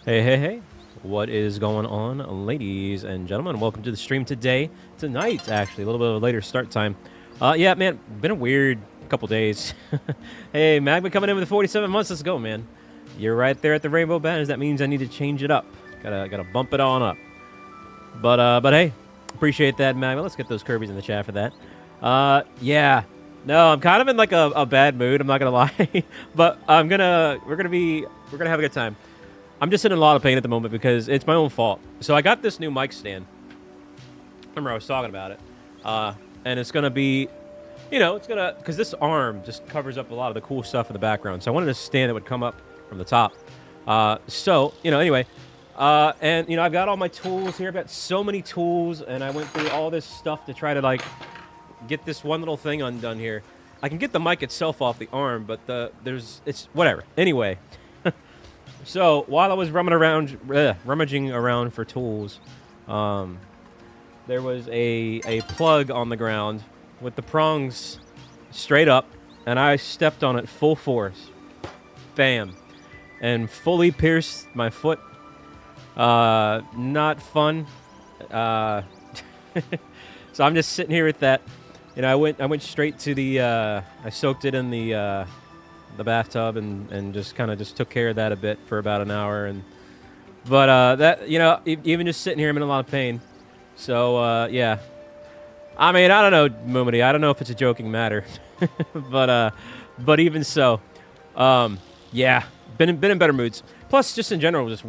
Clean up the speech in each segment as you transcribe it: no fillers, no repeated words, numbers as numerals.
Hey, hey, hey. What is going on, ladies and gentlemen? Welcome to the stream tonight, actually. A little bit of a later start time. Yeah, man, been a weird couple days. Hey, Magma coming in with the 47 months. Let's go, man. You're right there at the rainbow banners. That means I need to change it up. Gotta bump it on up. But hey, appreciate that, Magma. Let's get those Kirby's in the chat for that. Yeah. No, I'm kind of in like a bad mood. I'm not gonna lie, but we're gonna have a good time. I'm just in a lot of pain at the moment because it's my own fault. So I got this new mic stand. Remember I was talking about it. And it's going to be, because this arm just covers up a lot of the cool stuff in the background. So I wanted a stand that would come up from the top. Anyway. I've got all my tools here. I've got so many tools, and I went through all this stuff to try to, get this one little thing undone here. I can get the mic itself off the arm, but it's whatever. Anyway. So while I was rummaging around for tools, there was a plug on the ground with the prongs straight up, and I stepped on it full force, bam, and fully pierced my foot. Not fun. So I'm just sitting here with that. I went straight to the. I soaked it in the bathtub and just kind of took care of that a bit for about an hour. But even just sitting here, I'm in a lot of pain. So yeah, I mean, I don't know, Moomity, I don't know if it's a joking matter, but even so, yeah, been in better moods. Plus, just in general, just a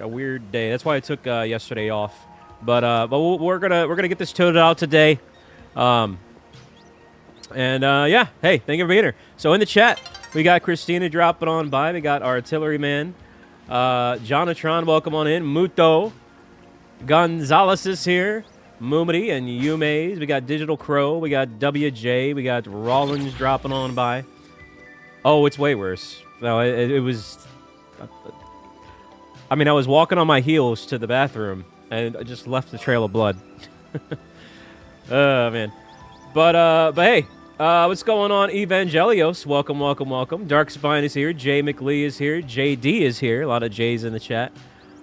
weird day. That's why I took yesterday off. But we're gonna get this Totodile today. Yeah, hey, thank you for being here. So in the chat, we got Christina dropping on by. We got Artillery Man. Jonatron, welcome on in. Muto. Gonzalez is here. Moomity and Yume's. We got Digital Crow. We got WJ. We got Rollins dropping on by. Oh, it's way worse. No, it was... I mean, I was walking on my heels to the bathroom, and I just left the trail of blood. Oh, man. But hey... what's going on, Evangelios? Welcome, welcome, welcome. Dark Spine is here. Jay McLee is here. JD is here. A lot of J's in the chat.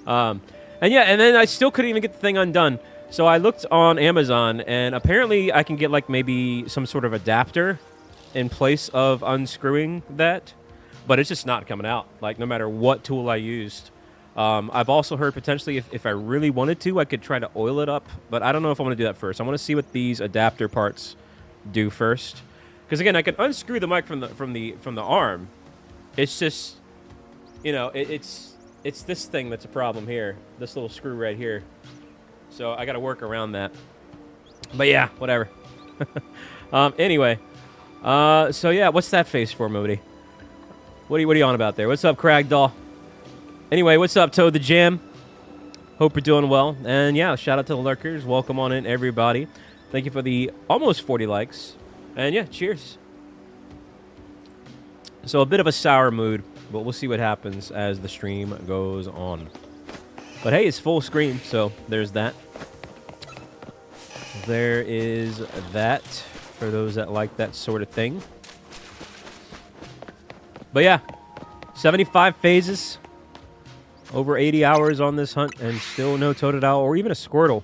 And then I still couldn't even get the thing undone. So I looked on Amazon, and apparently I can get, maybe some sort of adapter in place of unscrewing that. But it's just not coming out, no matter what tool I used. I've also heard potentially if I really wanted to, I could try to oil it up. But I don't know if I want to do that first. I want to see what these adapter parts do first, because again, I can unscrew the mic from the arm. It's just, it's this thing that's a problem here. This little screw right here. So I got to work around that. But yeah, whatever. Anyway, so yeah, what's that face for, Moody? What are you on about there? What's up, Cragdoll? Anyway, what's up, Toad the Jam? Hope you're doing well. And yeah, shout out to the lurkers. Welcome on in, everybody. Thank you for the almost 40 likes. And yeah, cheers. So a bit of a sour mood, but we'll see what happens as the stream goes on. But hey, it's full screen, so there's that. There is that for those that like that sort of thing. But yeah, 75 phases. Over 80 hours on this hunt, and still no Totodile or even a Squirtle.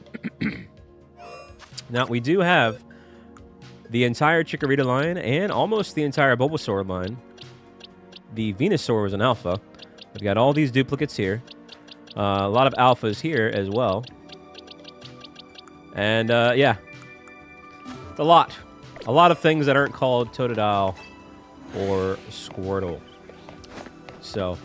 Now, we do have the entire Chikorita line and almost the entire Bulbasaur line. The Venusaur was an alpha. We've got all these duplicates here. A lot of alphas here as well. And, yeah. It's a lot. A lot of things that aren't called Totodile or Squirtle. So...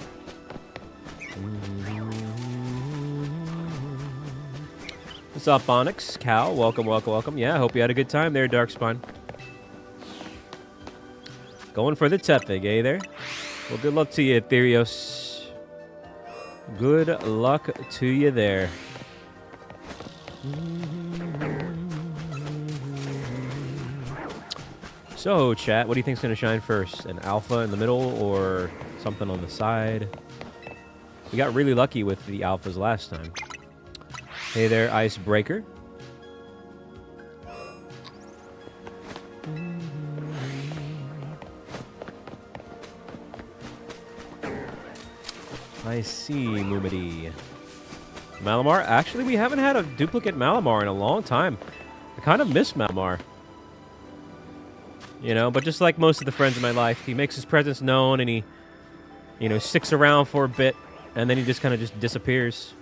What's up, Onyx? Cal, welcome, welcome, welcome. Yeah, I hope you had a good time there, Darkspine. Going for the Tepig, eh, there? Well, good luck to you, Ethereos. Good luck to you there. So, chat, what do you think's going to shine first? An alpha in the middle or something on the side? We got really lucky with the alphas last time. Hey there, Icebreaker. I see, Moomity. Malamar? Actually, we haven't had a duplicate Malamar in a long time. I kind of miss Malamar. You know, but just like most of the friends in my life, he makes his presence known and he, you know, sticks around for a bit and then he just kind of just disappears.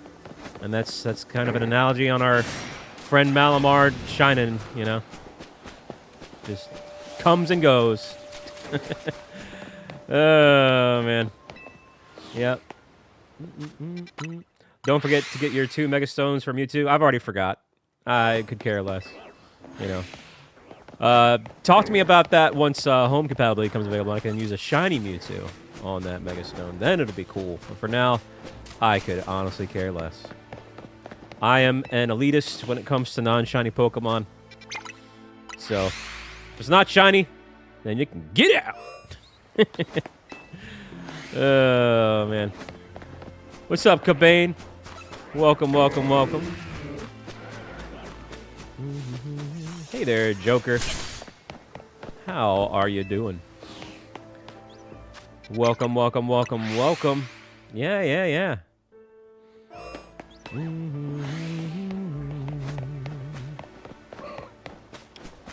And that's kind of an analogy on our friend Malamar shining, you know. Just comes and goes. Oh, man. Yep. Don't forget to get your 2 Megastones from Mewtwo. I've already forgot. I could care less, you know. Talk to me about that once home compatibility becomes available. I can use a shiny Mewtwo on that Megastone. Then it'll be cool. But for now, I could honestly care less. I am an elitist when it comes to non-shiny Pokemon. So, if it's not shiny, then you can get out. Oh, man. What's up, Cabane? Welcome, welcome, welcome. Hey there, Joker. How are you doing? Welcome, welcome, welcome, welcome. Yeah, yeah, yeah.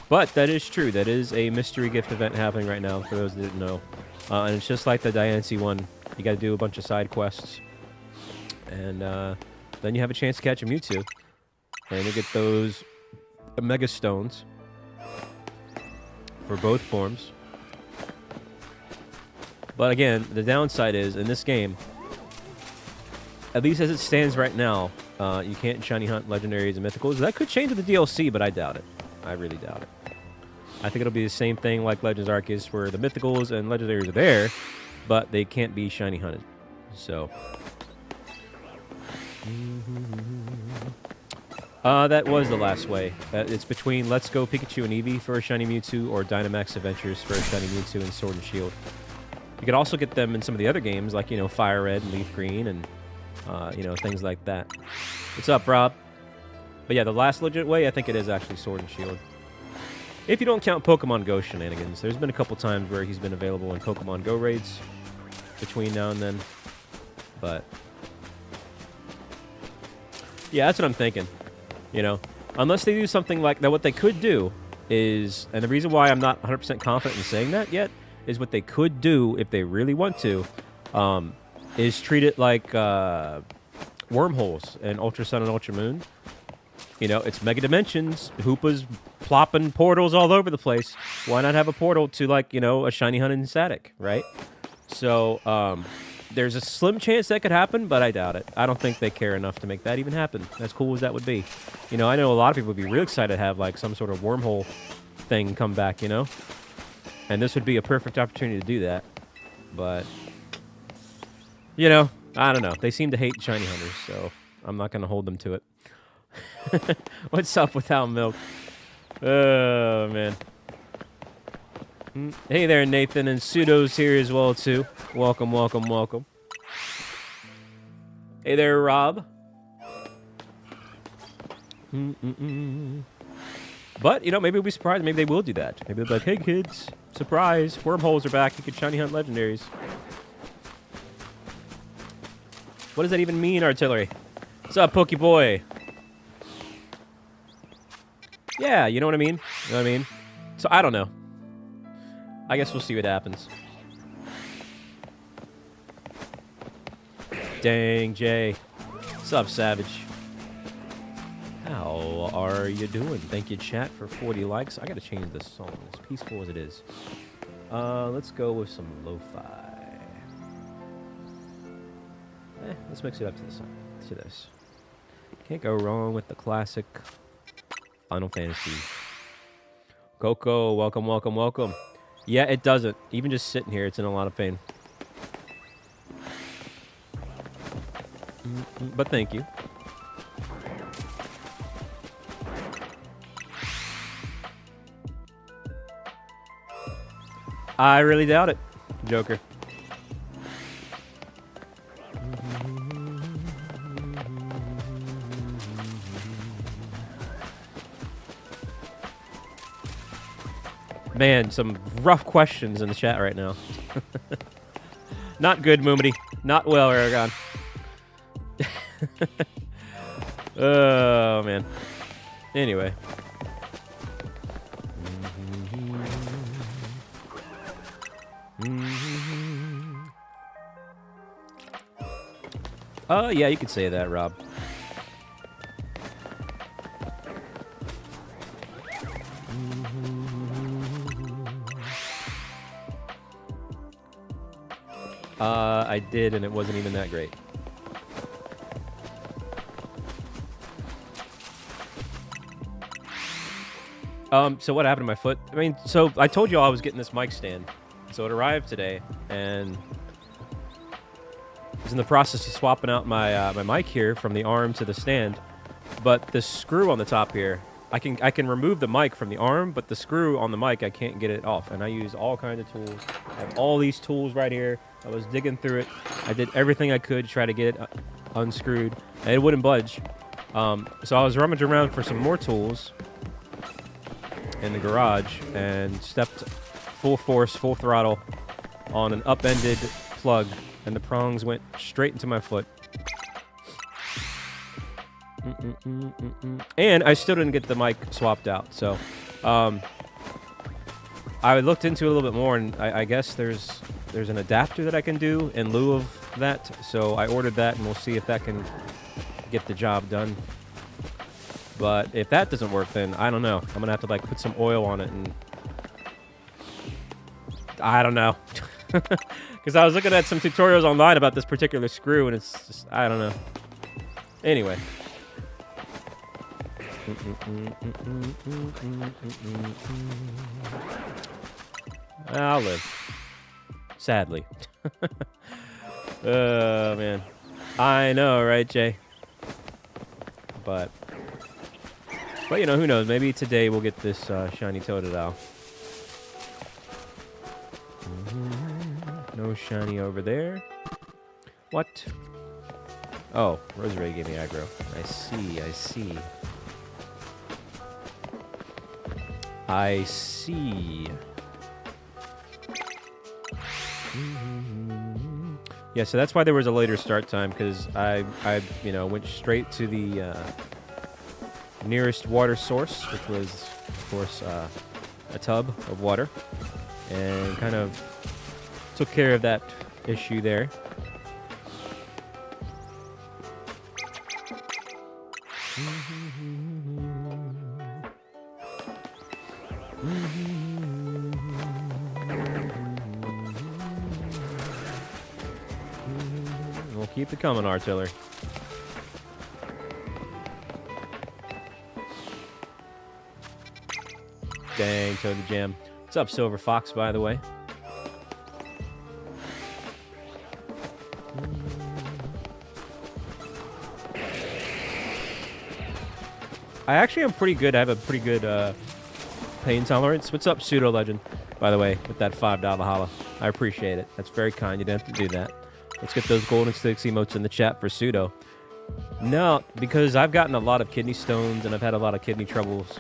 But that is true. That is a mystery gift event happening right now, for those that didn't know. And it's just like the Diancie one. You got to do a bunch of side quests. And then you have a chance to catch a Mewtwo. And you get those Mega Stones for both forms. But again, the downside is, in this game, at least as it stands right now, you can't shiny hunt legendaries and mythicals. That could change with the DLC, but I doubt it. I really doubt it. I think it'll be the same thing like Legends Arceus, where the mythicals and legendaries are there, but they can't be shiny hunted. So that was the last way. It's between Let's Go Pikachu and Eevee for a shiny Mewtwo, or Dynamax Adventures for a shiny Mewtwo and Sword and Shield. You could also get them in some of the other games, like, you know, Fire Red and Leaf Green and, you know, things like that. What's up, Rob? But yeah, the last legit way, I think it is actually Sword and Shield. If you don't count Pokemon Go shenanigans. There's been a couple times where he's been available in Pokemon Go raids between now and then. But yeah, that's what I'm thinking. You know, unless they do something like that, what they could do is, and the reason why I'm not 100% confident in saying that yet, is what they could do if they really want to, is treat it like wormholes in Ultra Sun and Ultra Moon. You know, it's Mega Dimensions. Hoopa's plopping portals all over the place. Why not have a portal to, like, you know, a shiny hunt in static, right? So, there's a slim chance that could happen, but I doubt it. I don't think they care enough to make that even happen, as cool as that would be. You know, I know a lot of people would be really excited to have, like, some sort of wormhole thing come back, you know? And this would be a perfect opportunity to do that. But, you know, I don't know. They seem to hate shiny hunters, so I'm not going to hold them to it. What's up without milk? Oh, man. Hey there, Nathan, and Pseudo's here as well, too. Welcome, welcome, welcome. Hey there, Rob. But, you know, maybe we'll be surprised. Maybe they will do that. Maybe they'll be like, hey, kids, surprise, wormholes are back. You can shiny hunt legendaries. What does that even mean, Artillery? What's up, Pokeboy? Yeah, you know what I mean? You know what I mean? So, I don't know. I guess we'll see what happens. Dang, Jay. What's up, Savage? How are you doing? Thank you, chat, for 40 likes. I gotta change this song, as peaceful as it is. Let's go with some lo-fi. Let's mix it up to this. Can't go wrong with the classic Final Fantasy. Coco, welcome, welcome, welcome. Yeah, it doesn't. Even just sitting here, it's in a lot of pain. But thank you. I really doubt it, Joker. Man, some rough questions in the chat right now. Not good, Moomity. Not well, Aragon. Oh, man. Anyway. Yeah, you could say that, Rob. I did, and it wasn't even that great. So what happened to my foot? I mean, so I told you all I was getting this mic stand. So it arrived today, and I was in the process of swapping out my my mic here from the arm to the stand. But the screw on the top here, I can remove the mic from the arm, but the screw on the mic, I can't get it off. And I use all kinds of tools. I have all these tools right here. I was digging through it. I did everything I could to try to get it unscrewed, and it wouldn't budge. So I was rummaging around for some more tools in the garage and stepped full force, full throttle on an upended plug, and the prongs went straight into my foot. And I still didn't get the mic swapped out. So I looked into it a little bit more, and I guess there's an adapter that I can do in lieu of that. So I ordered that, and we'll see if that can get the job done. But if that doesn't work, then I don't know. I'm going to have to, like, put some oil on it, and I don't know. Because I was looking at some tutorials online about this particular screw, and it's just, I don't know. Anyway. I'll live. Sadly. Oh, man. I know, right, Jay? But you know, who knows? Maybe today we'll get this shiny Totodile. No shiny over there. What? Oh, Rosemary gave me aggro. I see, I see. I see. Yeah, so that's why there was a later start time, because I you know, went straight to the nearest water source, which was, of course, a tub of water, and kind of took care of that issue there. We'll keep it coming, artillery. Dang, Toad the Jam. What's up, Silver Fox, by the way? I actually am pretty good. I have a pretty good pain tolerance. What's up, Pseudo Legend, by the way, with that $5 holla. I appreciate it. That's very kind. You didn't have to do that. Let's get those golden sticks emotes in the chat for Pseudo. No, because I've gotten a lot of kidney stones, and I've had a lot of kidney troubles.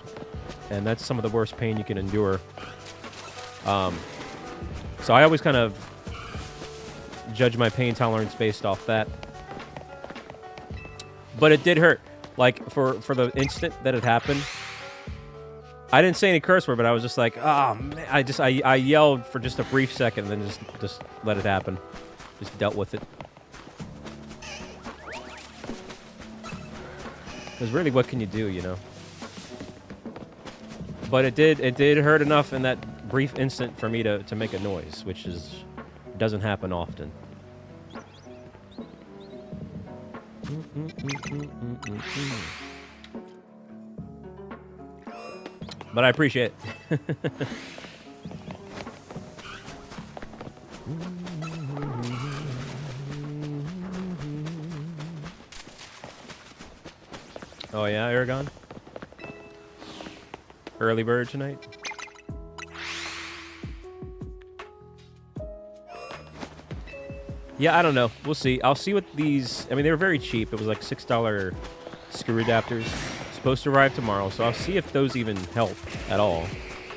And that's some of the worst pain you can endure. So I always kind of judge my pain tolerance based off that. But it did hurt. Like, for the instant that it happened, I didn't say any curse word, but I was just like, oh, man. I yelled for just a brief second, and then just let it happen. Just dealt with it. Because really, what can you do, you know? But it did hurt enough in that brief instant for me to make a noise, which doesn't happen often. But I appreciate it. Oh yeah, Aragon? Early bird tonight? Yeah, I don't know. We'll see. I'll see what these... I mean, they were very cheap. It was like $6 screw adapters. Supposed to arrive tomorrow, so I'll see if those even help at all.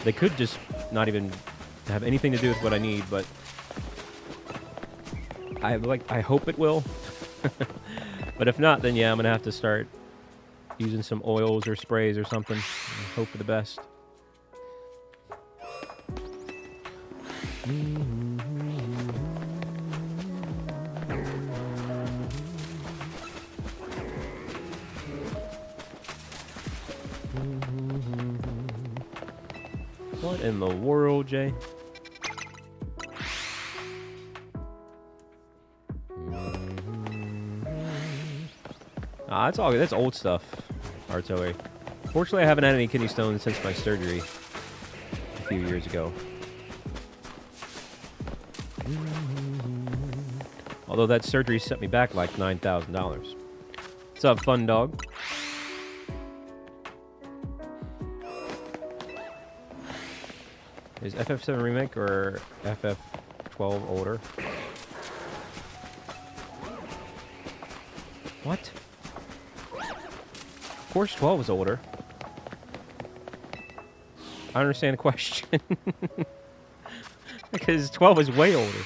They could just not even have anything to do with what I need, but... I hope it will. But if not, then yeah, I'm gonna have to start using some oils or sprays or something. And hope for the best. What in the world, Jay? That's all good. That's old stuff. Artillery. Fortunately, I haven't had any kidney stones since my surgery a few years ago. Although that surgery set me back like $9,000. What's up, fun dog? Is FF7 Remake or FF12 older? What? Of course 12 is older. I don't understand the question. Because 12 is way older.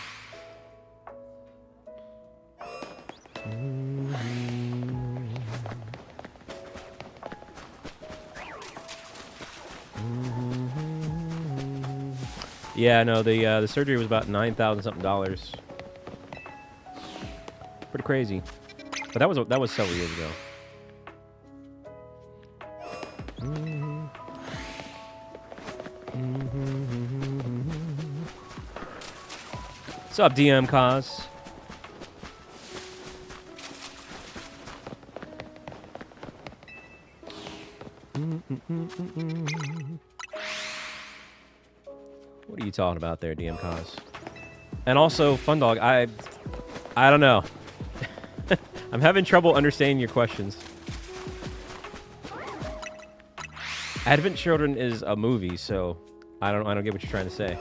Yeah, no, the surgery was about $9,000 something. Pretty crazy, but that was several years ago. What's up, DM Cause? What are you talking about there, DM Cause? And also, Fun Dog, I don't know. I'm having trouble understanding your questions. Advent Children is a movie, so I don't get what you're trying to say.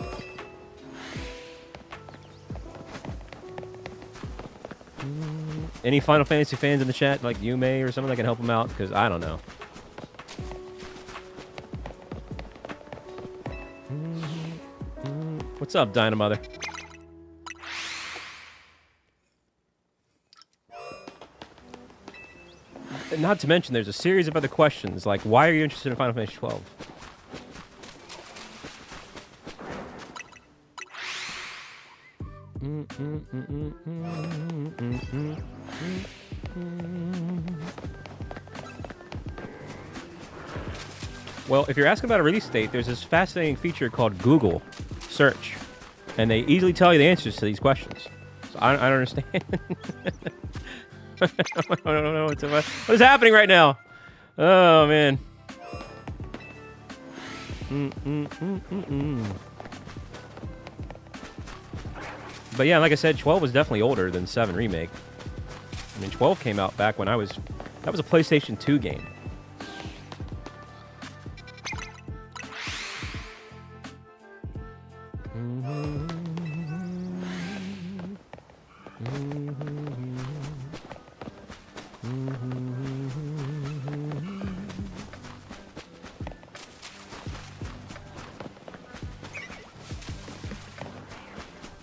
Any Final Fantasy fans in the chat, like Yume or someone that can help them out? Because I don't know. What's up, Dynamother? Not to mention, there's a series of other questions, like, why are you interested in Final Fantasy 12? Well, if you're asking about a release date, there's this fascinating feature called Google Search, and they easily tell you the answers to these questions. So I don't understand. I don't know what is happening right now. Oh, man. But yeah, like I said, 12 was definitely older than 7 Remake. I mean, 12 came out back when that was a PlayStation 2 game.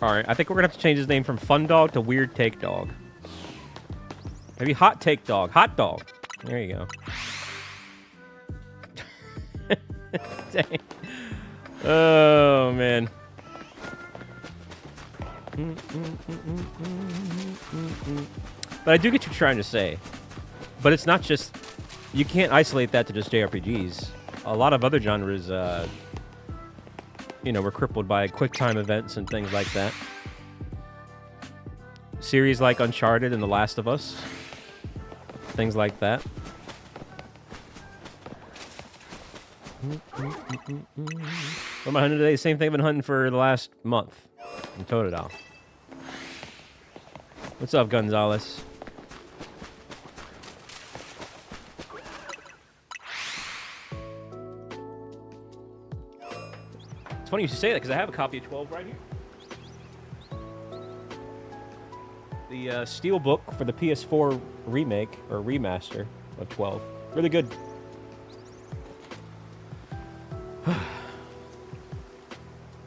Alright, I think we're going to have to change his name from Fun Dog to Weird Take Dog. Maybe Hot Take Dog. Hot Dog. There you go. Dang. Oh, man. But I do get what you're trying to say. But it's not just... You can't isolate that to just JRPGs. A lot of other genres... you know, we're crippled by quick time events and things like that. Series like Uncharted and The Last of Us. Things like that. What am I hunting today? Same thing I've been hunting for the last month. In Totodile. What's up, Gonzalez? It's funny you should say that, because I have a copy of 12 right here. The Steelbook for the PS4 remake, or remaster, of 12. Really good.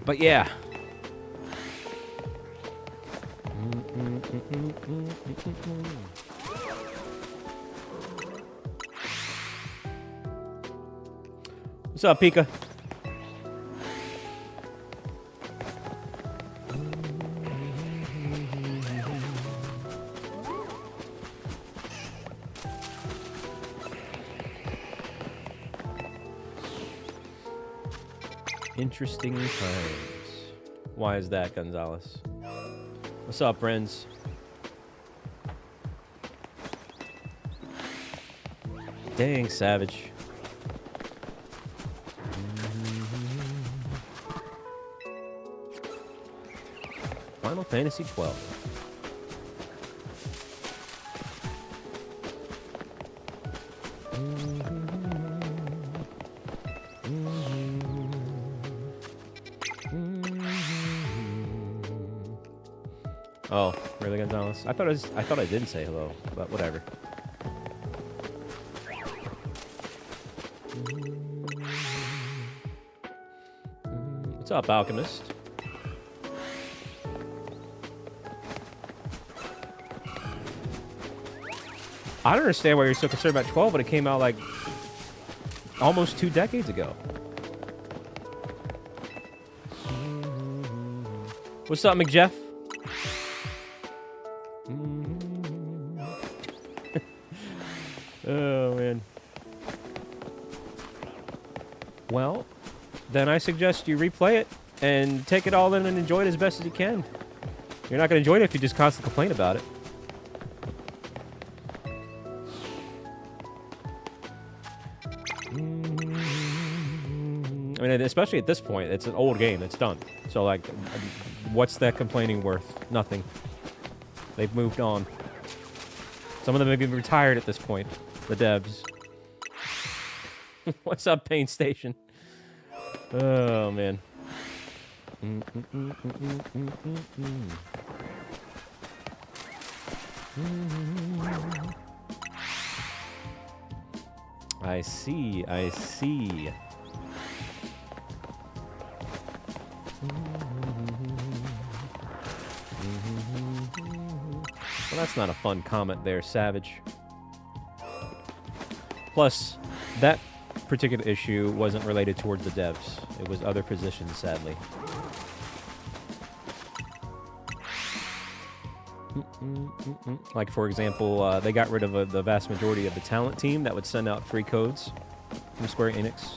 But yeah. What's up, Pika? Interesting times. Why is that, Gonzalez? What's up, friends? Dang, Savage. Final Fantasy 12. Oh, really, Gonzalez? I thought I didn't say hello, but whatever. What's up, Alchemist? I don't understand why you're so concerned about 12, but it came out like almost 2 decades ago. What's up, McJeff? Oh, man. Well, then I suggest you replay it and take it all in and enjoy it as best as you can. You're not going to enjoy it if you just constantly complain about it. I mean, especially at this point, it's an old game. It's done. So, like, what's that complaining worth? Nothing. They've moved on. Some of them may be retired at this point. The devs. What's up, Pain Station? Oh, man. I see. I see. Well, that's not a fun comment there, Savage. Plus, that particular issue wasn't related towards the devs. It was other positions, sadly. Like, for example, they got rid of the vast majority of the talent team that would send out free codes from Square Enix.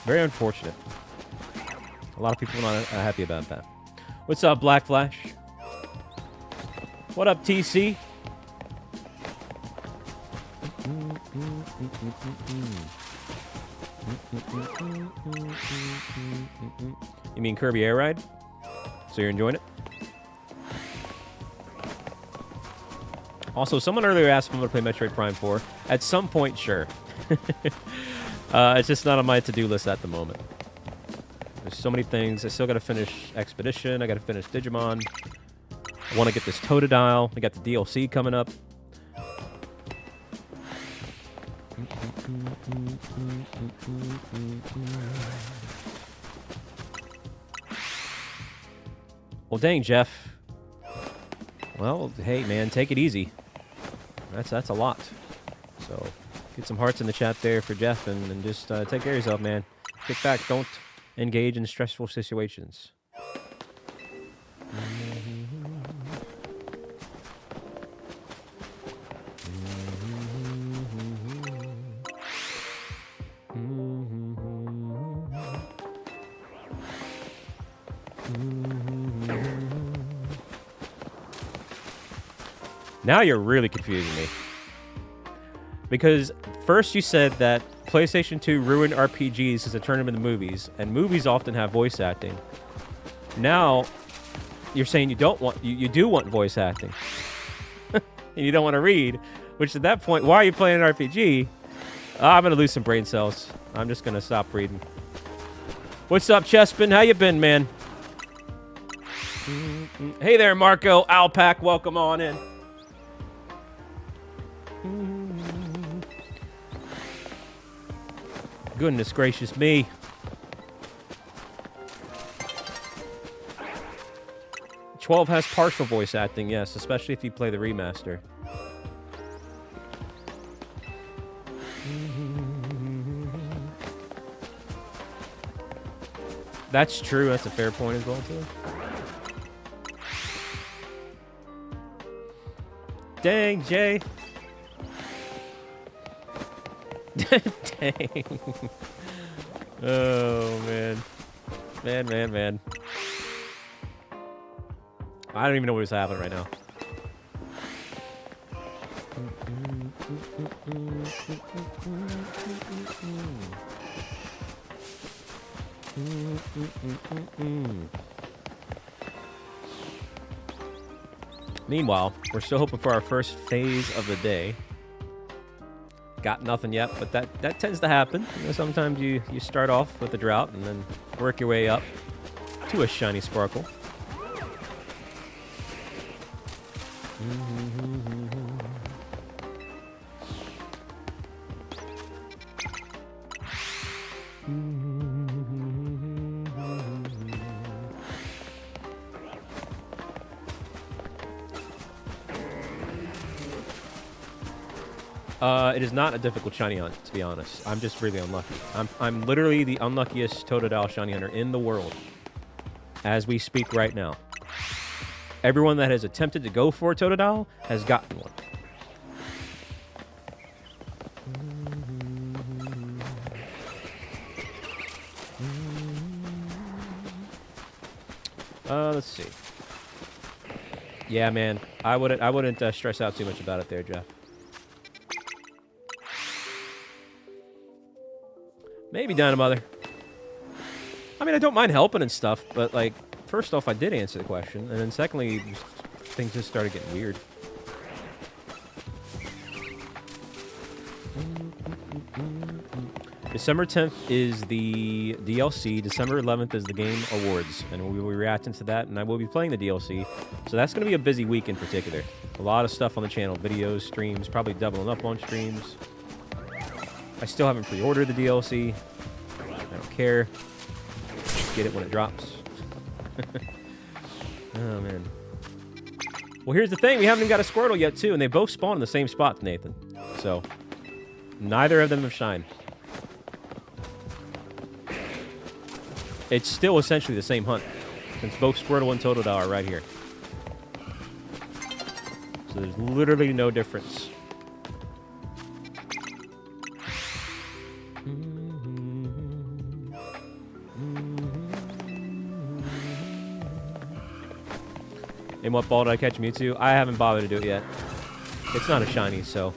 Very unfortunate. A lot of people are not happy about that. What's up, Black Flash? What up, TC? You mean Kirby Air Ride? So you're enjoying it? Also, someone earlier asked if I'm going to play Metroid Prime 4. At some point, sure. It's just not on my to-do list at the moment. There's so many things. I still got to finish Expedition. I got to finish Digimon. I want to get this Totodile. We got the DLC coming up. Well, dang, Jeff. Well, hey, man, take it easy. That's a lot. So, get some hearts in the chat there for Jeff, and just take care of yourself, man. Kick back. Don't engage in stressful situations. Now you're really confusing me. Because first you said that PlayStation 2 ruined RPGs because it turned them into movies, and movies often have voice acting. Now you're saying you don't want you do want voice acting. And you don't want to read, which at that point, why are you playing an RPG? I'm going to lose some brain cells. I'm just going to stop reading. What's up, Chespin? How you been, man? Hey there, Marco Alpac. Welcome on in. Goodness gracious me. 12 has partial voice acting, yes, especially if you play the remaster. That's true. That's a fair point as well, too. Dang, Jay. Dang. Oh, man. Man. I don't even know what is happening right now. Meanwhile, we're still hoping for our first phase of the day. Got nothing yet, but that tends to happen. You know, sometimes you start off with a drought and then work your way up to a shiny sparkle. It is not a difficult shiny hunt, to be honest. I'm just really unlucky. I'm literally the unluckiest Totodile shiny hunter in the world as we speak right now. Everyone that has attempted to go for a Totodile has gotten one. Let's see. Yeah, man. I wouldn't stress out too much about it there, Jeff. Maybe Dynamother. I mean, I don't mind helping and stuff, but, like, first off, I did answer the question, and then secondly, things just started getting weird. December 10th is the DLC. December 11th is the Game Awards, and we will be reacting to that, and I will be playing the DLC. So that's going to be a busy week in particular. A lot of stuff on the channel. Videos, streams, probably doubling up on streams. I still haven't pre-ordered the DLC. I don't care. Just get it when it drops. Oh, man. Well, here's the thing. We haven't even got a Squirtle yet, too, and they both spawn in the same spot, Nathan. So, neither of them have shined. It's still essentially the same hunt, since both Squirtle and Totodile are right here. So there's literally no difference. In what ball did I catch Mewtwo? I haven't bothered to do it yet. It's not a shiny, so...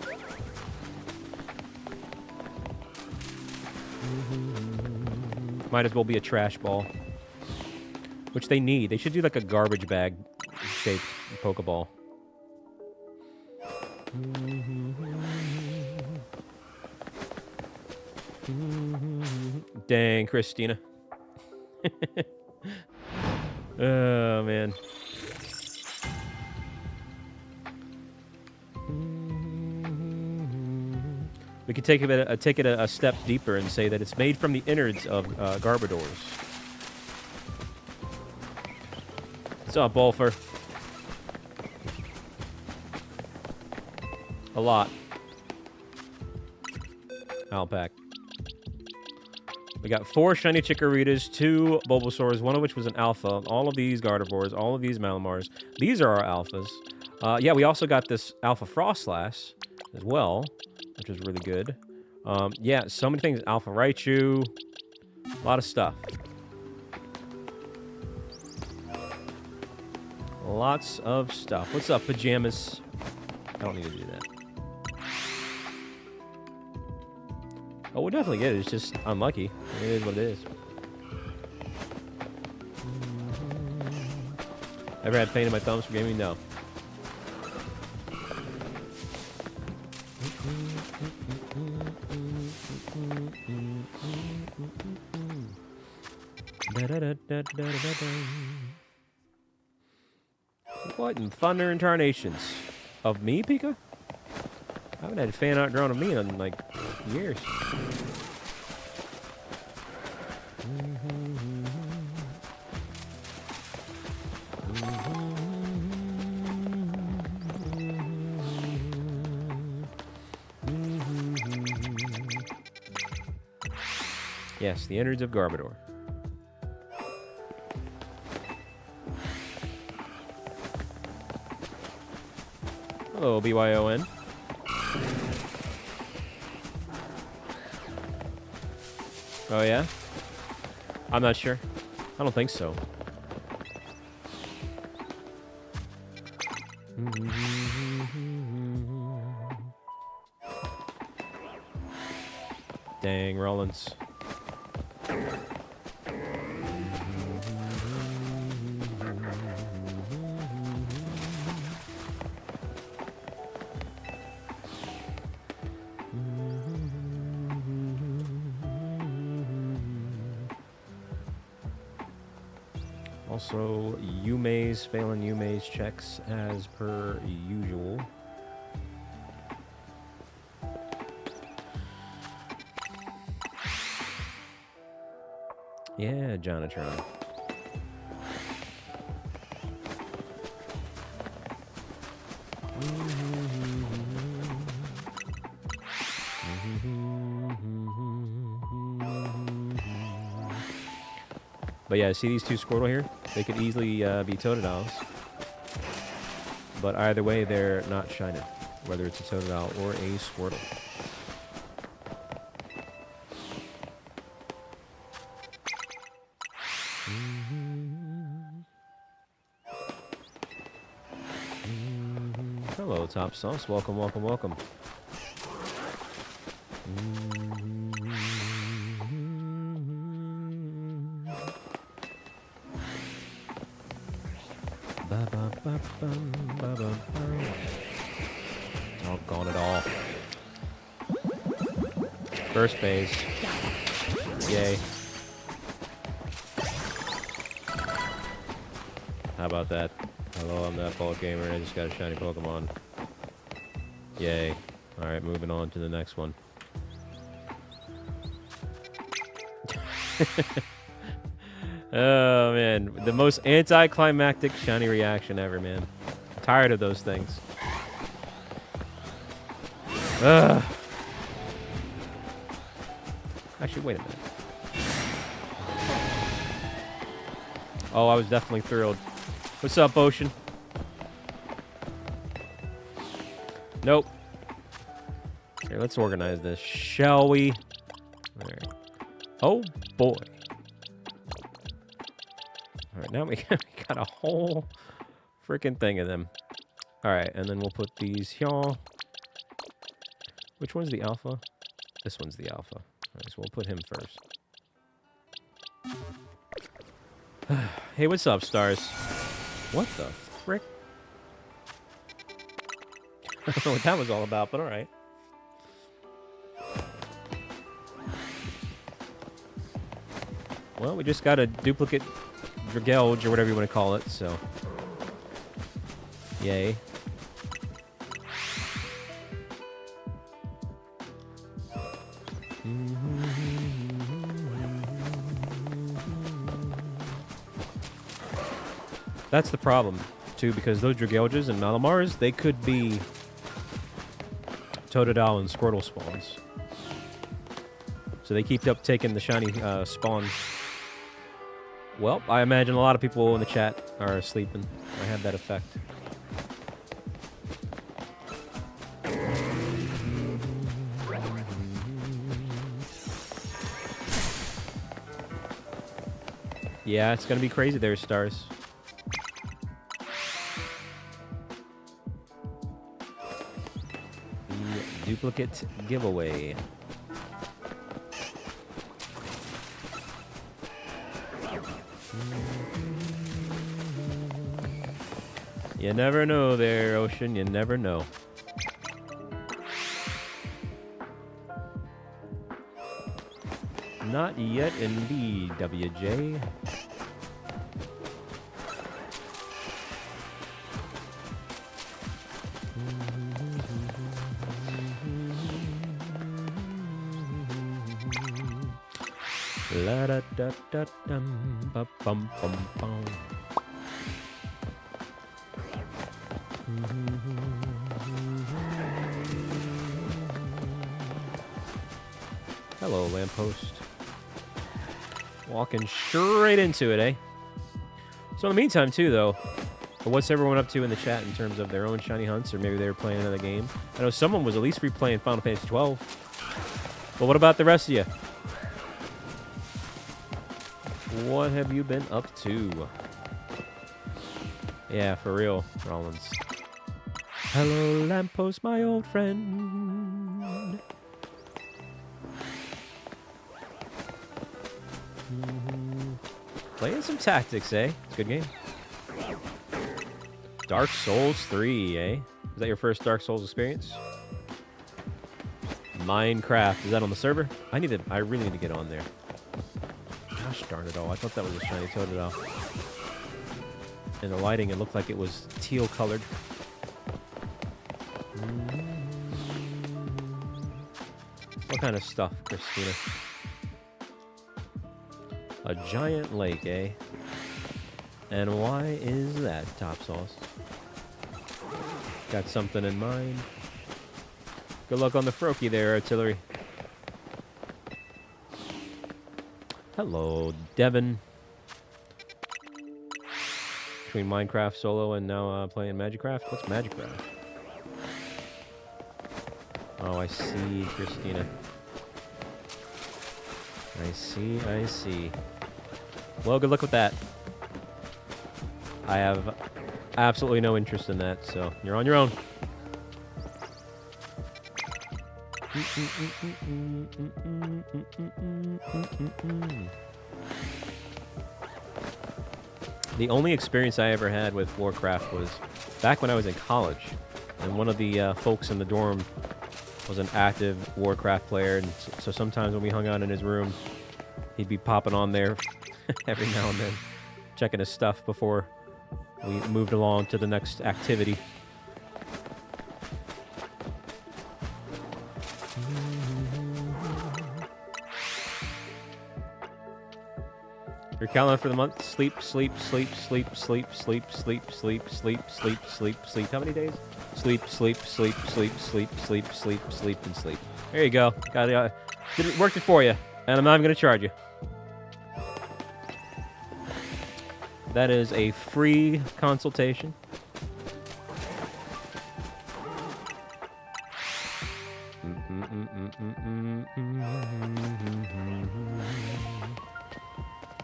Might as well be a trash ball. Which they need. They should do like a garbage bag shaped Pokeball. Dang, Christina. Oh, man. We could take it a step deeper and say that it's made from the innards of Garbodors. What's up, Bolfer? A lot. Alpac. We got 4 shiny Chikorritas, 2 Bulbasaurs, one of which was an alpha. All of these Gardevoirs, all of these Malamars. These are our alphas. Yeah, we also got this Alpha Frostlass as well, which is really good. Yeah, so many things. Alpha Raichu. A lot of stuff. Lots of stuff. What's up, Pajamas? I don't need to do that. Oh, we'll definitely get it. It's just unlucky. It is what it is. Ever had pain in my thumbs for gaming? No. What in thunder and tarnations? Of me, Pika? I haven't had a fan art drawn of me in, like, years. Yes, the innards of Garbodor. Hello, BYON. Oh, yeah? I'm not sure. I don't think so. Dang, Rollins. Also, Yume's failing Yume's checks as per usual. Yeah, Jonathan. But yeah, see these two Squirtle here? They could easily be Totodiles. But either way, they're not shiny. Whether it's a Totodile or a Squirtle. Hello, Top Sauce. Welcome, welcome, welcome. Doggone it all. First phase. Yay. How about that? Hello, I'm that ball gamer and I just got a shiny Pokemon. Yay. Alright, moving on to the next one. Oh, man. The most anticlimactic shiny reaction ever, man. I'm tired of those things. Ugh. Actually, wait a minute. Oh, I was definitely thrilled. What's up, Ocean? Nope. Here, let's organize this, shall we? All right. Oh, boy. All right, now we got a whole freaking thing of them. All right, and then we'll put these here. Which one's the alpha? This one's the alpha. All right, so we'll put him first. Hey, what's up, stars? What the frick? I don't know what that was all about, but all right. Well, we just got a duplicate Dragelge, or whatever you want to call it, so. Yay. That's the problem, too, because those Dragelges and Malamars, they could be Totodile and Squirtle spawns. So they keep up taking the shiny spawn. Well, I imagine a lot of people in the chat are sleeping. I have that effect. Yeah, it's gonna be crazy there, stars. The duplicate giveaway. You never know there, Ocean. You never know. Not yet, indeed, WJ. La da da da dum ba bum bum bum. Hello, lamppost. Walking straight into it, eh? So in the meantime, too, though, what's everyone up to in the chat in terms of their own shiny hunts, or maybe they were playing another game? I know someone was at least replaying Final Fantasy 12. But what about the rest of you? What have you been up to? Yeah, for real, Rollins. Hello, lamppost, my old friend. Playing some tactics, eh? It's a good game. Dark Souls 3, eh? Is that your first Dark Souls experience? Minecraft. Is that on the server? I really need to get on there. Gosh darn it all. I thought that was a shiny Totodile. In the lighting, it looked like it was teal colored. What kind of stuff, Christina? A giant lake, eh? And why is that, Top Sauce? Got something in mind? Good luck on the Froakie there, Artillery. Hello, Devin. Between Minecraft solo and now playing Magicraft? What's Magicraft? Oh, I see, Christina. I see. Well, good luck with that. I have absolutely no interest in that, so you're on your own. The only experience I ever had with Warcraft was back when I was in college, and one of the folks in the dorm was an active Warcraft player, and so sometimes when we hung out in his room, he'd be popping on there every now and then, checking his stuff before we moved along to the next activity. Your calendar for the month: sleep, sleep, sleep, sleep, sleep, sleep, sleep, sleep, sleep, sleep, sleep, sleep. How many days? Sleep, sleep, sleep, sleep, sleep, sleep, sleep, sleep, and sleep. There you go. Got it. Worked it for you, and I'm not even going to charge you. That is a free consultation.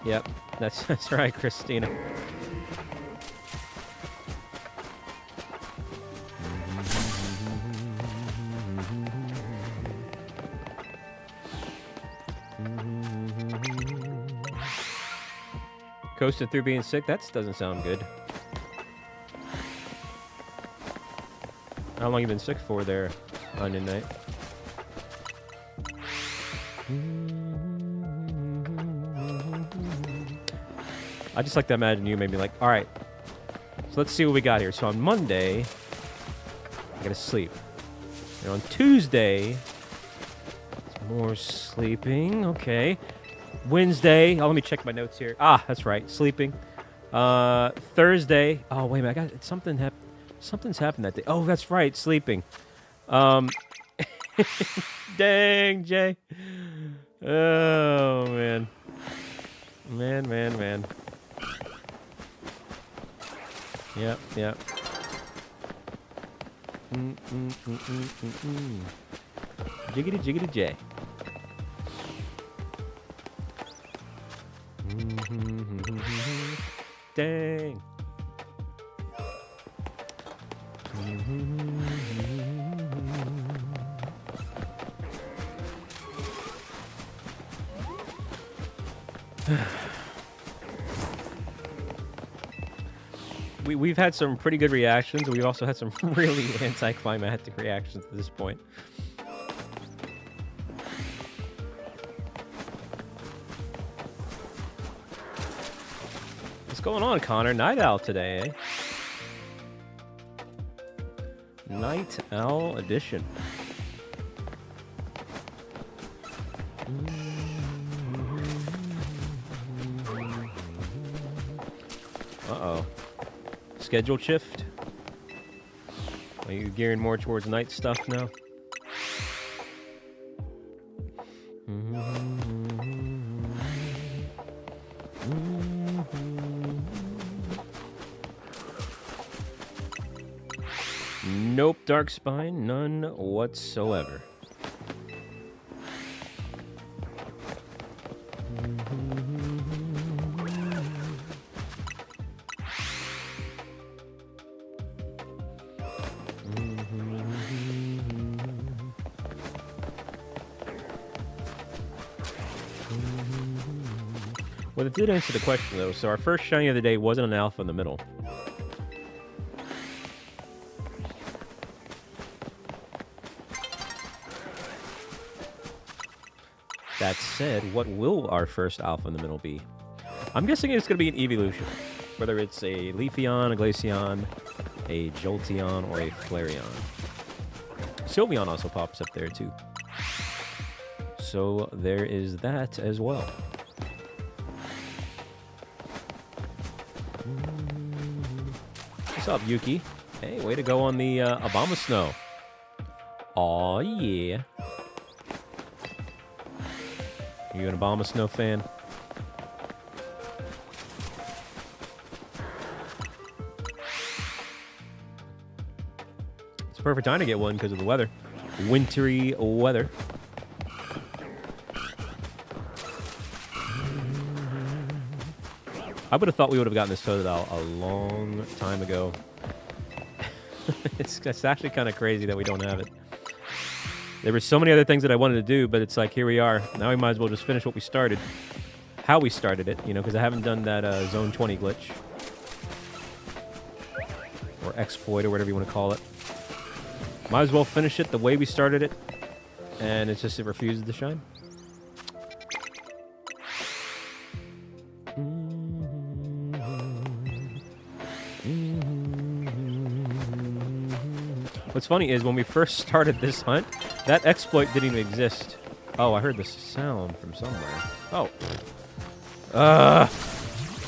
Yep, that's right, Christina. Coasted through being sick? That doesn't sound good. How long you been sick for there, Onion Knight? I just like to imagine you maybe like, all right, so let's see what we got here. So on Monday, I gotta sleep. And on Tuesday, it's more sleeping. Okay. Wednesday, oh, let me check my notes here. Ah, that's right, sleeping. Thursday, oh, wait a minute, something's happened that day. Oh, that's right, sleeping. Dang, Jay. Oh, man. Man. Yep. Jiggity Jay. Dang. We've had some pretty good reactions. We've also had some really anticlimactic reactions to this point. What's going on, Connor? Night Owl today, eh? Night Owl edition. Uh-oh. Schedule shift? Are you gearing more towards night stuff now? Nope, Dark Spine, none whatsoever. Well, it did answer the question, though. So our first shiny of the day wasn't an alpha in the middle. That said, what will our first alpha in the middle be? I'm guessing it's going to be an evolution. Whether it's a Leafeon, a Glaceon, a Jolteon, or a Flareon. Sylveon also pops up there, too. So there is that as well. What's up, Yuki? Hey, way to go on the Obama Snow. Aw, yeah. You an Obama Snow fan? It's a perfect time to get one because of the weather. Wintry weather. I would have thought we would have gotten this Totodile a long time ago. It's actually kind of crazy that we don't have it. There were so many other things that I wanted to do, but it's like, here we are. Now we might as well just finish what we started. How we started it, you know, because I haven't done that Zone 20 glitch. Or exploit, or whatever you want to call it. Might as well finish it the way we started it. And it's just, it refuses to shine. What's funny is when we first started this hunt, that exploit didn't even exist. Oh, I heard this sound from somewhere. Oh.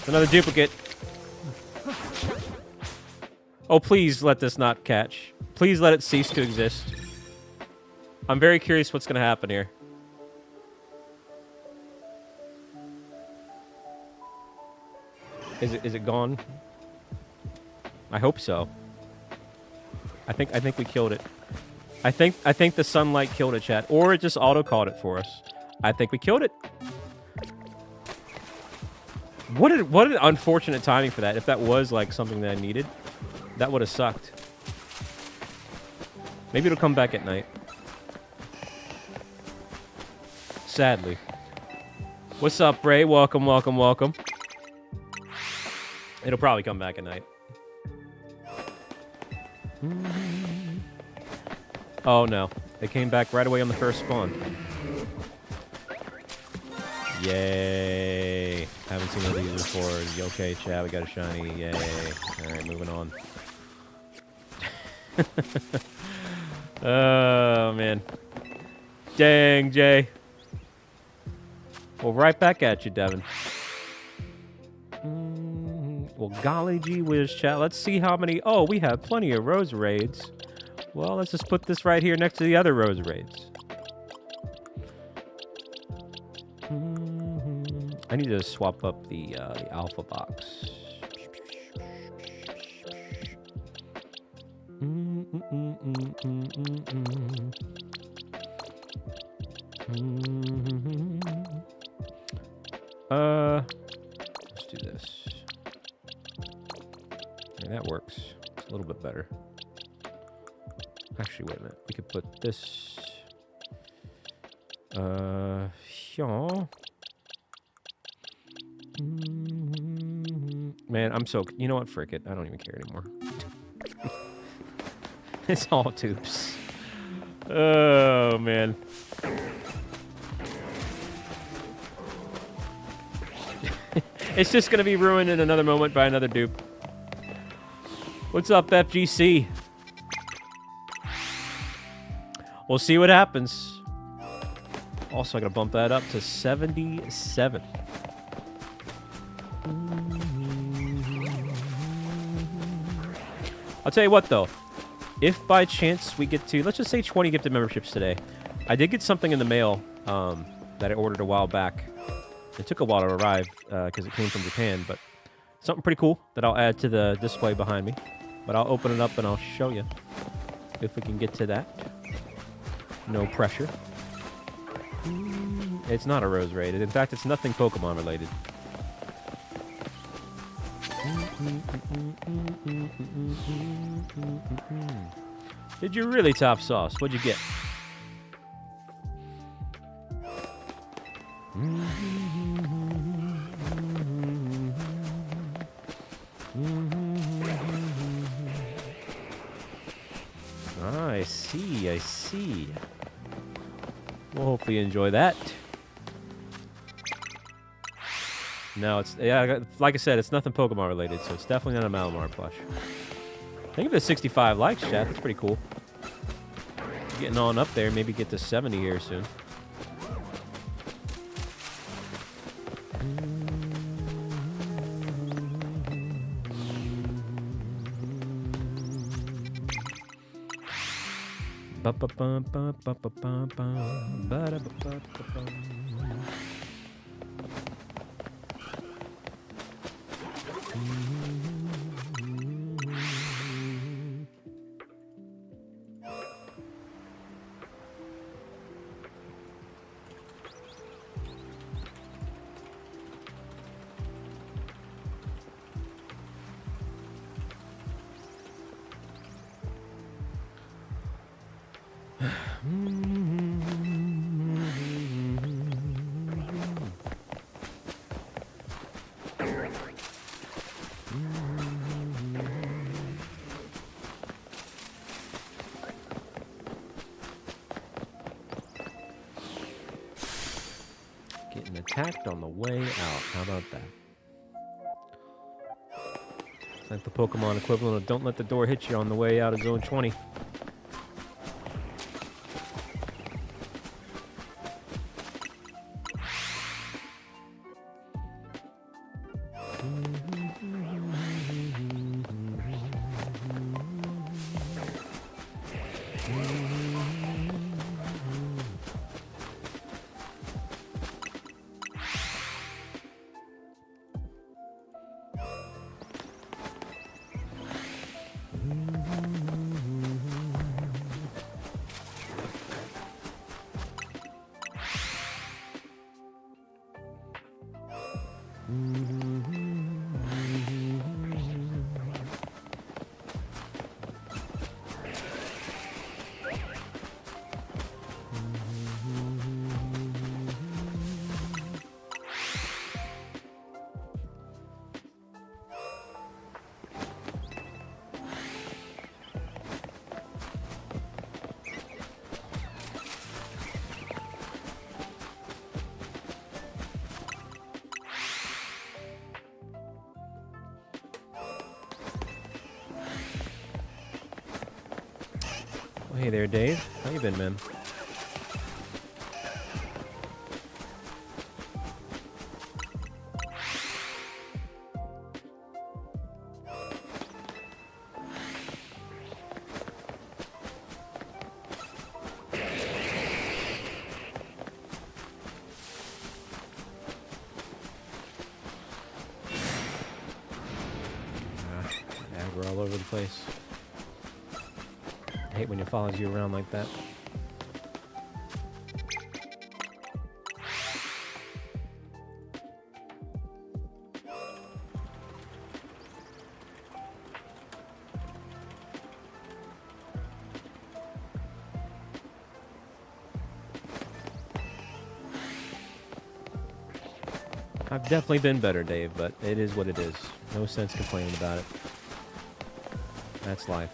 Another duplicate. Oh, please let this not catch. Please let it cease to exist. I'm very curious what's going to happen here. Is it gone? I hope so. I think we killed it. I think the sunlight killed it, chat, or it just auto caught it for us. I think we killed it. What an unfortunate timing for that. If that was like something that I needed, that would have sucked. Maybe it'll come back at night. Sadly. What's up, Bray? Welcome, welcome, welcome. It'll probably come back at night. Oh no, they came back right away on the first spawn. Yay. Haven't seen one of these before. Okay, chat, we got a shiny. Yay. Alright, moving on. Oh, man. Dang, Jay. Well, right back at you, Devin. Well, golly gee whiz, chat. Let's see how many... Oh, we have plenty of Rose Raids. Well, let's just put this right here next to the other Rose Raids. I need to swap up the alpha box. Let's do this. Yeah, that works. It's a little bit better. Actually, wait a minute. We could put this... yeah. Man, I'm so... You know what? Frick it. I don't even care anymore. It's all tubes. Oh, man. It's just going to be ruined in another moment by another dupe. What's up, FGC? We'll see what happens. Also, I got to bump that up to 77. I'll tell you what, though. If by chance we get to, let's just say 20 gifted memberships today. I did get something in the mail that I ordered a while back. It took a while to arrive because it came from Japan, but something pretty cool that I'll add to the display behind me. But I'll open it up and I'll show you if we can get to that. No pressure. It's not a rose rated. In fact, it's nothing Pokemon related. Did you really top sauce? What'd you get? Ah, I see, I see. We'll hopefully enjoy that. No, it's, yeah, like I said, it's nothing Pokemon related, so it's definitely not a Malamar plush. Think of it 65 likes, chat. That's pretty cool. Getting on up there, maybe get to 70 here soon. Getting attacked on the way out. How about that? It's like the Pokemon equivalent of don't let the door hit you on the way out of Zone 20. Hey there, Dave. How you been, man? We're all over the place. I hate when it follows you around like that. I've definitely been better, Dave, but it is what it is. No sense complaining about it. That's life.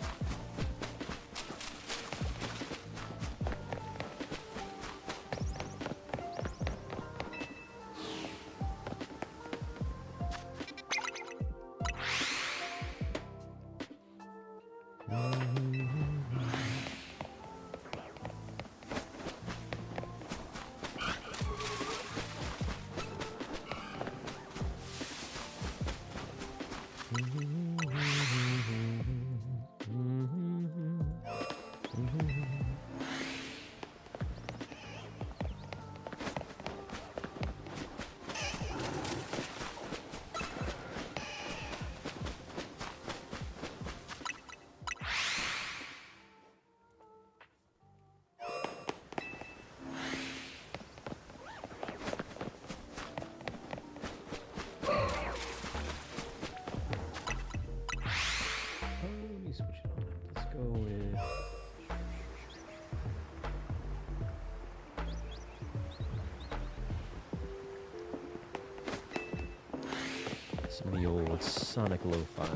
Some of the old Sonic Lo-Fi.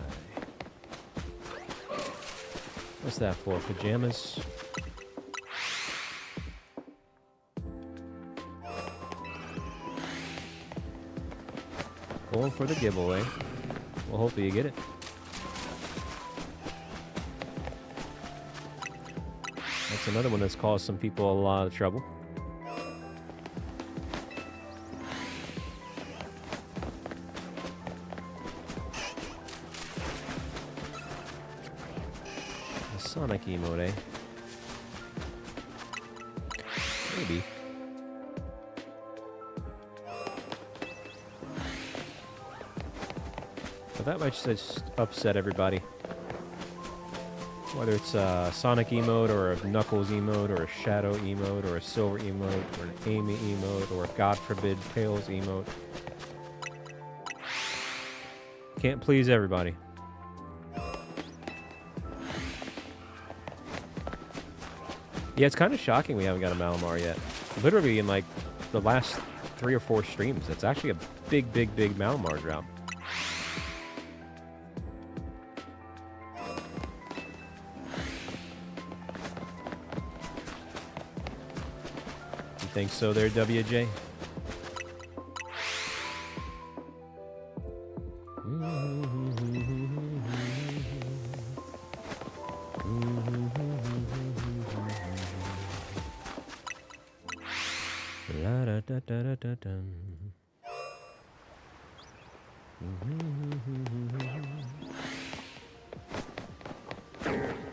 What's that for? Pajamas? Going for the giveaway. Well, hopefully you get it. That's another one that's caused some people a lot of trouble. The Sonic emote, eh? Maybe. But that might just upset everybody. Whether it's a Sonic emote, or a Knuckles emote, or a Shadow emote, or a Silver emote, or an Amy emote, or God forbid Tails emote. Can't please everybody. Yeah, it's kind of shocking we haven't got a Malamar yet. Literally in like the last 3 or 4 streams, it's actually a big Malamar drought. You think so there, WJ?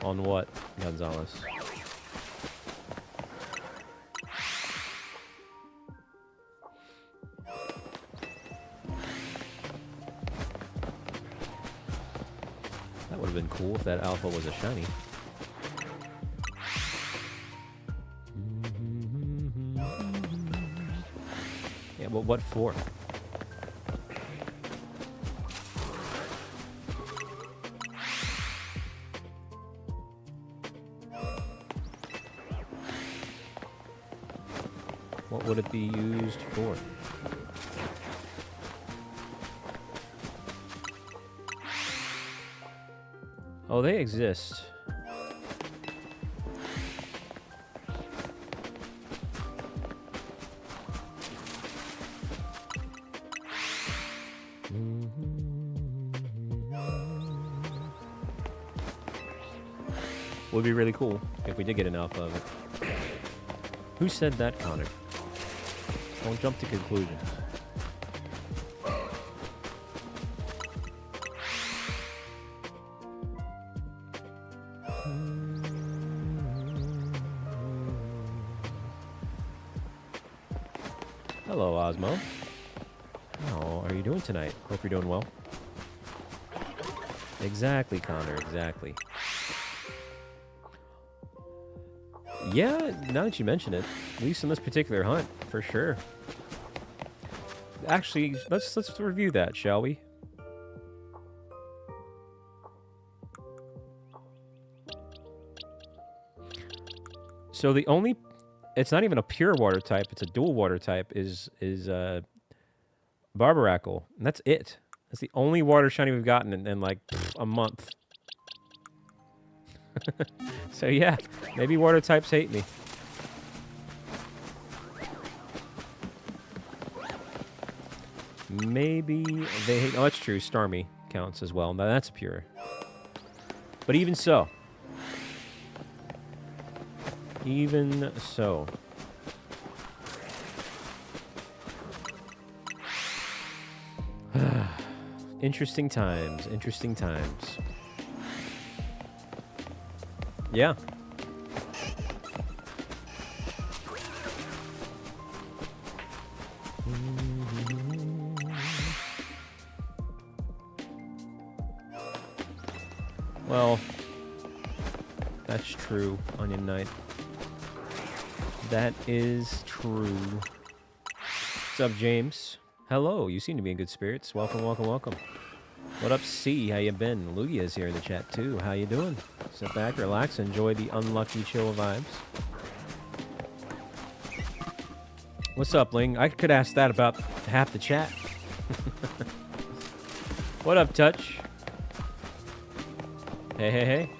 On what, Gonzalez? That would have been cool if that alpha was a shiny. Yeah, but what for? What would it be used for? Oh, they exist. Would be really cool if we did get an alpha of it. Who said that, Connor? Don't jump to conclusions. Hello, Osmo. How are you doing tonight? Hope you're doing well. Exactly, Connor, exactly. Yeah, now that you mention it, at least in this particular hunt, for sure. Actually, let's review that, shall we? So the only, it's not even a pure water type, it's a dual water type, is Barbaracle, and that's it. That's the only water shiny we've gotten in like a month. So yeah, maybe water types hate me. Maybe they hate... Oh, that's true. Starmie counts as well. Now that's pure. But even so. Even so. Interesting times. Interesting times. Yeah. Well, that's true, Onion Knight. That is true. What's up, James? Hello, you seem to be in good spirits. Welcome, welcome, welcome. What up, C? How you been? Lugia's here in the chat, too. How you doing? Sit back, relax, enjoy the unlucky chill vibes. What's up, Ling? I could ask that about half the chat. What up, Touch? Hey, hey, hey.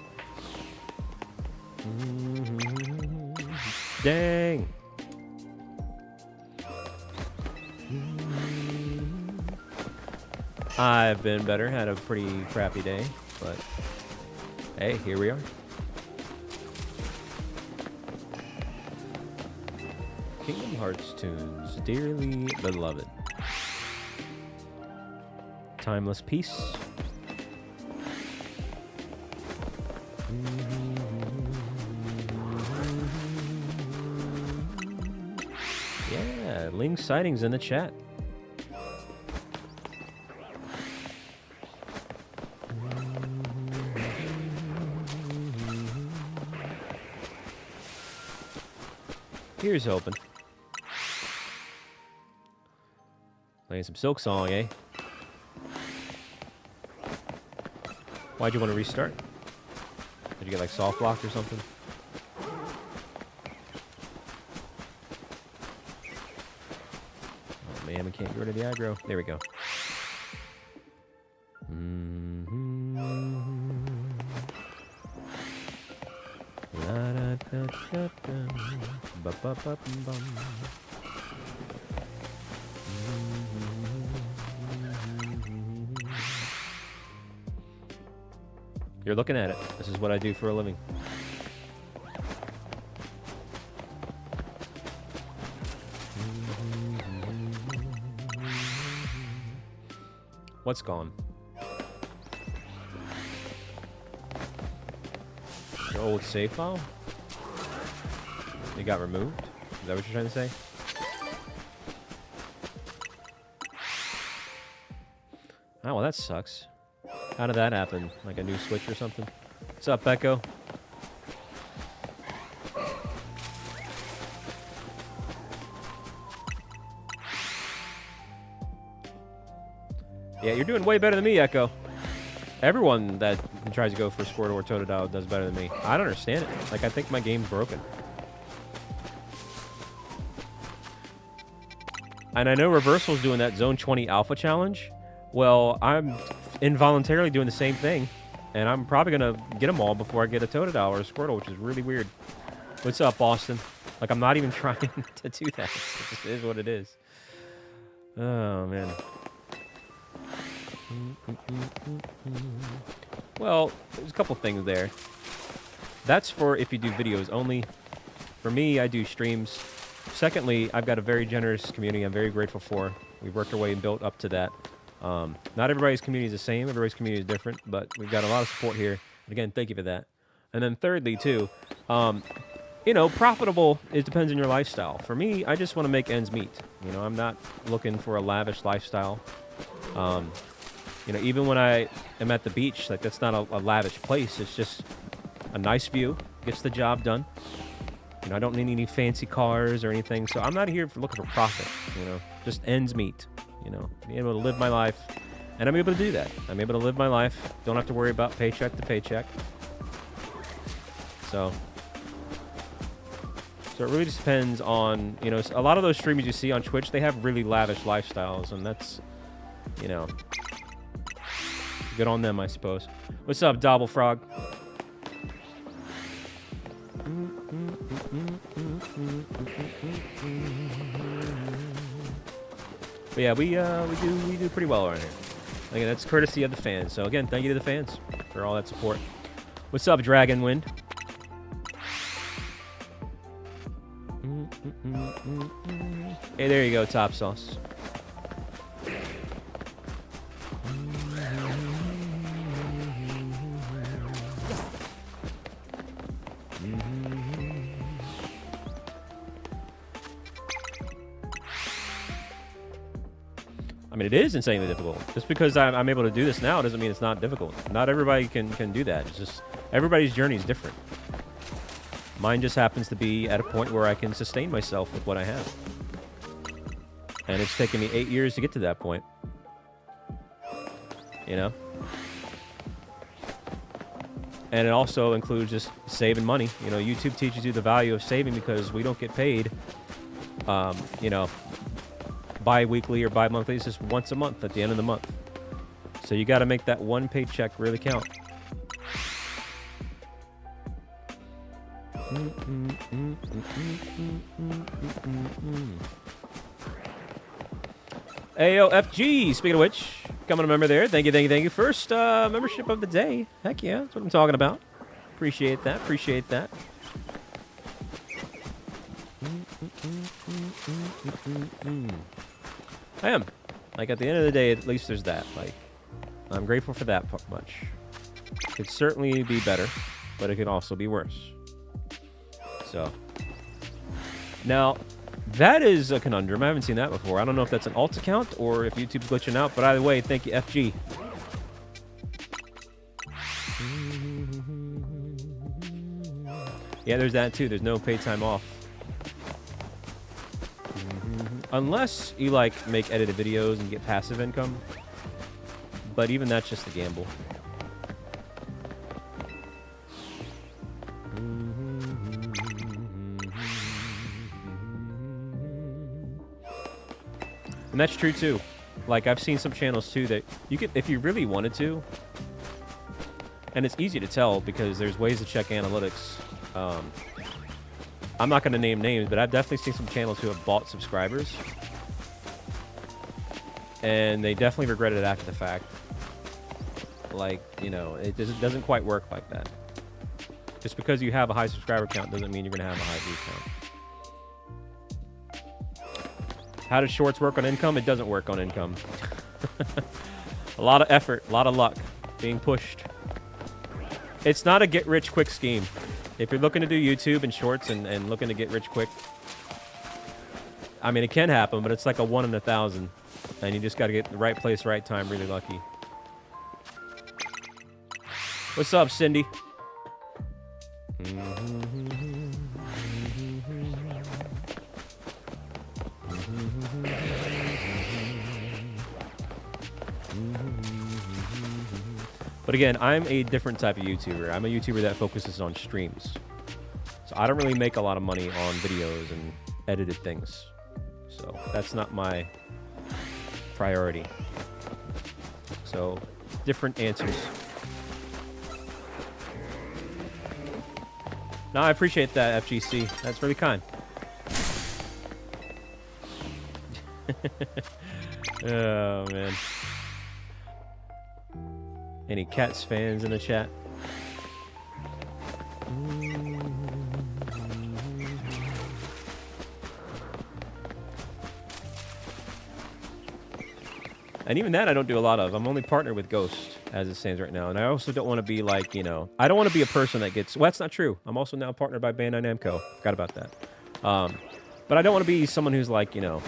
Dang. I've been better. Had a pretty crappy day, but hey, here we are. Kingdom Hearts tunes, dearly beloved. Timeless peace. Yeah, Ling sightings in the chat. Here's hoping. Playing some Silk Song, eh? Why'd you want to restart? Did you get like soft locked or something? Oh man, we can't get rid of the aggro. There we go. You're looking at it. This is what I do for a living. What's gone? Your old save file? It got removed? Is that what you're trying to say? Oh, well, that sucks. How did that happen? Like a new switch or something? What's up, Echo? Yeah, you're doing way better than me, Echo. Everyone that tries to go for Squirtle or Totodile does better than me. I don't understand it. Like, I think my game's broken. And I know Reversal's doing that Zone 20 Alpha Challenge. Well, I'm involuntarily doing the same thing, and I'm probably going to get them all before I get a Totodile or a Squirtle, which is really weird. What's up, Boston? Like, I'm not even trying to do that. It just is what it is. Oh, man. Well, there's a couple things there. That's for if you do videos only. For me, I do streams. Secondly, I've got a very generous community I'm very grateful for. We've worked our way and built up to that. Not everybody's community is the same. Everybody's community is different, but we've got a lot of support here. And again, thank you for that. And then thirdly, too, you know, profitable, it depends on your lifestyle. For me, I just want to make ends meet. You know, I'm not looking for a lavish lifestyle. You know, even when I am at the beach, like, that's not a lavish place. It's just a nice view. Gets the job done. You know, I don't need any fancy cars or anything. So I'm not here for looking for profit, you know. Just ends meet, you know. Being able to live my life. And I'm able to do that. I'm able to live my life. Don't have to worry about paycheck to paycheck. So it really just depends on, you know, a lot of those streamers you see on Twitch, they have really lavish lifestyles. And that's, you know, good on them, I suppose. What's up, Dobble Frog? But yeah, we do pretty well around here. Again, that's courtesy of the fans. So again, thank you to the fans for all that support. What's up, Dragon Wind? Hey, there you go, Top Sauce. I mean, it is insanely difficult. Just because I'm able to do this now doesn't mean it's not difficult. Not everybody can do that. It's just everybody's journey is different. Mine just happens to be at a point where I can sustain myself with what I have. And it's taken me 8 years to get to that point. You know? And it also includes just saving money. You know, YouTube teaches you the value of saving because we don't get paid, you know, bi-weekly or bi-monthly. It's just once a month at the end of the month. So you got to make that one paycheck really count. AOFG, speaking of which, coming a member there. Thank you, thank you, thank you. First membership of the day. Heck yeah, that's what I'm talking about. Appreciate that, appreciate that. I am. Like, at the end of the day, at least there's that. Like, I'm grateful for that much. Could certainly be better, but it could also be worse. So, now, that is a conundrum. I haven't seen that before. I don't know if that's an alt account or if YouTube's glitching out, but either way, thank you, FG. Yeah, there's that too. There's no paid time off. Unless you, like, make edited videos and get passive income. But even that's just a gamble. And that's true too. Like, I've seen some channels too that you could, if you really wanted to, and it's easy to tell because there's ways to check analytics. I'm not going to name names, but I've definitely seen some channels who have bought subscribers, and they definitely regretted it after the fact. Like, you know, it doesn't quite work like that. Just because you have a high subscriber count doesn't mean you're going to have a high view count. How does shorts work on income? It doesn't work on income. A lot of effort, a lot of luck being pushed. It's not a get-rich-quick scheme. If you're looking to do YouTube and shorts and looking to get rich quick, I mean, it can happen, but it's like a 1 in 1,000. And you just got to get the right place, right time, really lucky. What's up, Cindy? But again, I'm a different type of YouTuber. I'm a YouTuber that focuses on streams. So I don't really make a lot of money on videos and edited things. So that's not my priority. So different answers. No, I appreciate that, FGC. That's really kind. Oh, man. Any Cats fans in the chat? And even that I don't do a lot of. I'm only partnered with Ghost as it stands right now. And I also don't want to be like, you know, I don't want to be a person that gets... Well, that's not true. I'm also now partnered by Bandai Namco. Forgot about that. But I don't want to be someone who's like, you know,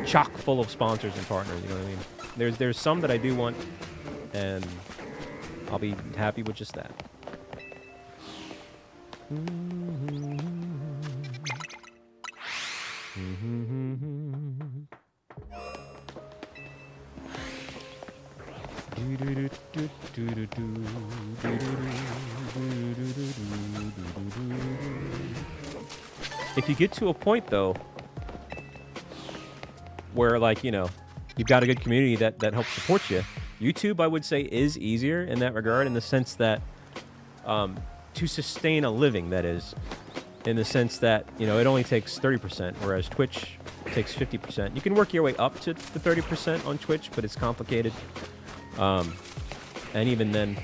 chock full of sponsors and partners, you know what I mean? There's some that I do want, and I'll be happy with just that. If you get to a point, though, where, like, you know, you've got a good community that helps support you, YouTube, I would say, is easier in that regard, in the sense that, to sustain a living, that is, in the sense that, you know, it only takes 30%, whereas Twitch takes 50%. You can work your way up to the 30% on Twitch, but it's complicated. And even then...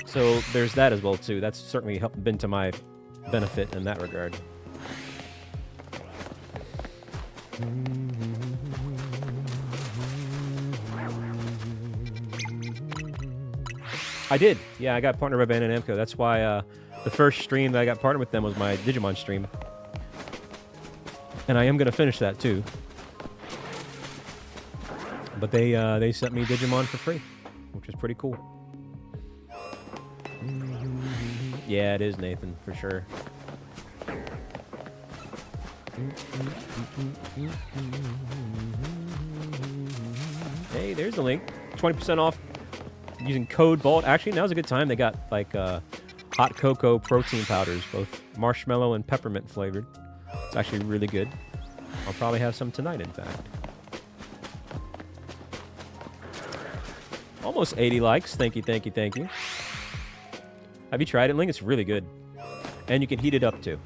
So there's that as well, too. That's certainly been to my benefit in that regard. I did. Yeah, I got partnered by Bandai Namco. That's why the first stream that I got partnered with them was my Digimon stream. And I am going to finish that, too. But they sent me Digimon for free, which is pretty cool. Yeah, it is, Nathan, for sure. Hey, there's a link. 20% off using code BALT. Actually, now's a good time. They got, like, hot cocoa protein powders, both marshmallow and peppermint flavored. It's actually really good. I'll probably have some tonight, in fact. Almost 80 likes. Thank you, thank you, thank you. Have you tried it, Link? It's really good. And you can heat it up, too.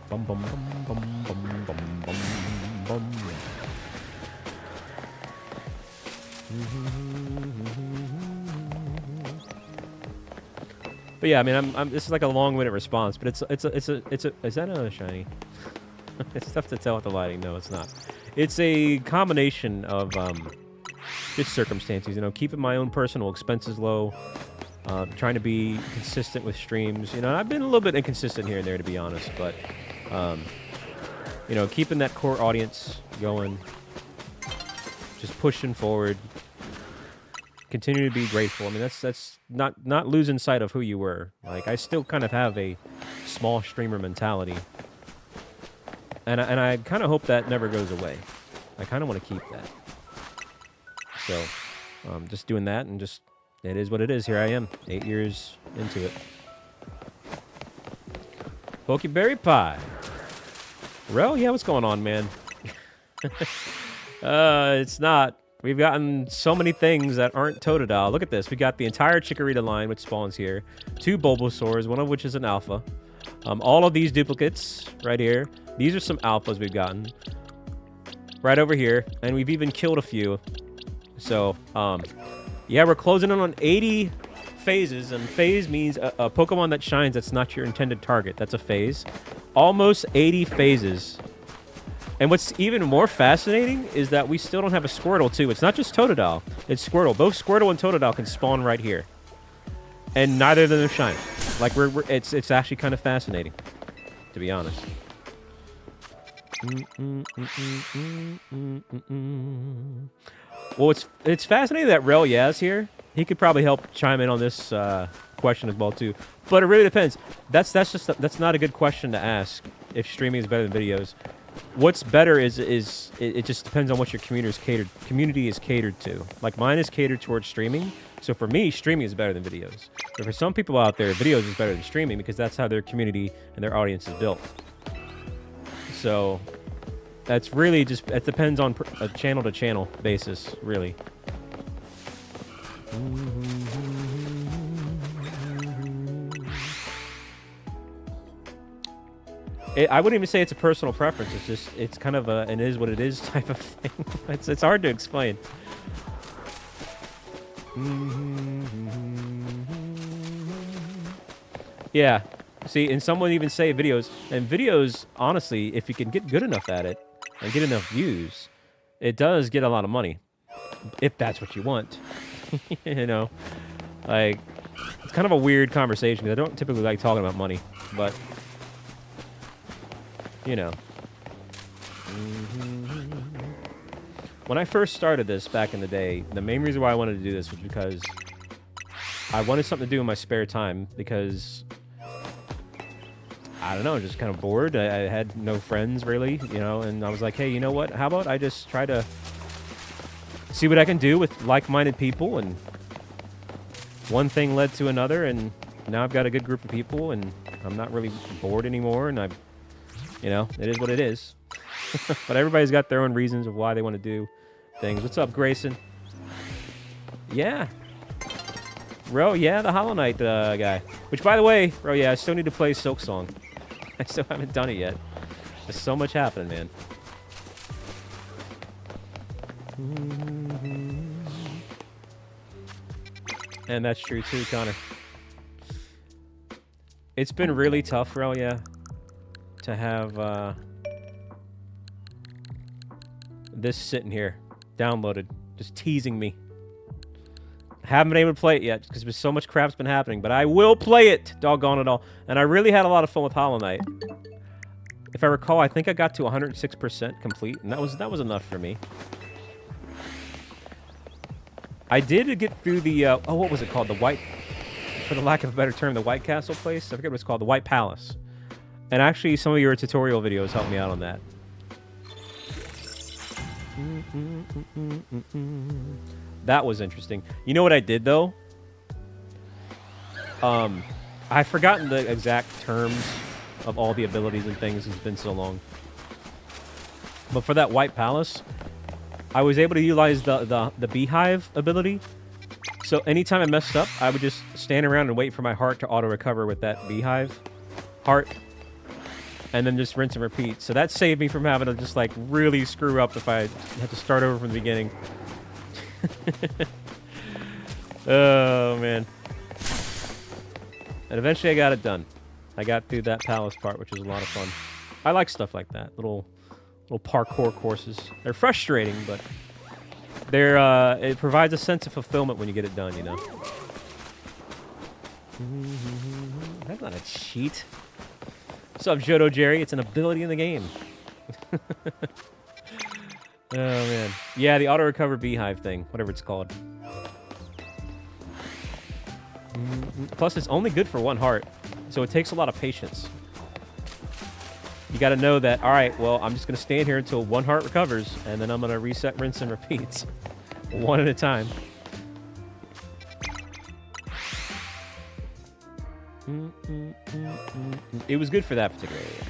Bum, bum, bum, bum, bum, bum, bum, bum. But yeah, I mean, this is like a long-winded response, but is that a shiny? It's tough to tell with the lighting. No, it's not. It's a combination of just circumstances. You know, keeping my own personal expenses low, trying to be consistent with streams. You know, I've been a little bit inconsistent here and there, to be honest, but you know, keeping that core audience going, just pushing forward. Continue to be grateful. I mean, that's not losing sight of who you were. Like, I still kind of have a small streamer mentality, and I kind of hope that never goes away. I kind of want to keep that. So, just doing that, and just it is what it is. Here I am, 8 years into it. Pokeberry Pie. Rel, yeah, what's going on, man? It's not. We've gotten so many things that aren't Totodile. Look at this. We got the entire Chikorita line, which spawns here. 2 Bulbasaurs, one of which is an alpha. All of these duplicates right here. These are some alphas we've gotten. Right over here. And we've even killed a few. So, yeah, we're closing in on 80 phases. And phase means a Pokemon that shines that's not your intended target. That's a phase. Almost 80 phases. And what's even more fascinating is that we still don't have a Squirtle, too. It's not just Totodile. It's Squirtle. Both Squirtle and Totodile can spawn right here. And neither of them have shined. Like, it's actually kind of fascinating, to be honest. Well, it's fascinating that Rel Yaz here. He could probably help chime in on this question as well, too. But it really depends. That's not a good question to ask if streaming is better than videos. What's better is it just depends on what your community is catered to. Like, mine is catered towards streaming. So for me, streaming is better than videos. But for some people out there, videos is better than streaming because that's how their community and their audience is built. So that's really just, it depends on a channel-to-channel basis, really. I wouldn't even say it's a personal preference. It's just, it's kind of an is what it is type of thing. It's hard to explain. Yeah. See, and someone even say videos. And videos, honestly, if you can get good enough at it and get enough views, it does get a lot of money. If that's what you want. You know? Like, it's kind of a weird conversation because I don't typically like talking about money. But you know. When I first started this back in the day, the main reason why I wanted to do this was because I wanted something to do in my spare time because, I don't know, just kind of bored. I had no friends, really, you know, and I was like, hey, you know what? How about I just try to see what I can do with like-minded people, and one thing led to another, and now I've got a good group of people, and I'm not really bored anymore, and you know, it is what it is. But everybody's got their own reasons of why they want to do things. What's up, Grayson? Yeah. Ro, yeah, the Hollow Knight guy. Which, by the way, Ro, yeah, I still need to play Silk Song. I still haven't done it yet. There's so much happening, man. And that's true, too, Connor. It's been really tough, Ro, yeah, to have this sitting here, downloaded, just teasing me. Haven't been able to play it yet because there's so much crap's been happening, but I will play it, doggone it all. And I really had a lot of fun with Hollow Knight. If I recall, I think I got to 106% complete, and that was enough for me. I did get through the oh, what was it called? The White, for the lack of a better term, the White Castle place. I forget what it's called, the White Palace. And actually, some of your tutorial videos helped me out on that. That was interesting. You know what I did, though? I've forgotten the exact terms of all the abilities and things. It's been so long. But for that White Palace, I was able to utilize the beehive ability. So anytime I messed up, I would just stand around and wait for my heart to auto-recover with that beehive heart. And then just rinse and repeat. So that saved me from having to just, like, really screw up if I had to start over from the beginning. Oh, man. And eventually I got it done. I got through that palace part, which was a lot of fun. I like stuff like that. Little parkour courses. They're frustrating, but they're it provides a sense of fulfillment when you get it done, you know. That's not a cheat. What's up, Jodo Jerry? It's an ability in the game. Oh, man. Yeah, the auto-recover beehive thing. Whatever it's called. Plus, it's only good for one heart. So it takes a lot of patience. You got to know that, all right, well, I'm just going to stand here until one heart recovers, and then I'm going to reset, rinse, and repeat. One at a time. It was good for that particular area.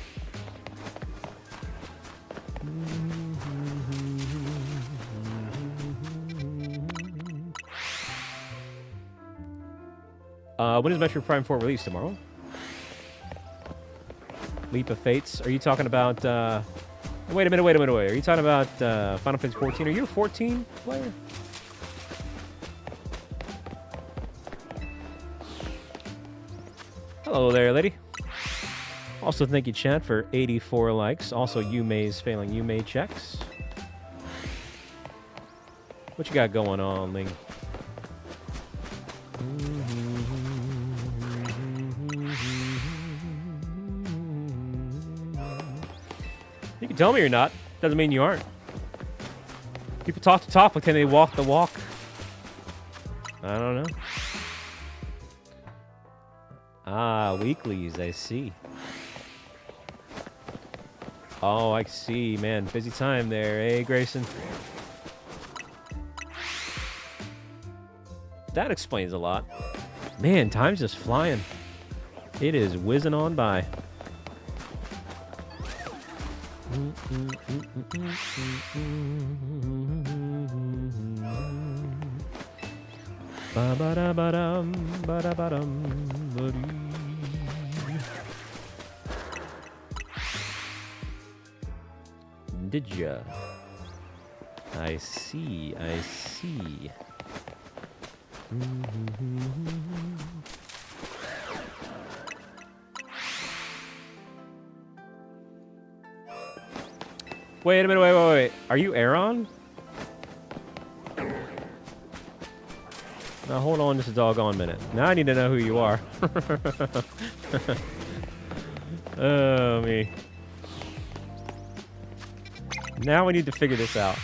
When is Metroid Prime 4 released? Tomorrow? Leap of Fates. Are you talking about... Wait a minute. Are you talking about Final Fantasy 14? Are you a 14 player? Hello there, lady. Also, thank you, chat, for 84 likes. Also, Yumay's failing Yumay checks. What you got going on, Ling? You can tell me you're not. Doesn't mean you aren't. People talk the talk, but can they walk the walk? I don't know. Ah, weeklies, I see. Oh, I see, man. Busy time there, eh, Grayson? That explains a lot. Man, time's just flying. It is whizzing on by. Ba-ba-da-ba-dum, ba-da-ba-dum, ba-dee. Did ya? I see, I see. Wait a minute, wait. Are you Aaron? Now hold on just a doggone minute. Now I need to know who you are. Oh, me. Now we need to figure this out.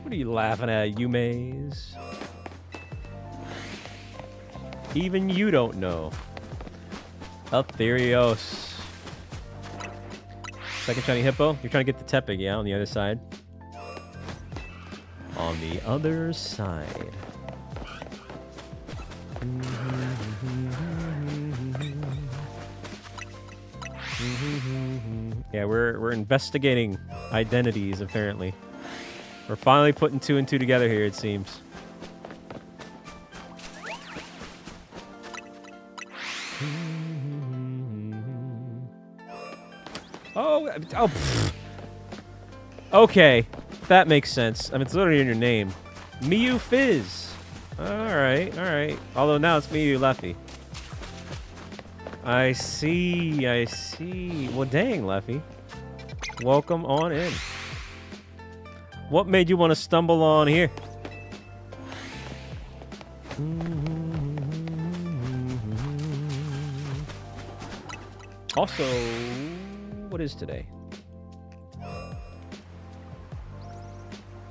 What are you laughing at, Yumays? Even you don't know. Eltherios. Second shiny hippo. You're trying to get the Tepig, yeah, on the other side. On the other side. Yeah, we're investigating identities, apparently. We're finally putting two and two together here, it seems. Oh, pfft. Okay, that makes sense. I mean, it's literally in your name. Miyu Fizz. All right. Although now it's Miyu Leffy. I see. Well, dang, Leffy. Welcome on in. What made you want to stumble on here? Also, what is today?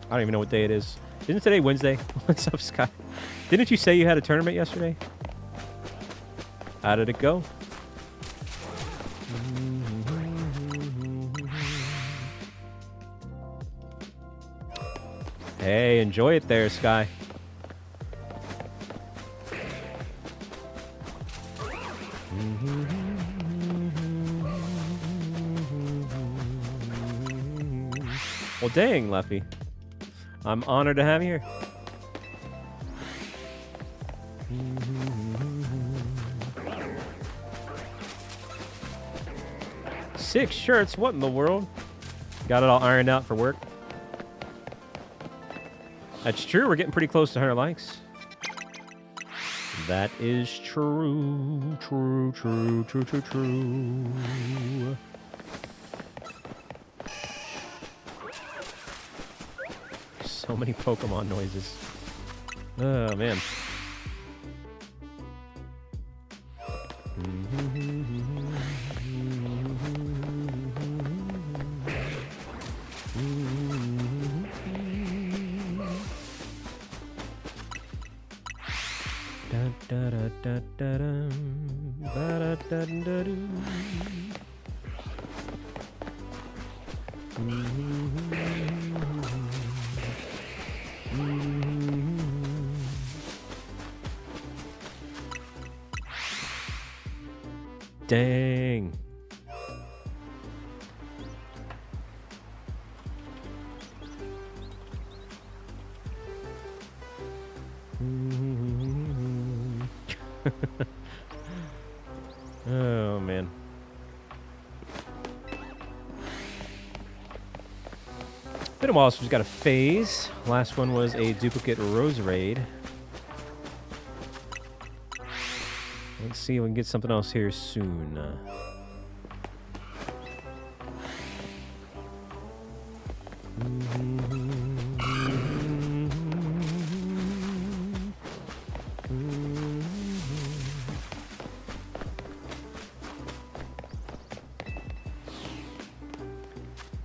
I don't even know what day it is. Isn't today Wednesday? What's up, Sky? Didn't you say you had a tournament yesterday? How did it go? Hey, enjoy it there, Sky. Well, dang, Leffy. I'm honored to have you here. 6 shirts? What in the world? Got it all ironed out for work. That's true. We're getting pretty close to 100 likes. That is true. True. So many Pokemon noises. Oh, man. Dang. Oh, man. Been a while since we've got a phase. Last one was a duplicate Rose Raid. Let's see if we can get something else here soon.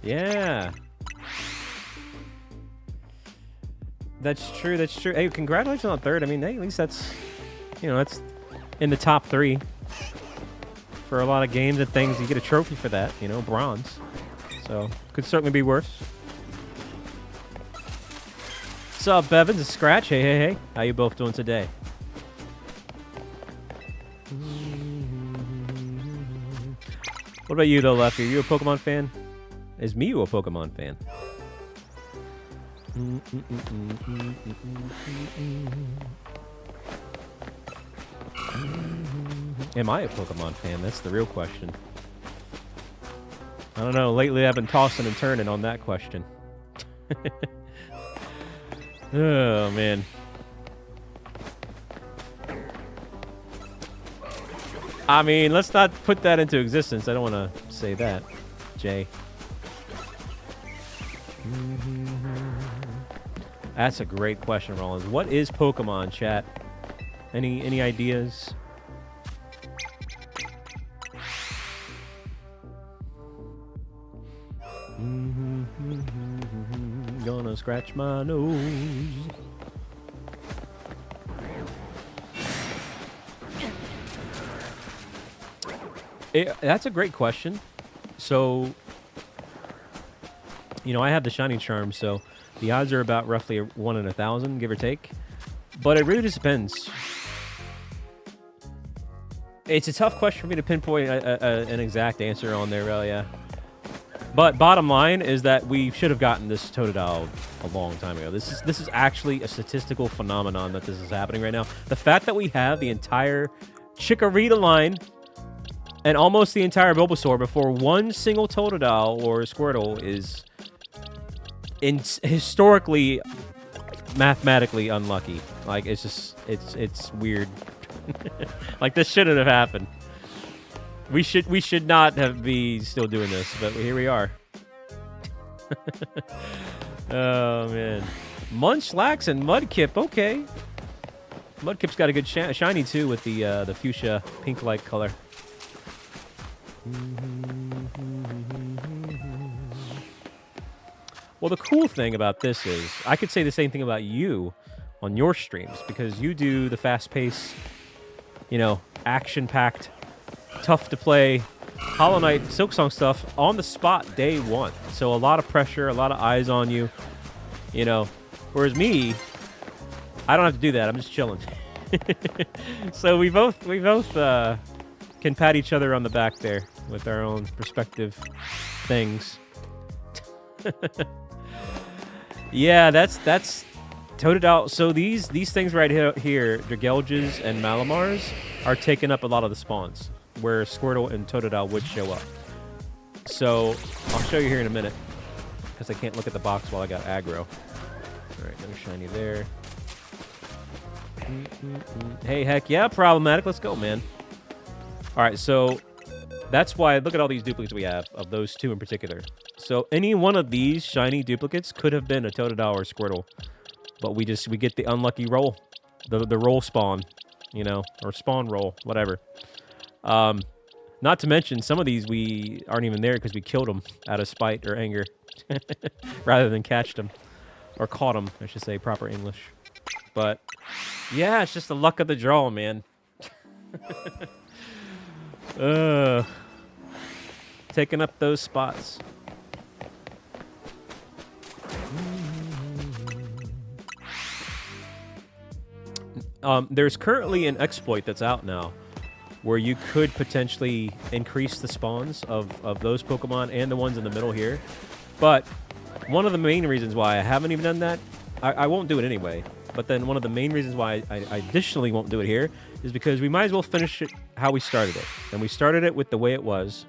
Yeah. That's true, that's true. Hey, congratulations on third. I mean, hey, at least that's, you know, that's in the top 3. For a lot of games and things, you get a trophy for that, you know, bronze. So, could certainly be worse. What's up, Bevins? It's Scratch. Hey. How you both doing today? What about you, though, Lefty? Are you a Pokemon fan? Is Miyu a Pokemon fan? Am I a Pokemon fan? That's the real question. I don't know. Lately, I've been tossing and turning on that question. Oh, man. I mean, let's not put that into existence. I don't want to say that, Jay. That's a great question, Rollins. What is Pokemon, chat? Any ideas? Gonna scratch my nose. That's a great question. So, you know, I have the shiny charm, so the odds are about roughly 1 in 1,000, give or take. But it really just depends. It's a tough question for me to pinpoint an exact answer on there, really, yeah. But bottom line is that we should have gotten this Totodile a long time ago. This is actually a statistical phenomenon that this is happening right now. The fact that we have the entire Chikorita line and almost the entire Bulbasaur before one single Totodile or Squirtle is historically, mathematically unlucky. Like, it's just, it's weird. Like, this shouldn't have happened. We should not be still doing this, but here we are. Oh, man. Munchlax and Mudkip, okay. Mudkip's got a good shiny, too, with the fuchsia pink-like color. Well, the cool thing about this is I could say the same thing about you on your streams because you do the fast-paced, you know, action-packed, tough-to-play Hollow Knight, Silksong stuff on the spot day one. So a lot of pressure, a lot of eyes on you, you know. Whereas me, I don't have to do that. I'm just chilling. So we both can pat each other on the back there with our own respective things. Yeah, that's Totodile. So these things right here, Dragelges and Malamars, are taking up a lot of the spawns where Squirtle and Totodile would show up. So I'll show you here in a minute because I can't look at the box while I got aggro. All right, no shiny there. Hey, heck yeah, problematic. Let's go, man. All right, so that's why, look at all these duplicates we have of those two in particular. So any one of these shiny duplicates could have been a Totodile or Squirtle, but we get the unlucky roll, the roll spawn, you know, or spawn roll, whatever. Not to mention some of these we aren't even there because we killed them out of spite or anger, rather than catched them or caught them, I should say, proper English. But yeah, it's just the luck of the draw, man. Taking up those spots. There's currently an exploit that's out now where you could potentially increase the spawns of those Pokemon and the ones in the middle here. But one of the main reasons why I haven't even done that, I won't do it anyway, but then one of the main reasons why I additionally won't do it here is because we might as well finish it how we started it. And we started it with the way it was.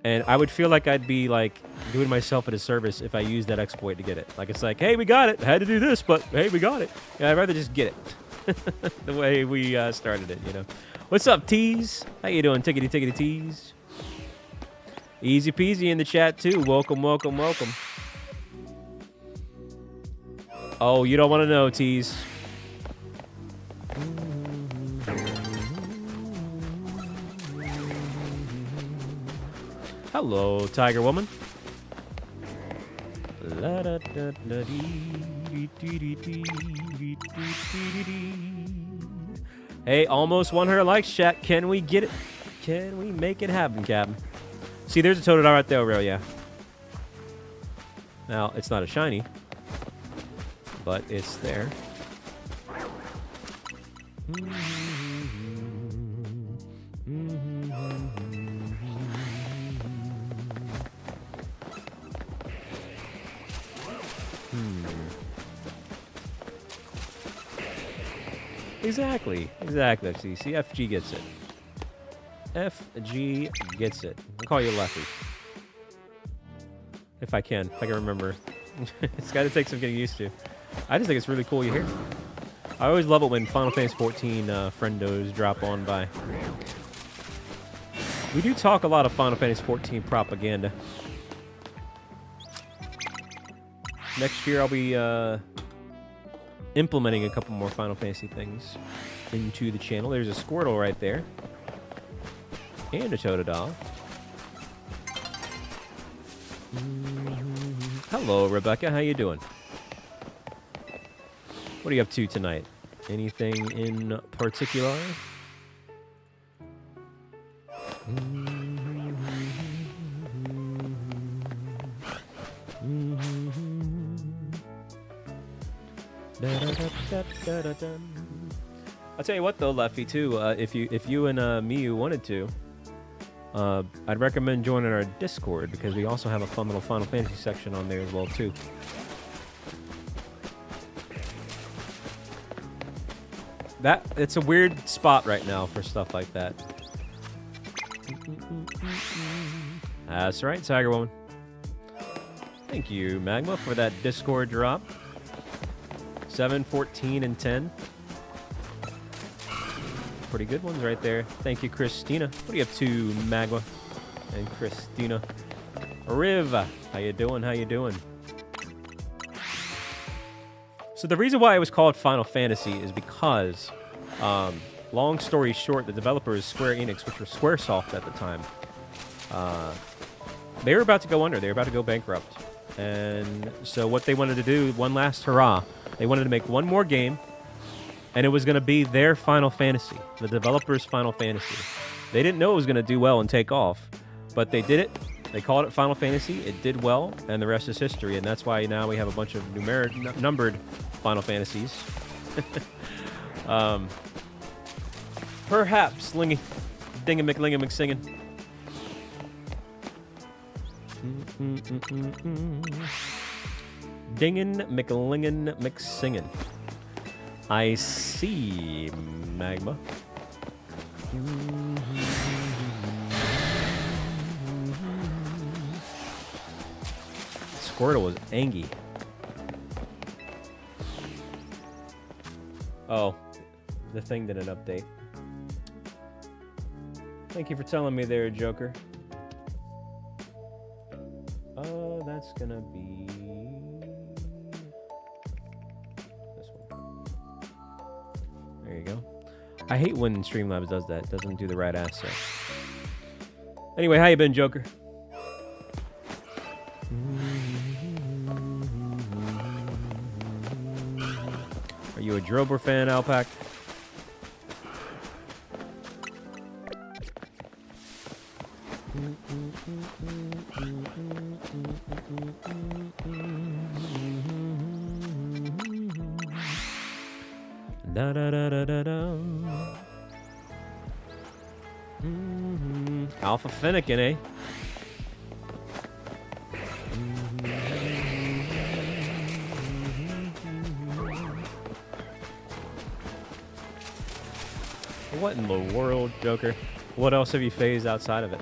And I would feel like I'd be like doing myself a disservice if I used that exploit to get it. Like it's like, hey, we got it. I had to do this, but hey, we got it. Yeah, I'd rather just get it the way we started it, you know. What's up, Tease? How you doing, tickety Tease? Easy peasy in the chat too. Welcome, welcome, welcome. Oh, you don't want to know, Tease. Hello, Tiger Woman. Hey, almost 100 likes, chat. Can we get it? Can we make it happen, Captain? See, there's a Totodile right there, real, yeah. Now, it's not a shiny, but it's there. Exactly. See, FG gets it. FG gets it. I'll call you Lefty. If I can remember. It's got to take some getting used to. I just think it's really cool you hear. I always love it when Final Fantasy 14 friendos drop on by. We do talk a lot of Final Fantasy 14 propaganda. Next year I'll be implementing a couple more Final Fantasy things into the channel. There's a Squirtle right there. And a Totodile. Hello, Rebecca. How you doing? What are you up to tonight? Anything in particular? I'll tell you what though, Leffy, too. If you and Miyu wanted to, I'd recommend joining our Discord because we also have a fun little Final Fantasy section on there as well too. It's a weird spot right now for stuff like that. That's right, Tiger Woman. Thank you, Magma, for that Discord drop. 7, 14, and 10. Pretty good ones right there. Thank you, Christina. What are you up to, Magma and Christina? Riv, how you doing? How you doing? So the reason why it was called Final Fantasy is because, long story short, the developers, Square Enix, which were Squaresoft at the time, they were about to go under. They were about to go bankrupt. And so what they wanted to do, one last hurrah, they wanted to make one more game, and it was going to be their Final Fantasy, the developer's Final Fantasy. They didn't know it was going to do well and take off, but they did it. They called it Final Fantasy. It did well, and the rest is history. And that's why now we have a bunch of numbered Final Fantasies. Perhaps Lingy, Dingamiclingamicssinging. Dingin' McLingin' McSingin'. I see, Magma. Squirtle was angry. Oh, the thing didn't update. Thank you for telling me there, Joker. Oh, that's gonna be this one. There you go. I hate when Streamlabs does that. It doesn't do the right asset. Anyway, how you been, Joker? Are you a Drober fan, Alpac? Da da da da da da. Alpha Finnegan, eh? What in the world, Joker? What else have you phased outside of it?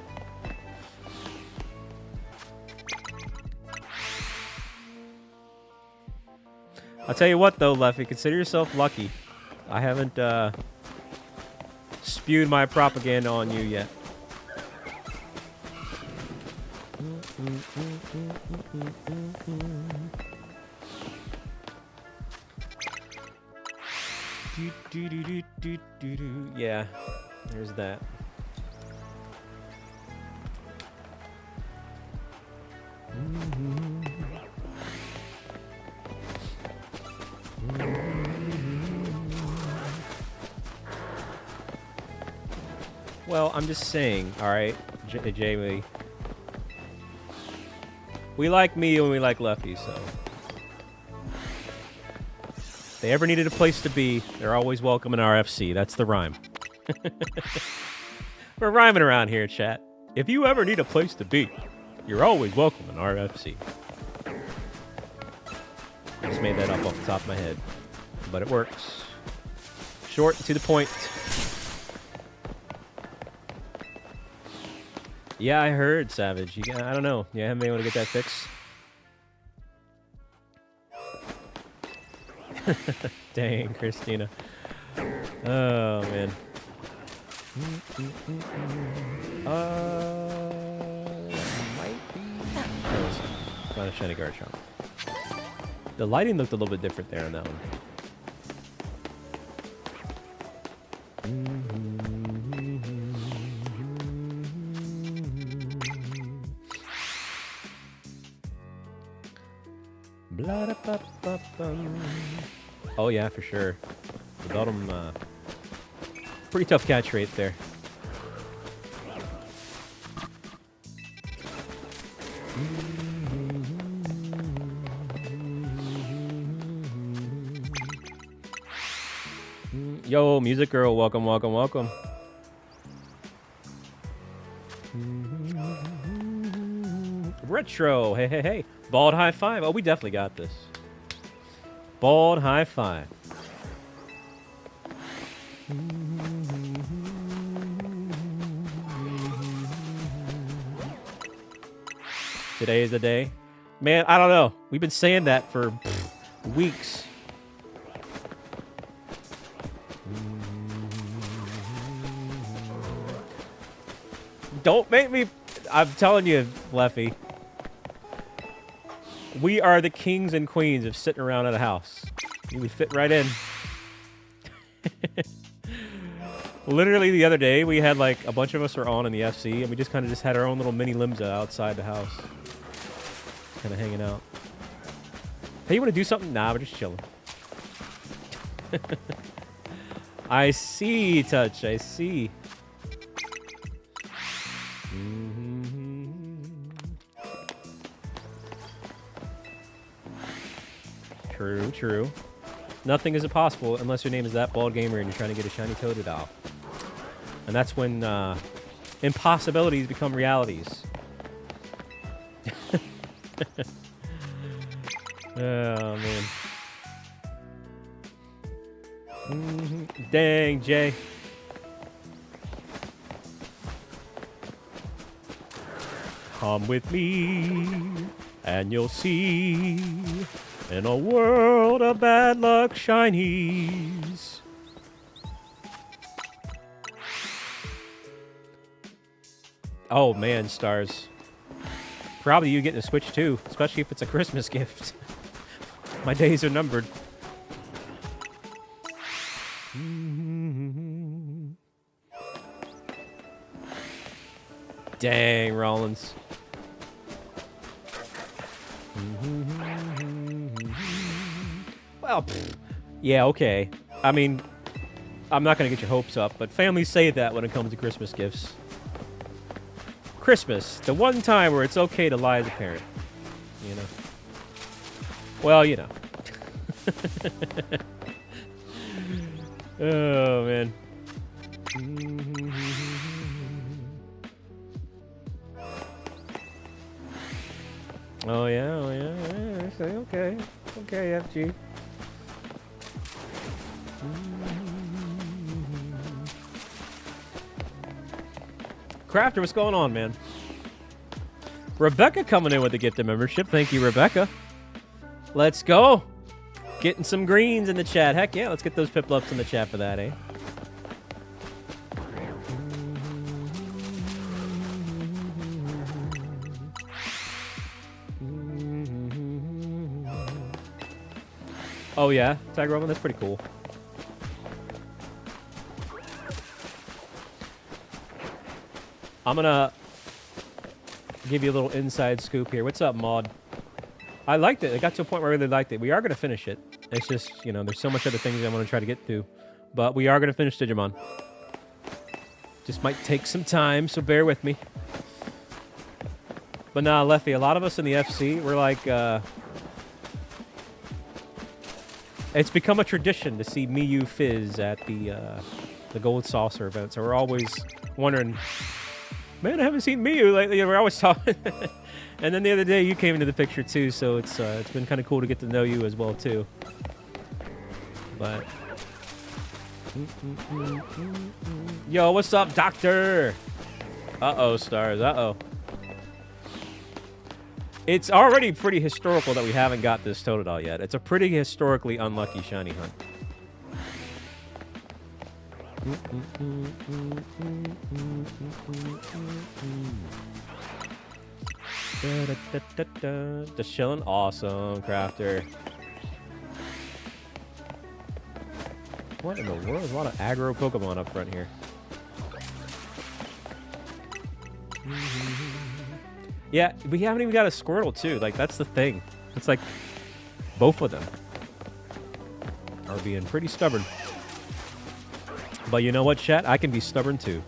I'll tell you what, though, Leffy. Consider yourself lucky. I haven't spewed my propaganda on you yet. Yeah, there's that. Well, I'm just saying, all right, Jamie. We like me and we like Leffy, so. If they ever needed a place to be, they're always welcome in RFC. That's the rhyme. We're rhyming around here, chat. If you ever need a place to be, you're always welcome in RFC. I just made that up off the top of my head. But it works. Short and to the point. Yeah, I heard, Savage. I don't know. You haven't been able to get that fixed? Dang, Christina. Oh, man. Might be... It's not a shiny Garchomp. The lighting looked a little bit different there on that one. Oh yeah, for sure. The Beldum, pretty tough catch rate there. Yo, Music Girl, welcome, welcome, welcome. Retro, hey, hey, hey. Bald high five. Oh, we definitely got this. Bald high five. Today is the day. Man, I don't know. We've been saying that for weeks. Don't make me... I'm telling you, Leffy. We are the kings and queens of sitting around at a house. We fit right in. Literally the other day, we had like a bunch of us were on in the FC, and we just kind of just had our own little mini limsa outside the house. kind of hanging out. Hey, you want to do something? Nah, we're just chilling. I see, Touch. I see. True, true. Nothing is impossible unless your name is that bald gamer and you're trying to get a shiny Totodile. And that's when impossibilities become realities. Oh, man. Dang, Jay. Come with me, and you'll see, in a world of bad luck shinies. Oh, man, Stars. Probably you getting a Switch, too, especially if it's a Christmas gift. My days are numbered. Dang, Rollins. Well, yeah, okay. I mean, I'm not going to get your hopes up, but families say that when it comes to Christmas gifts. Christmas, the one time where it's okay to lie as a parent. You know? Well, you know. Oh, man. Oh, yeah, oh, yeah, yeah. Okay. Okay, FG. Crafter, what's going on, man? Rebecca coming in with the gift of membership. Thank you, Rebecca. Let's go. Getting some greens in the chat. Heck yeah, let's get those piplups in the chat for that, eh? Oh yeah, Tag Robin, that's pretty cool. I'm gonna give you a little inside scoop here. What's up, Maud? I liked it. I got to a point where I really liked it. We are gonna finish it. It's just, you know, there's so much other things I want to try to get to. But we are gonna finish Digimon. Just might take some time, so bear with me. But nah, Leffy, a lot of us in the FC, we're like, it's become a tradition to see Miyu Fizz at the Gold Saucer event. So we're always wondering, man, I haven't seen Miyu lately. We're always talking. And then the other day you came into the picture too, so it's been kind of cool to get to know you as well too. But yo, what's up, Doctor? Uh-oh, Stars. Uh-oh. It's already pretty historical that we haven't got this Totodile yet. It's a pretty historically unlucky shiny hunt. Just chilling. Awesome, Crafter. What in the world? There's a lot of aggro Pokemon up front here. Yeah, we haven't even got a Squirtle, too. Like, that's the thing. It's like, both of them are being pretty stubborn. But you know what, chat? I can be stubborn, too.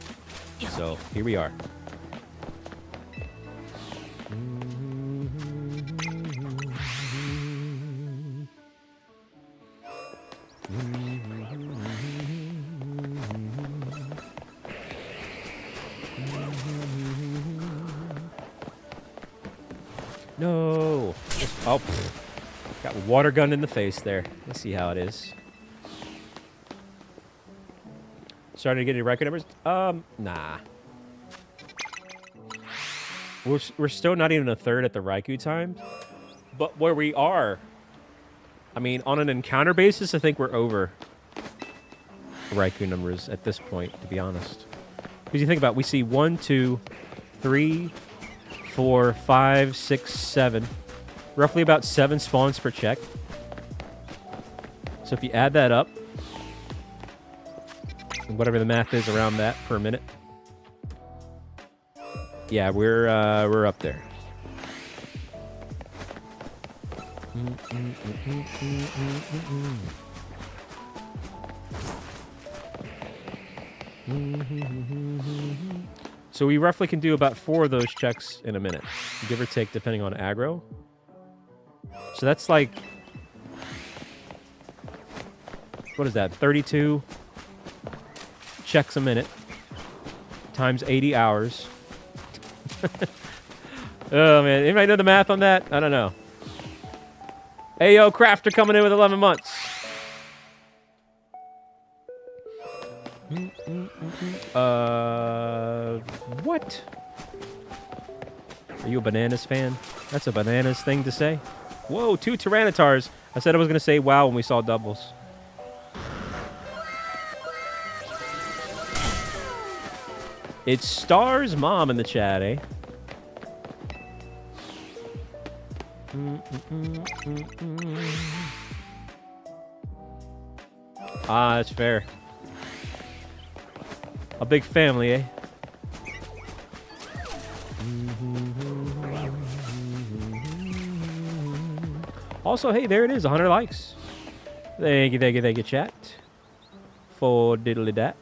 So, here we are. No. Oh, got water gun in the face there. Let's see how it is. Starting to get any record numbers? Nah. We're still not even a third at the Raikou times. But where we are, I mean, on an encounter basis, I think we're over Raikou numbers at this point, to be honest. Because you think about it, we see 1, 2, 3, 4, 5, 6, 7. Roughly about 7 spawns per check. So if you add that up, whatever the math is around that per minute. Yeah, we're up there. So we roughly can do about 4 of those checks in a minute, give or take, depending on aggro. So that's like, what is that? 32 checks a minute times 80 hours. Oh man, anybody know the math on that? I don't know. Hey yo, Crafter coming in with 11 months. What? Are you a Bananas fan? That's a Bananas thing to say. Whoa, 2 Tyrannitars. I said I was going to say wow when we saw doubles. It's Star's mom in the chat, eh? Ah, that's fair. A big family, eh? Also, hey, there it is, 100 likes. Thank you, chat. For diddly dat.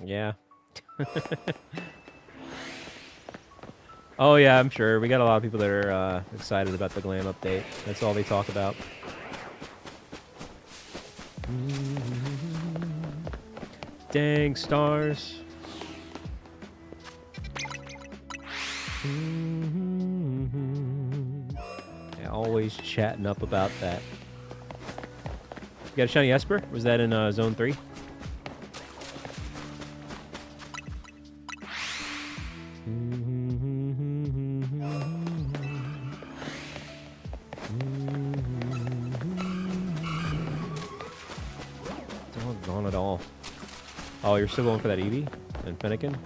Yeah. Oh yeah, I'm sure. We got a lot of people that are excited about the glam update. That's all they talk about. Dang stars. Yeah, always chatting up about that. You got a shiny Esper? Was that in Zone 3? Doggone it all. Oh, you're still going for that Eevee and Fennekin?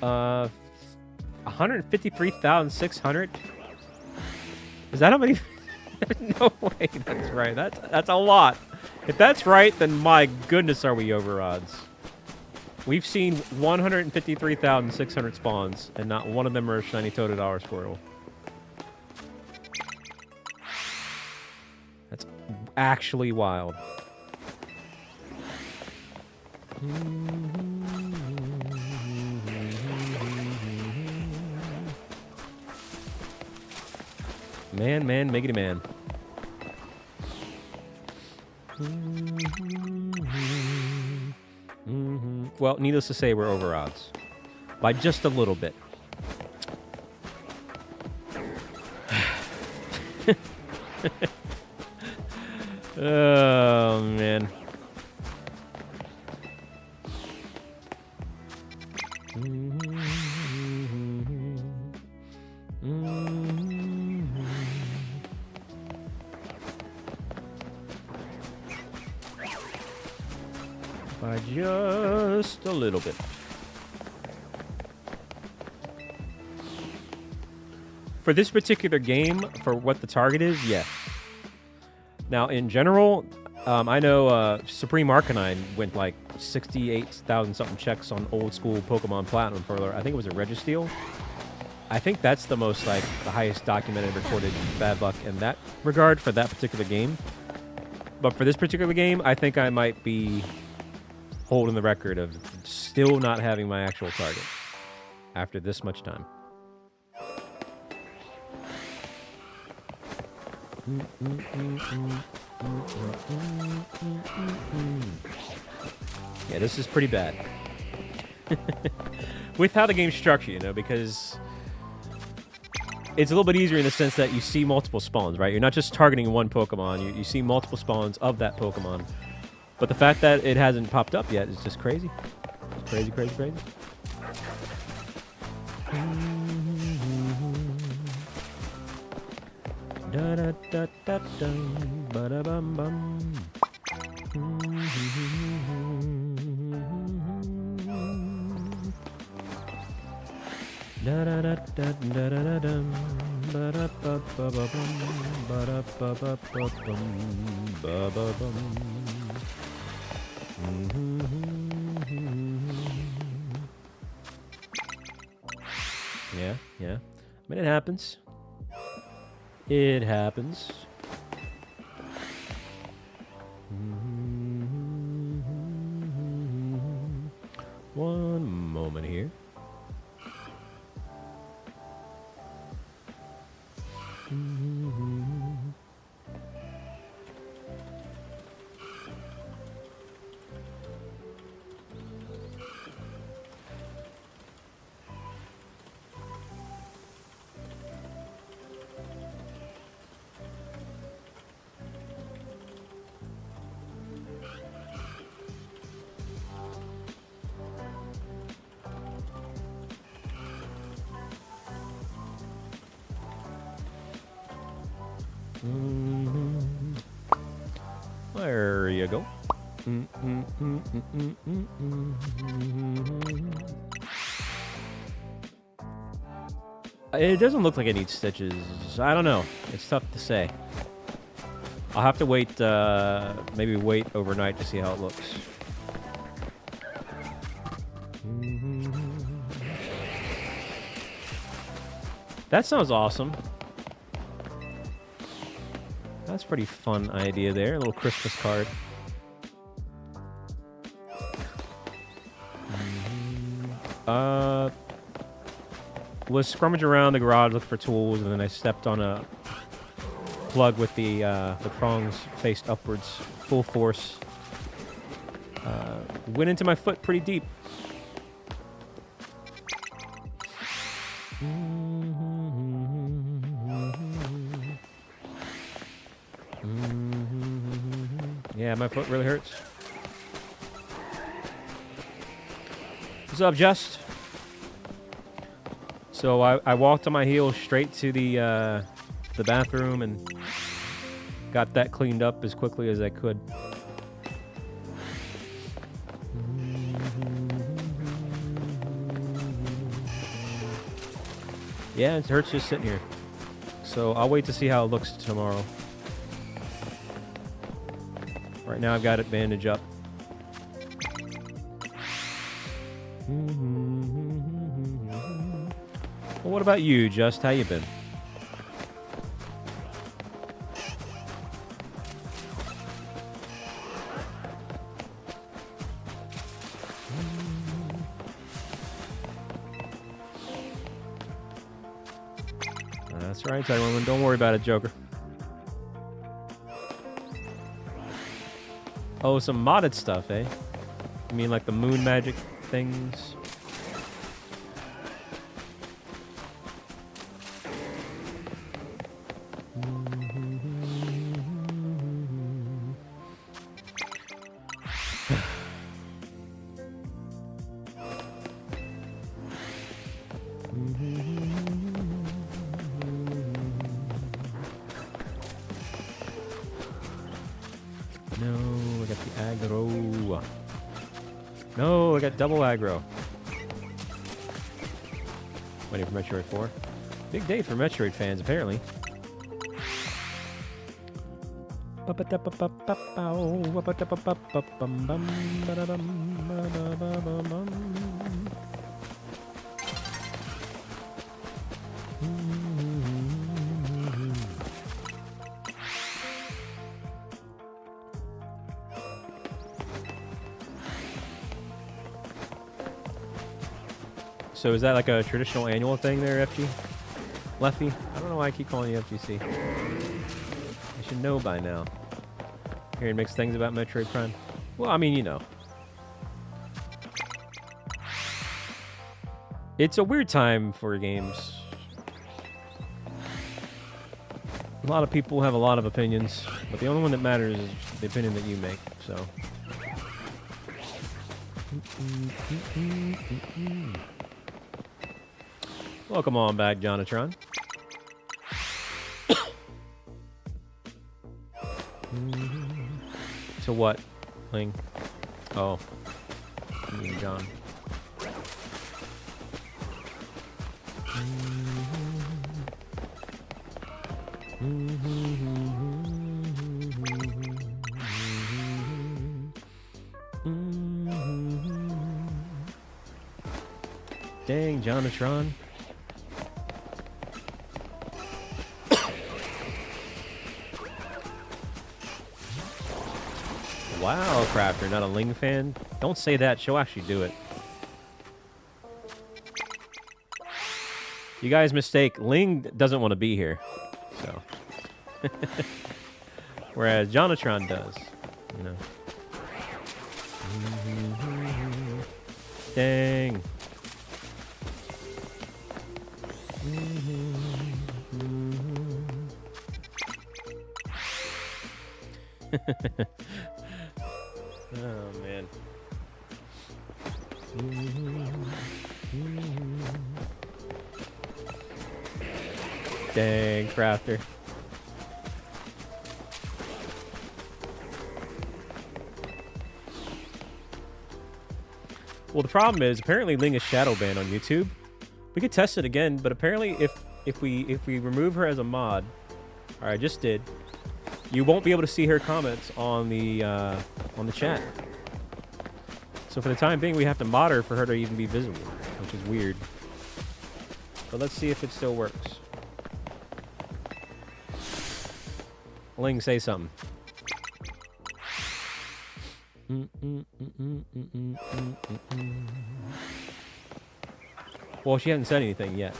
Uh, 153,600. Is that how many? No way, that's right. That's a lot. If that's right, then my goodness, are we over odds? We've seen 153,600 spawns, and not one of them are a shiny Totodile Squirtle. That's actually wild. Man, miggity man. Well, needless to say, we're over odds. By just a little bit. Oh, man. By just a little bit. For this particular game, for what the target is, yeah. Now, in general, I know Supreme Arcanine went like 68,000 something checks on old school Pokemon Platinum for, I think it was a Registeel. I think that's the most, like, the highest documented recorded bad luck in that regard for that particular game. But for this particular game, I think I might be holding the record of still not having my actual target after this much time. Yeah, this is pretty bad. With how the game's structured, you know, because it's a little bit easier in the sense that you see multiple spawns, right? You're not just targeting one Pokemon. You see multiple spawns of that Pokemon. But the fact that it hasn't popped up yet is just crazy. It's crazy, crazy, crazy. Da da da da da ba da bum bum. Da da da da da da da dum. Yeah, yeah. I mean, it happens. It happens. One moment here. There you go. It doesn't look like it needs stitches. I don't know. It's tough to say. I'll have to wait, maybe wait overnight to see how it looks. That sounds awesome. That's a pretty fun idea there. A little Christmas card. Was scrummaging around the garage looking for tools, and then I stepped on a plug with the prongs faced upwards, full force. Went into my foot pretty deep. Yeah, my foot really hurts. What's up, Just? So I walked on my heels straight to the bathroom and got that cleaned up as quickly as I could. Yeah, it hurts just sitting here. So I'll wait to see how it looks tomorrow. Right now I've got it bandaged up. Well, what about you, Just? How you been? That's right, everyone. Don't worry about it, Joker. Oh, some modded stuff, eh? You mean like the moon magic things? No, I got double aggro. Waiting for Metroid 4. Big day for Metroid fans, apparently. So is that like a traditional annual thing there, FG? Leffy? I don't know why I keep calling you FGC. I should know by now. Hearing mixed things about Metroid Prime. Well, I mean, you know. It's a weird time for games. A lot of people have a lot of opinions, but the only one that matters is the opinion that you make, so. Welcome on back, Jonatron. To what, Ling? Oh, me and John. Dang, Jonatron. Wow, Crafter, not a Ling fan? Don't say that. She'll actually do it. You guys mistake. Ling doesn't want to be here. So. Whereas Jonatron does. You know. Dang. Oh, man. Dang, Crafter. Well, the problem is, apparently Ling is shadow banned on YouTube. We could test it again, but apparently if we remove her as a mod, or I just did, you won't be able to see her comments on the chat. So for the time being, we have to mod her for her to even be visible, which is weird. But let's see if it still works. Ling, say something. Well, she hasn't said anything yet.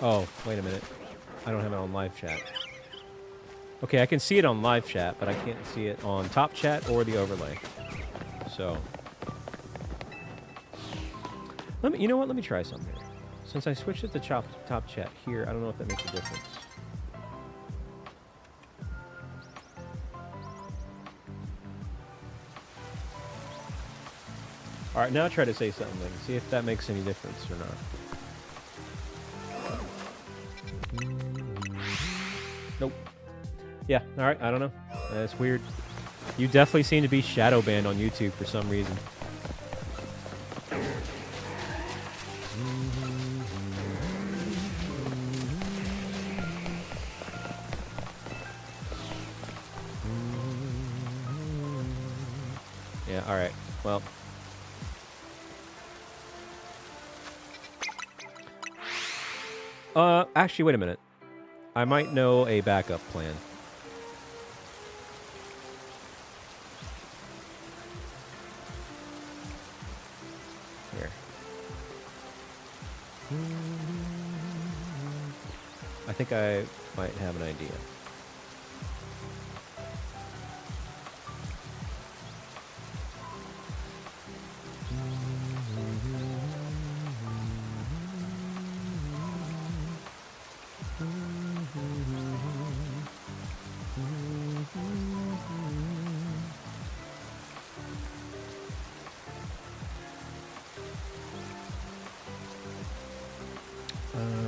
Oh, wait a minute. I don't have it on live chat. Okay, I can see it on live chat, but I can't see it on top chat or the overlay. So, you know what? Let me try something. Since I switched it to top chat here, I don't know if that makes a difference. All right, now try to say something. See if that makes any difference or not. Nope. Yeah, all right, I don't know. That's weird. You definitely seem to be shadow banned on YouTube for some reason. Yeah, all right. Well. Actually, wait a minute. I might know a backup plan. Here. I think I might have an idea.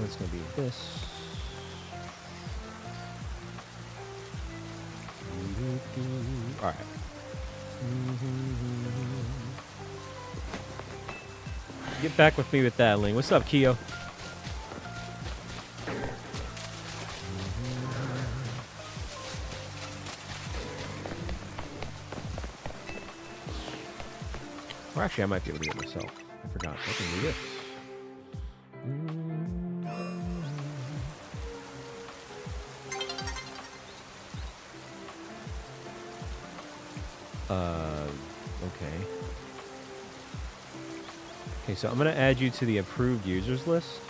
It's going to be this. All right. Get back with me with that, Ling. What's up, Keo? Or actually, I might be able to do it myself. I forgot. I can do this. Okay. Okay, so I'm going to add you to the approved users list.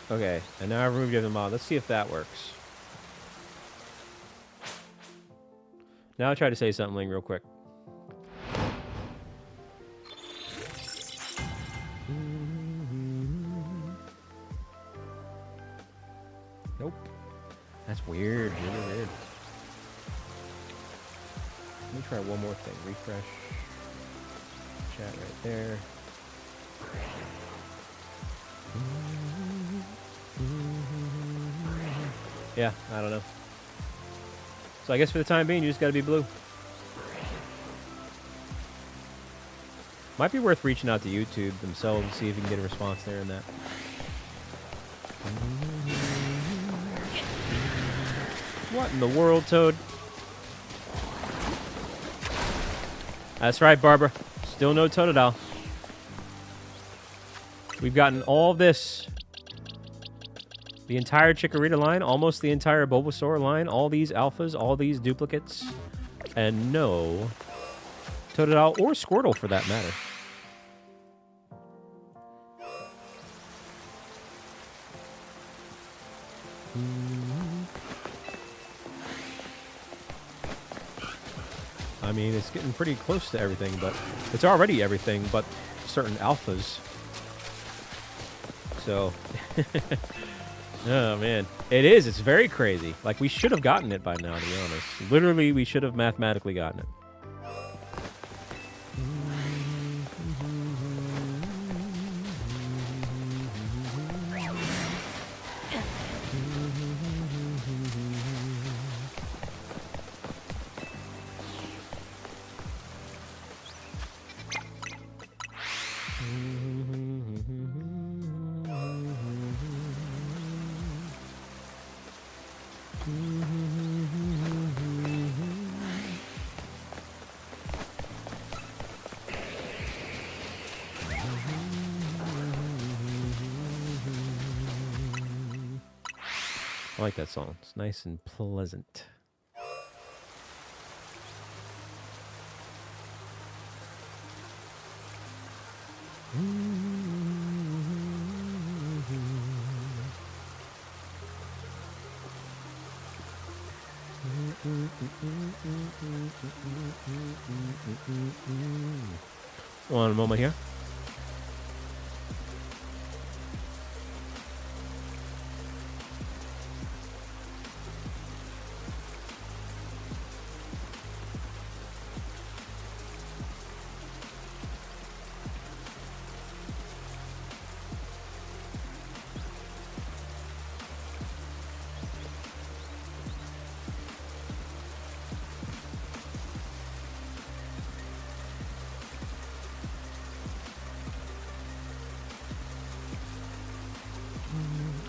Okay, and now I've removed you as a mod. Let's see if that works. Now I'll try to say something real quick. Nope. That's weird. Really weird. Let me try one more thing. Refresh. Chat right there. Yeah, I don't know. So I guess for the time being, you just gotta be blue. Might be worth reaching out to YouTube themselves and see if you can get a response there in that. What in the world, Toad? That's right, Barbara. Still no Totodile. We've gotten all this. The entire Chikorita line, almost the entire Bulbasaur line, all these alphas, all these duplicates, and no Totodile or Squirtle for that matter. I mean, it's getting pretty close to everything, but it's already everything but certain alphas. So, oh man, it is. It's very crazy. Like, we should have gotten it by now, to be honest. Literally, we should have mathematically gotten it. I like that song. It's nice and pleasant. One moment here.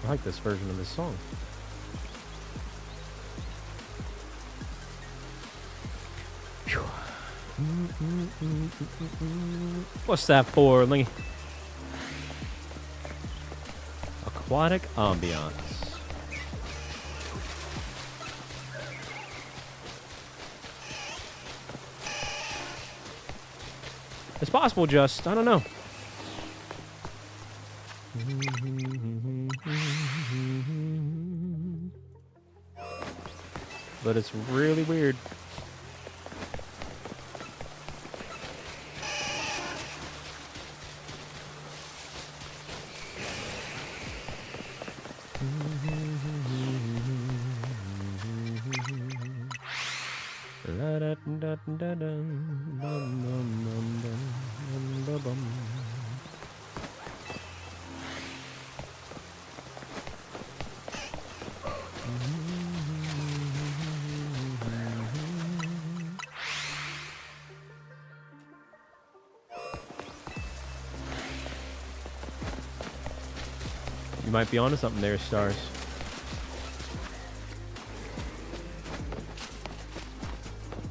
I like this version of this song. What's that for, Lingy? Aquatic ambiance. It's possible, just I don't know. But it's really weird. You might be onto something there, Stars.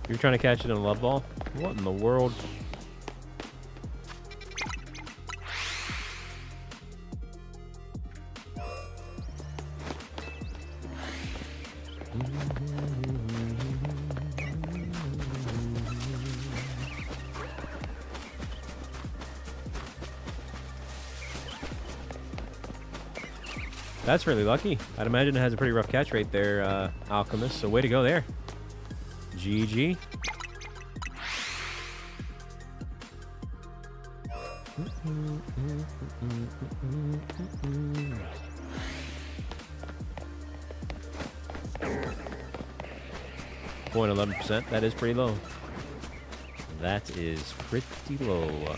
You're trying to catch it in a love ball? What in the world? That's really lucky. I'd imagine it has a pretty rough catch rate there, Alchemist, so way to go there. GG. .11%. That is pretty low. That is pretty low.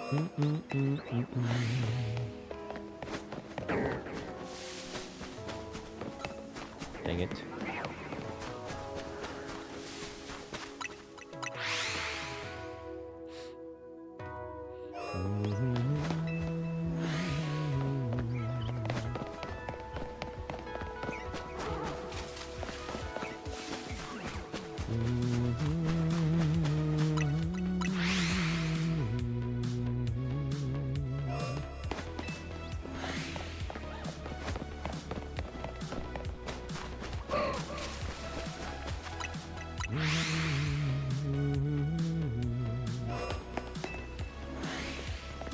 Dang it.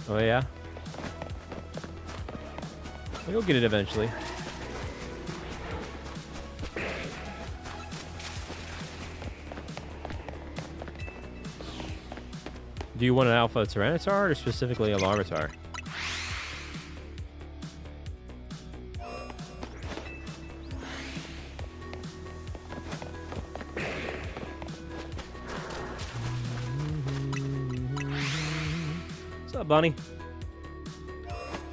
Oh yeah? We'll get it eventually. Do you want an alpha Tyranitar or specifically a Larvitar? What's up, Bunny?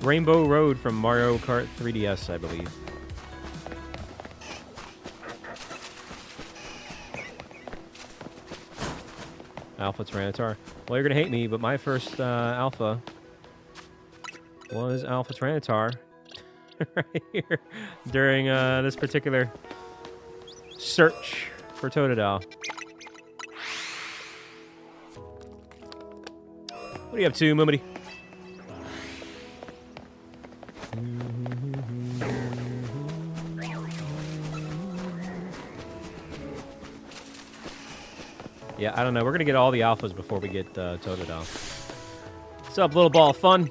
Rainbow Road from Mario Kart 3DS, I believe. Alpha Tyranitar. Well, you're gonna hate me, but my first alpha was Alpha Tyranitar right here during this particular search for Totodile. What are you up to, Moomity? Yeah, I don't know. We're going to get all the alphas before we get Totodile. What's up, little ball of fun?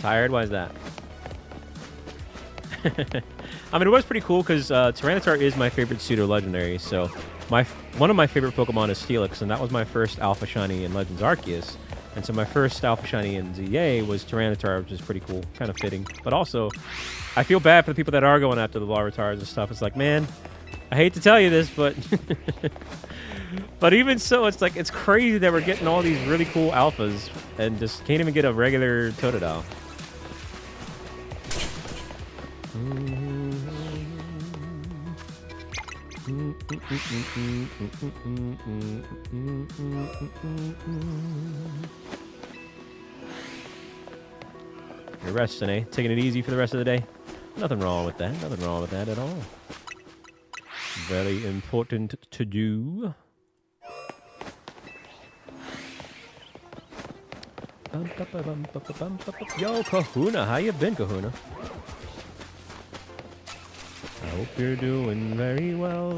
Tired? Why is that? I mean, it was pretty cool because Tyranitar is my favorite pseudo-legendary. So one of my favorite Pokemon is Steelix, and that was my first Alpha Shiny in Legends Arceus. And so my first Alpha Shiny in ZA was Tyranitar, which is pretty cool, kind of fitting. But also, I feel bad for the people that are going after the Larvitars and stuff. It's like, man, I hate to tell you this, but... But even so, it's like, it's crazy that we're getting all these really cool alphas and just can't even get a regular Totodile. You're resting, eh? Taking it easy for the rest of the day? Nothing wrong with that. Nothing wrong with that at all. Very important to do. Yo, Kahuna, how you been, Kahuna? I hope you're doing very well.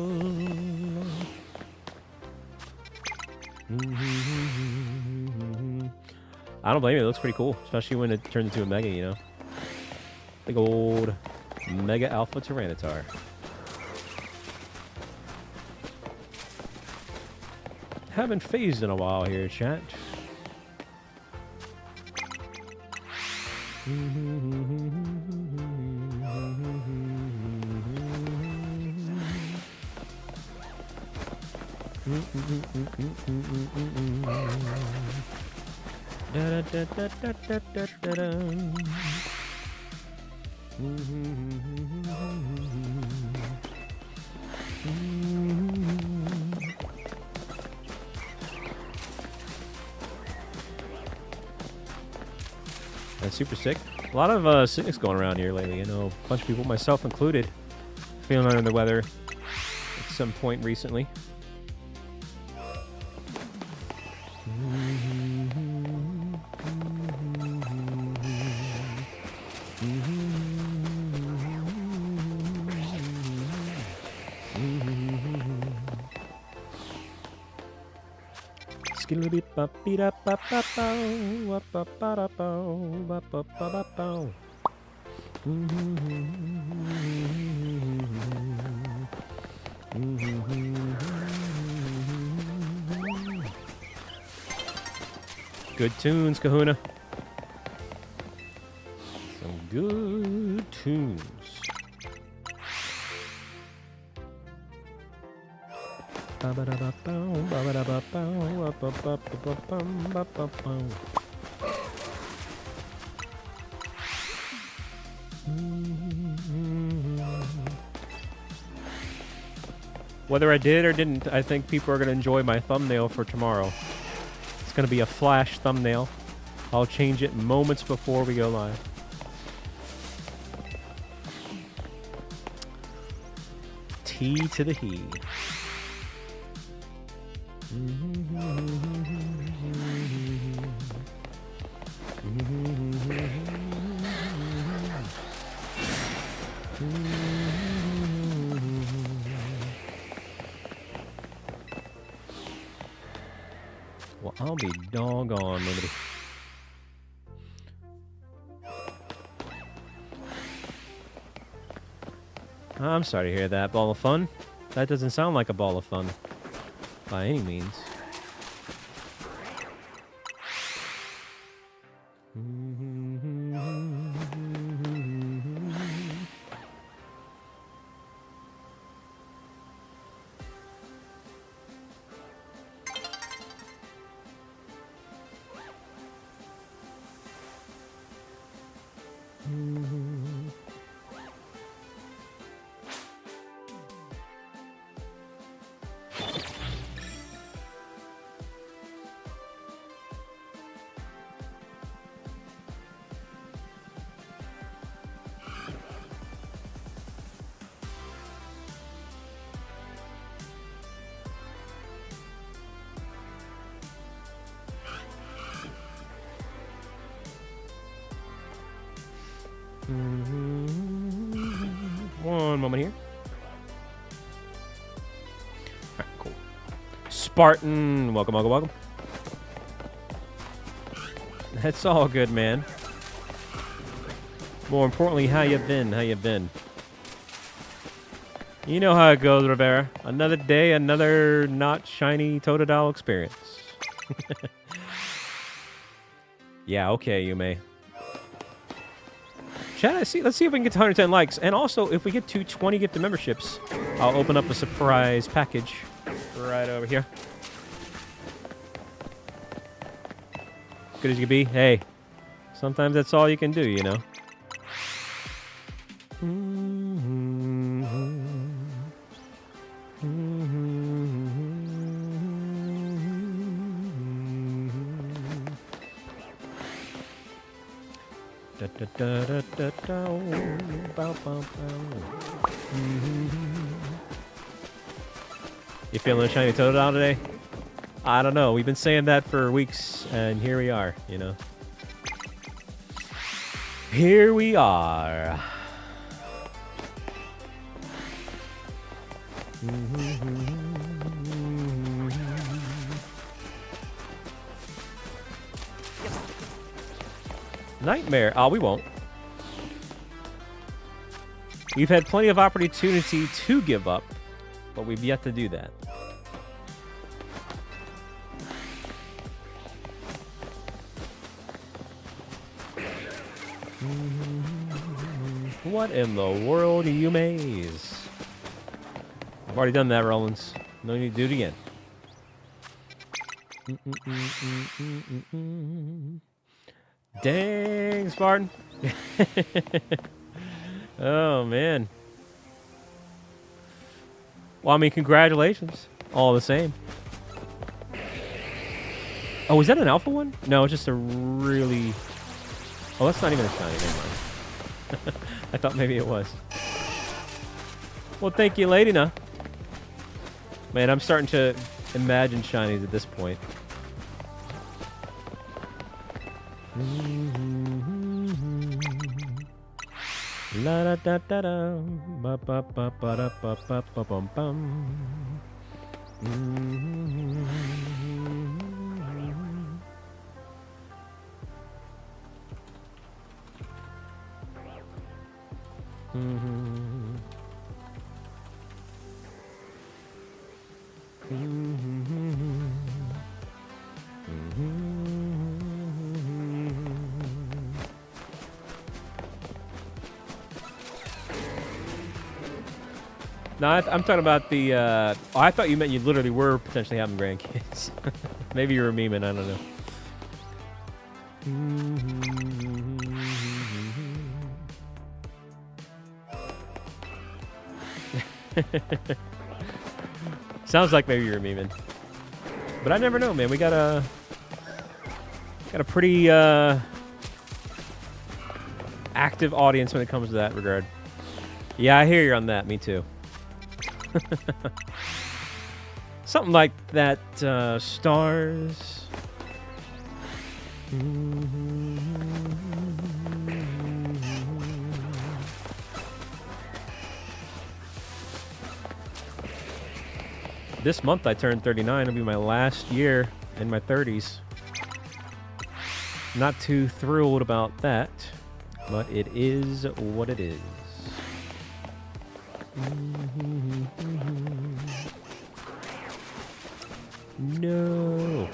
I don't blame you. It looks pretty cool, especially when it turns into a Mega, you know? Big old Mega Alpha Tyranitar. Haven't phased in a while here, chat. That's super sick. A lot of sickness going around here lately. You know, a bunch of people, myself included, feeling under the weather at some point recently. Good tunes, Kahuna. Some good tunes. Whether I did or didn't, I think people are going to enjoy my thumbnail for tomorrow. It's going to be a flash thumbnail. I'll change it moments before we go live. T to the he. Well, I'll be doggone, nobody. I'm sorry to hear that, ball of fun. That doesn't sound like a ball of fun. By any means. One moment here. Alright, cool. Spartan, welcome, welcome, welcome. That's all good, man. More importantly, how you been? How you been? You know how it goes, Rivera. Another day, another not shiny Totodile experience. Yeah, okay, you may. Chat, let's see if we can get to 110 likes. And also, if we get to 20 gifted memberships, I'll open up a surprise package right over here. Good as you can be. Hey, sometimes that's all you can do, you know. You feeling a shiny Totodile today? I don't know. We've been saying that for weeks, and here we are, you know. Here we are. Nightmare. Oh, we won't. We've had plenty of opportunity to give up, but we've yet to do that. What in the world are you maze? I've already done that, Rollins. No need to do it again. Dang, Spartan. Oh, man. Well, I mean, congratulations. All the same. Oh, is that an alpha one? No, it's just a really... Oh, that's not even a shiny. Never mind. I thought maybe it was. Well, thank you, Ladina. Man, I'm starting to imagine shinies at this point. La da da da da, ba ba ba ba da ba ba ba bum bum. No, I'm talking about the. Oh, I thought you meant you literally were potentially having grandkids. Maybe you were memeing. I don't know. Sounds like maybe you were memeing, but I never know, man. We got a pretty active audience when it comes to that regard. Yeah, I hear you on that. Me too. Something like that, stars. This month I turned 39. It'll be my last year in my 30s. Not too thrilled about that, but it is what it is. No.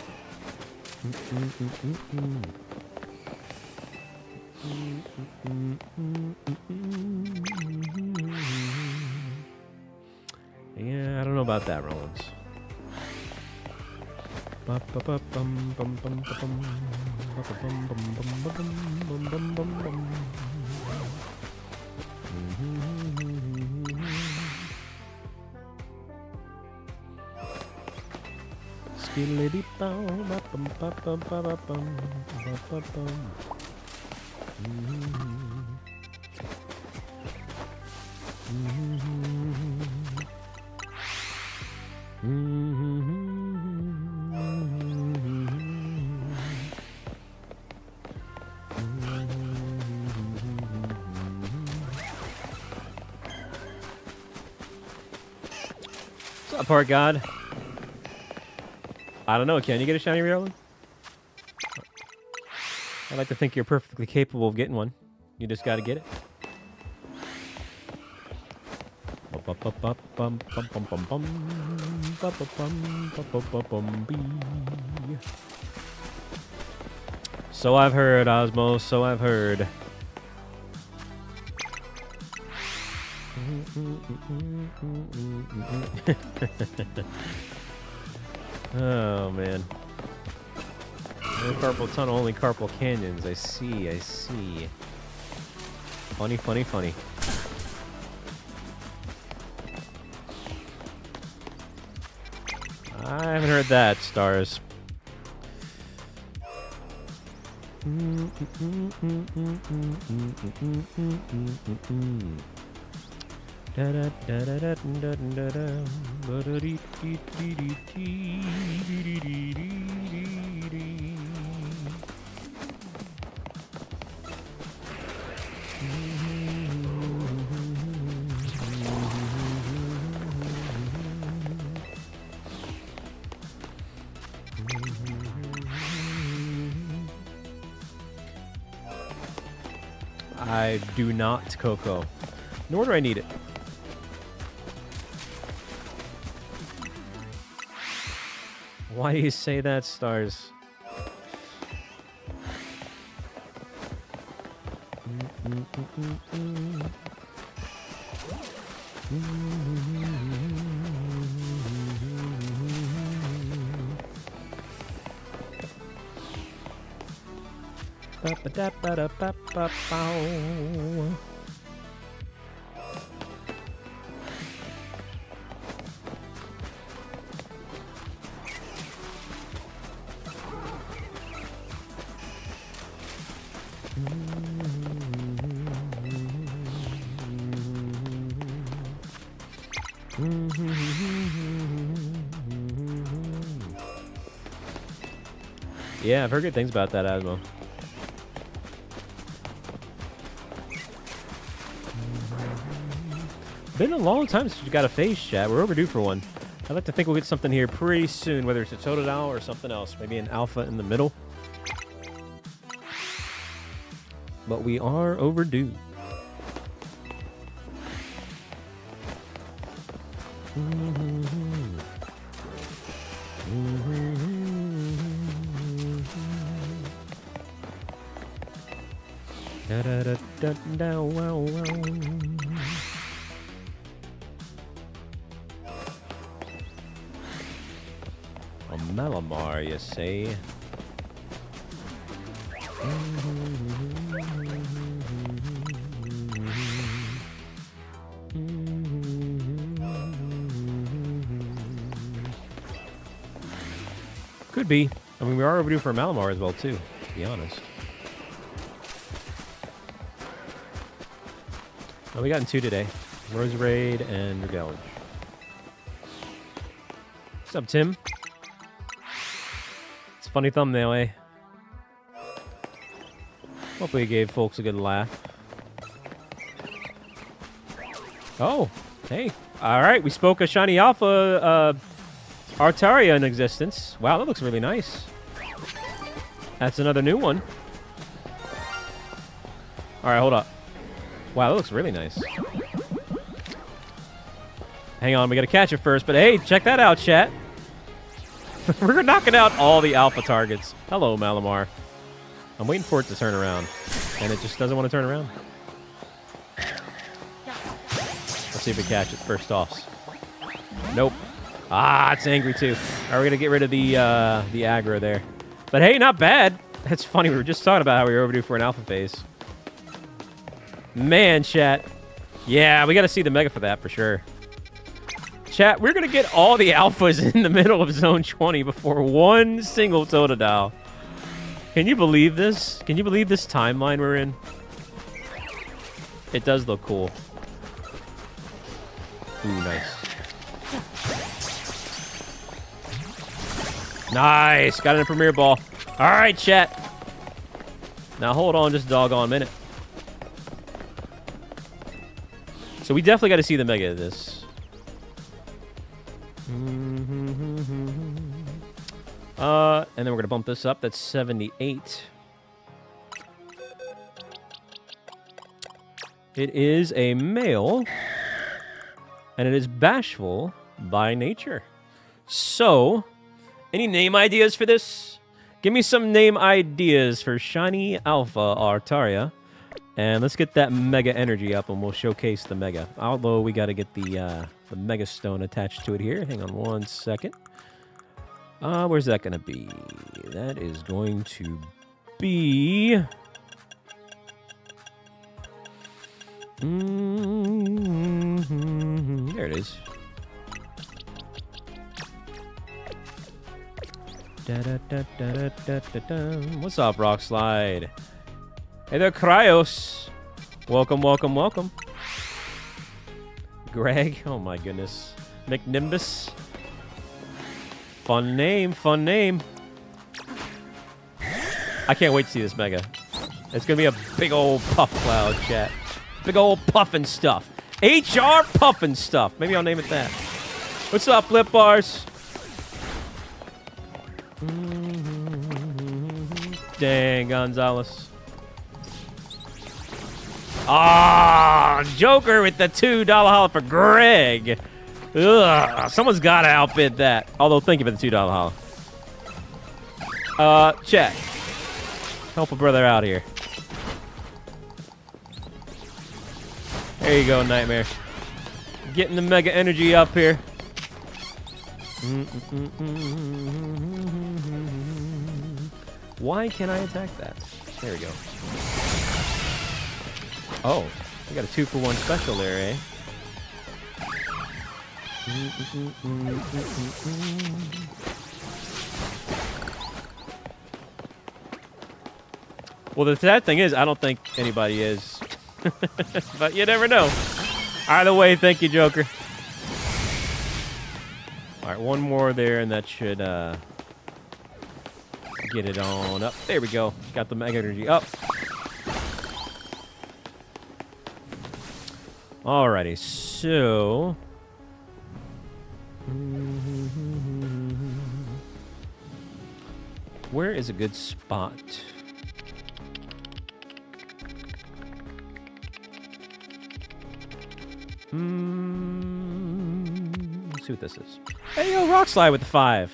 Yeah, I don't know about that, Rollins. What's up, Part God? I don't know. Can you get a shiny Riolin? I like to think you're perfectly capable of getting one. You just got to get it. So I've heard, Osmo. So I've heard. Oh, man. No carpal tunnel, only carpal canyons. I see, I see. Funny, funny, funny. I haven't heard that, Stars. I do not, Coco. Nor do I need it. Why do you say that, Stars? Yeah, I've heard good things about that Asmo. Been a long time since we got a phase chat. We're overdue for one. I'd like to think we'll get something here pretty soon, whether it's a Totodile or something else. Maybe an alpha in the middle. But we are overdue. Da da da da da wow wow. A Malamar, you say? Could be. I mean, we are overdue for a Malamar as well, too, to be honest. Oh, we got 2 today. Rose Raid and Regallage. What's up, Tim? It's a funny thumbnail, eh? Hopefully it gave folks a good laugh. Oh, hey. All right, we spoke a Shiny Alpha Altaria in existence. Wow, that looks really nice. That's another new one. All right, hold up. Wow, that looks really nice. Hang on, we got to catch it first. But hey, check that out, chat. We're knocking out all the alpha targets. Hello, Malamar. I'm waiting for it to turn around. And it just doesn't want to turn around. Let's see if we catch it first toss. Nope. Ah, it's angry too. All right, we're going to get rid of the aggro there. But hey, not bad. That's funny. We were just talking about how we were overdue for an alpha phase. Man, chat. Yeah, we got to see the mega for that for sure. Chat, we're going to get all the alphas in the middle of Zone 20 before one single Totodile. Can you believe this? Can you believe this timeline we're in? It does look cool. Ooh, nice. Nice. Got it in a Premier Ball. All right, chat. Now hold on just a doggone minute. So we definitely got to see the mega of this. And then we're going to bump this up. That's 78. It is a male. And it is bashful by nature. So, any name ideas for this? Give me some name ideas for Shiny Alpha Altaria. And let's get that Mega Energy up and we'll showcase the Mega. Although we got to get the Mega Stone attached to it here. Hang on one second. Where's that going to be? That is going to be... there it is. What's up, Rock Slide? Hey there, Cryos. Welcome, welcome, welcome. Greg, oh my goodness. McNimbus. Fun name, fun name. I can't wait to see this mega. It's gonna be a big old puff cloud, chat. Big old puffin' stuff. HR puffin' stuff. Maybe I'll name it that. What's up, Flip Bars? Dang, Gonzalez. Ah, Joker with the $2 holla for Greg. Ugh, someone's got to outbid that. Although, thank you for the $2 holla. Chat. Help a brother out here. There you go, Nightmare. Getting the Mega Energy up here. Why can't I attack that? There we go. Oh, we got a 2-for-1 special there, eh? Well, the sad thing is, I don't think anybody is. But you never know. Either way, thank you, Joker. All right, one more there, and that should get it on up. There we go. Got the Mega Energy up. Alrighty, so... where is a good spot? see what this is. Hey, yo, Rock Slide with the 5.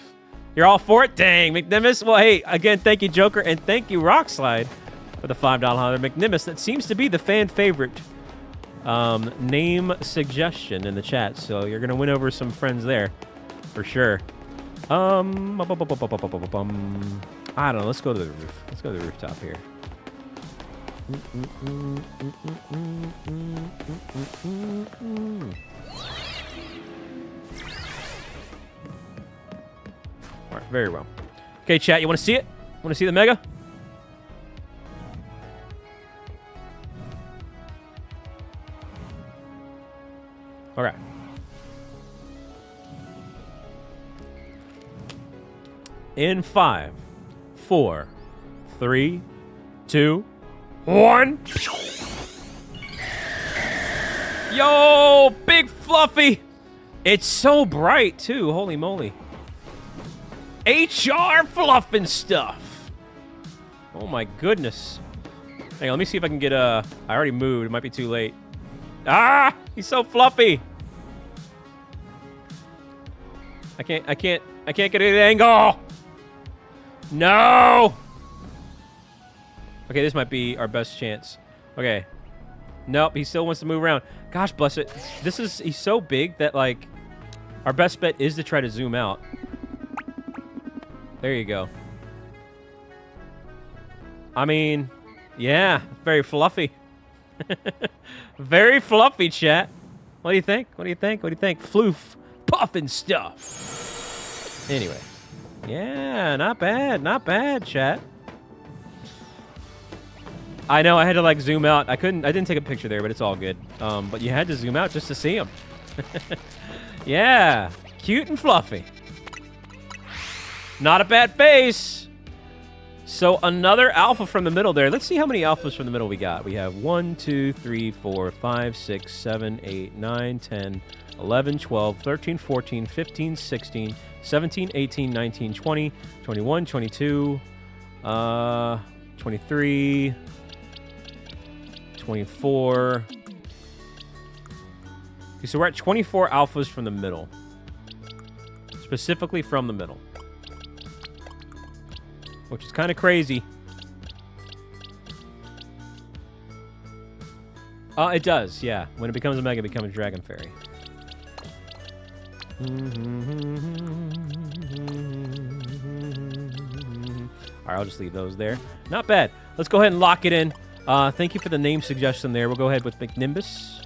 You're all for it? Dang, McNimbus. Well, hey, again, thank you, Joker, and thank you, Rock Slide, for the $5 $100. McNimbus, that seems to be the fan favorite name suggestion in the chat, so you're going to win over some friends there, for sure. I don't know, let's go to the roof. Let's go to the rooftop here. All right, very well. Okay, chat, you want to see it? Want to see the mega? All right. In 5, 4, 3, 2, 1. Yo, big fluffy. It's so bright too. Holy moly. HR fluffing stuff. Oh my goodness. Hang on, let me see if I can get I already moved. It might be too late. Ah, he's so fluffy. I can't get an angle. No. Okay, this might be our best chance. Okay. Nope, he still wants to move around. Gosh bless it. He's so big that, like, our best bet is to try to zoom out. There you go. I mean, yeah, very fluffy. Very fluffy, chat. What do you think? What do you think? What do you think? Floof. Puffin stuff. Anyway. Yeah, not bad. Not bad, chat. I know, I had to, like, zoom out. I didn't take a picture there, but it's all good. But you had to zoom out just to see him. Yeah. Cute and fluffy. Not a bad face. So another alpha from the middle there. Let's see how many alphas from the middle we got. We have 1, 2, 3, 4, 5, 6, 7, 8, 9, 10, 11, 12, 13, 14, 15, 16, 17, 18, 19, 20, 21, 22, 23, 24. Okay, so we're at 24 alphas from the middle. Specifically from the middle. Which is kind of crazy. It does, yeah. When it becomes a mega, it becomes a Dragon Fairy. Alright, I'll just leave those there. Not bad. Let's go ahead and lock it in. Thank you for the name suggestion there. We'll go ahead with McNimbus.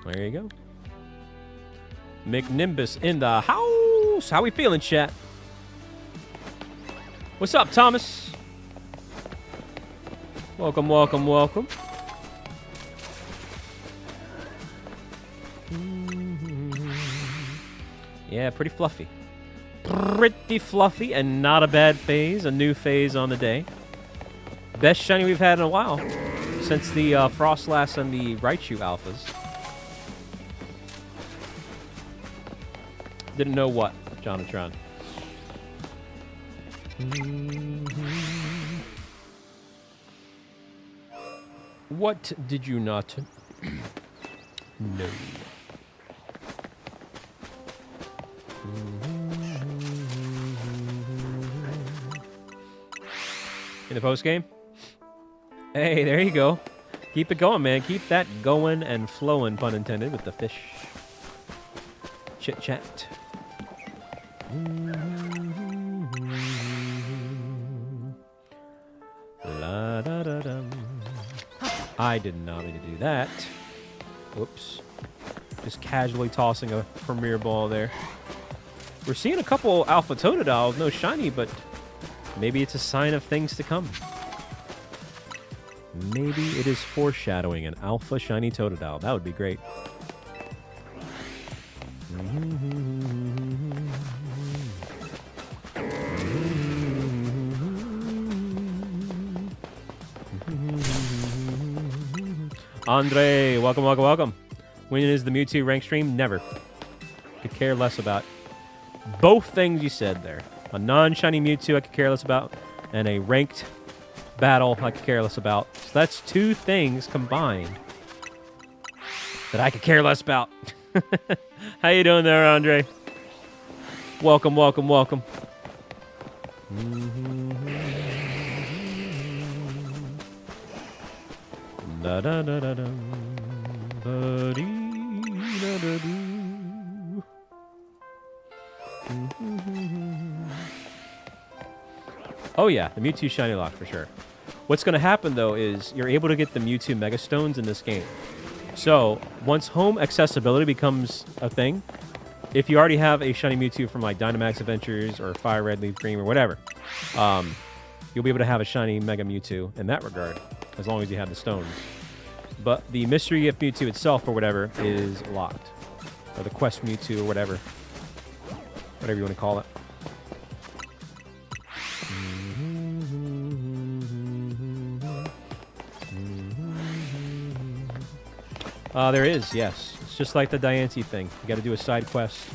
There you go. McNimbus in the house. How we feeling, chat? What's up, Thomas? Welcome, welcome, welcome. Yeah, pretty fluffy. Pretty fluffy and not a bad phase. A new phase on the day. Best shiny we've had in a while. Since the Frostlass and the Raichu alphas. Didn't know what, Jonathan. What did you not know? In the post game? Hey, there you go. Keep it going, man. Keep that going and flowing, pun intended, with the fish. Chit chat. La da da dum. I did not mean to do that. Whoops. Just casually tossing a premier ball there. We're seeing a couple alpha Totodiles, no shiny, but maybe it's a sign of things to come. Maybe it is foreshadowing an alpha shiny Totodile. That would be great. Andre, welcome, welcome, welcome. When is the Mewtwo rank stream? Never. Could care less about both things you said there. A non-shiny Mewtwo I could care less about, and a ranked battle I could care less about. So that's two things combined that I could care less about. How you doing there, Andre? Welcome, welcome, welcome. Da da da da da. Oh yeah, the Mewtwo shiny lock for sure. What's going to happen though is you're able to get the Mewtwo Mega Stones in this game. So once home accessibility becomes a thing, if you already have a shiny Mewtwo from like Dynamax Adventures or Fire Red, Leaf Green or whatever, you'll be able to have a shiny Mega Mewtwo in that regard, as long as you have the stones. But the Mystery Gift Mewtwo itself or whatever is locked. Or the Quest Mewtwo or whatever. Whatever you want to call it. There is, yes. It's just like the Diancie thing. You got to do a side quest,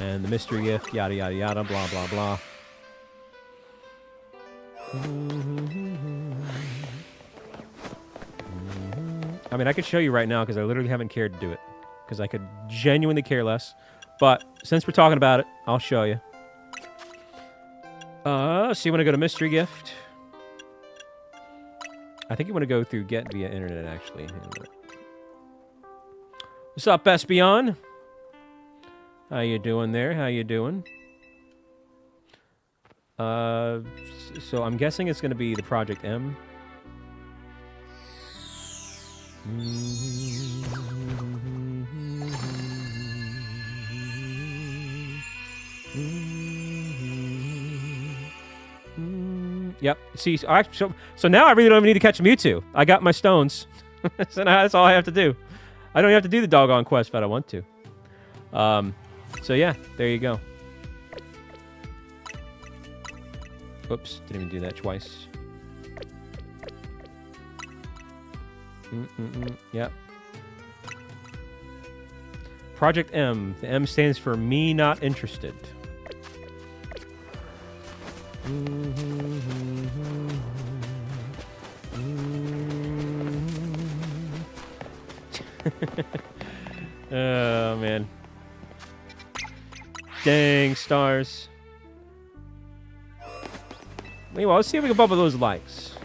and the mystery gift, yada yada yada, blah blah blah. I mean, I could show you right now because I literally haven't cared to do it because I could genuinely care less. But since we're talking about it, I'll show you. So you want to go to mystery gift? I think you want to go through get via internet actually. What's up, Best Beyond? How you doing there? How you doing? So I'm guessing it's going to be the Project M. Yep. See, so now I really don't even need to catch Mewtwo. I got my stones. So now that's all I have to do. I don't even have to do the doggone quest if I don't want to. So yeah, there you go. Oops, didn't even do that twice. Yep. Project M. The M stands for me not interested. Oh, man. Dang, stars. Meanwhile, let's see if we can bubble those likes.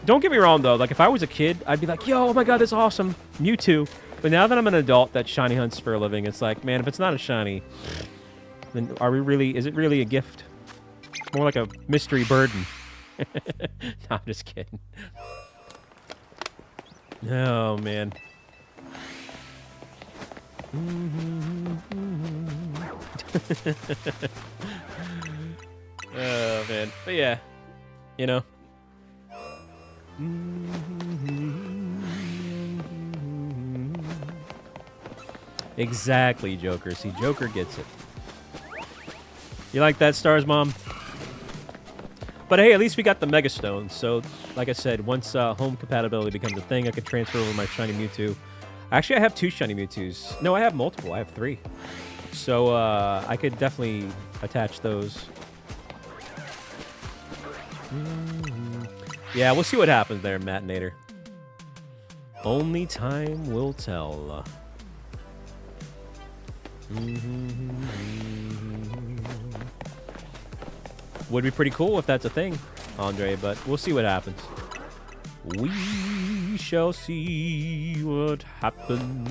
Don't get me wrong, though. Like, if I was a kid, I'd be like, yo, oh my god, that's awesome. Mewtwo. But now that I'm an adult that shiny hunts for a living, it's like, man, if it's not a shiny, then is it really a gift? It's more like a mystery burden. No, I'm just kidding. Oh, man. Oh, man. But yeah, you know. Exactly, Joker. See, Joker gets it. You like that, Stars Mom? But hey, at least we got the Mega Stones. So, like I said, once home compatibility becomes a thing, I could transfer over my shiny Mewtwo. Actually, I have 2 shiny Mewtwo's. No, I have multiple. I have 3. So, I could definitely attach those. Yeah, we'll see what happens there, Matinator. Only time will tell. Would be pretty cool if that's a thing, Andre, but we'll see what happens. We shall see what happens.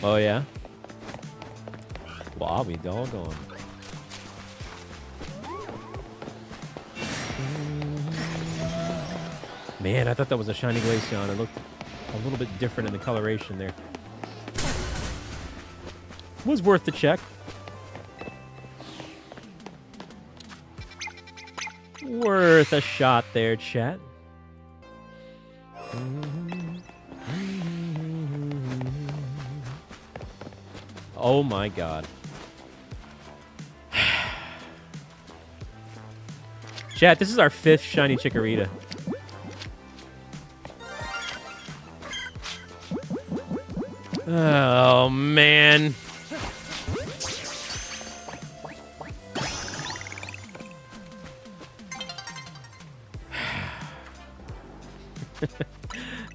Oh, yeah? Well, I'll be doggone. Man, I thought that was a shiny Glaceon. It looked a little bit different in the coloration there. Was worth the check. Worth a shot there, chat. Oh my god. Chat, this is our 5th shiny Chikorita. Oh, man.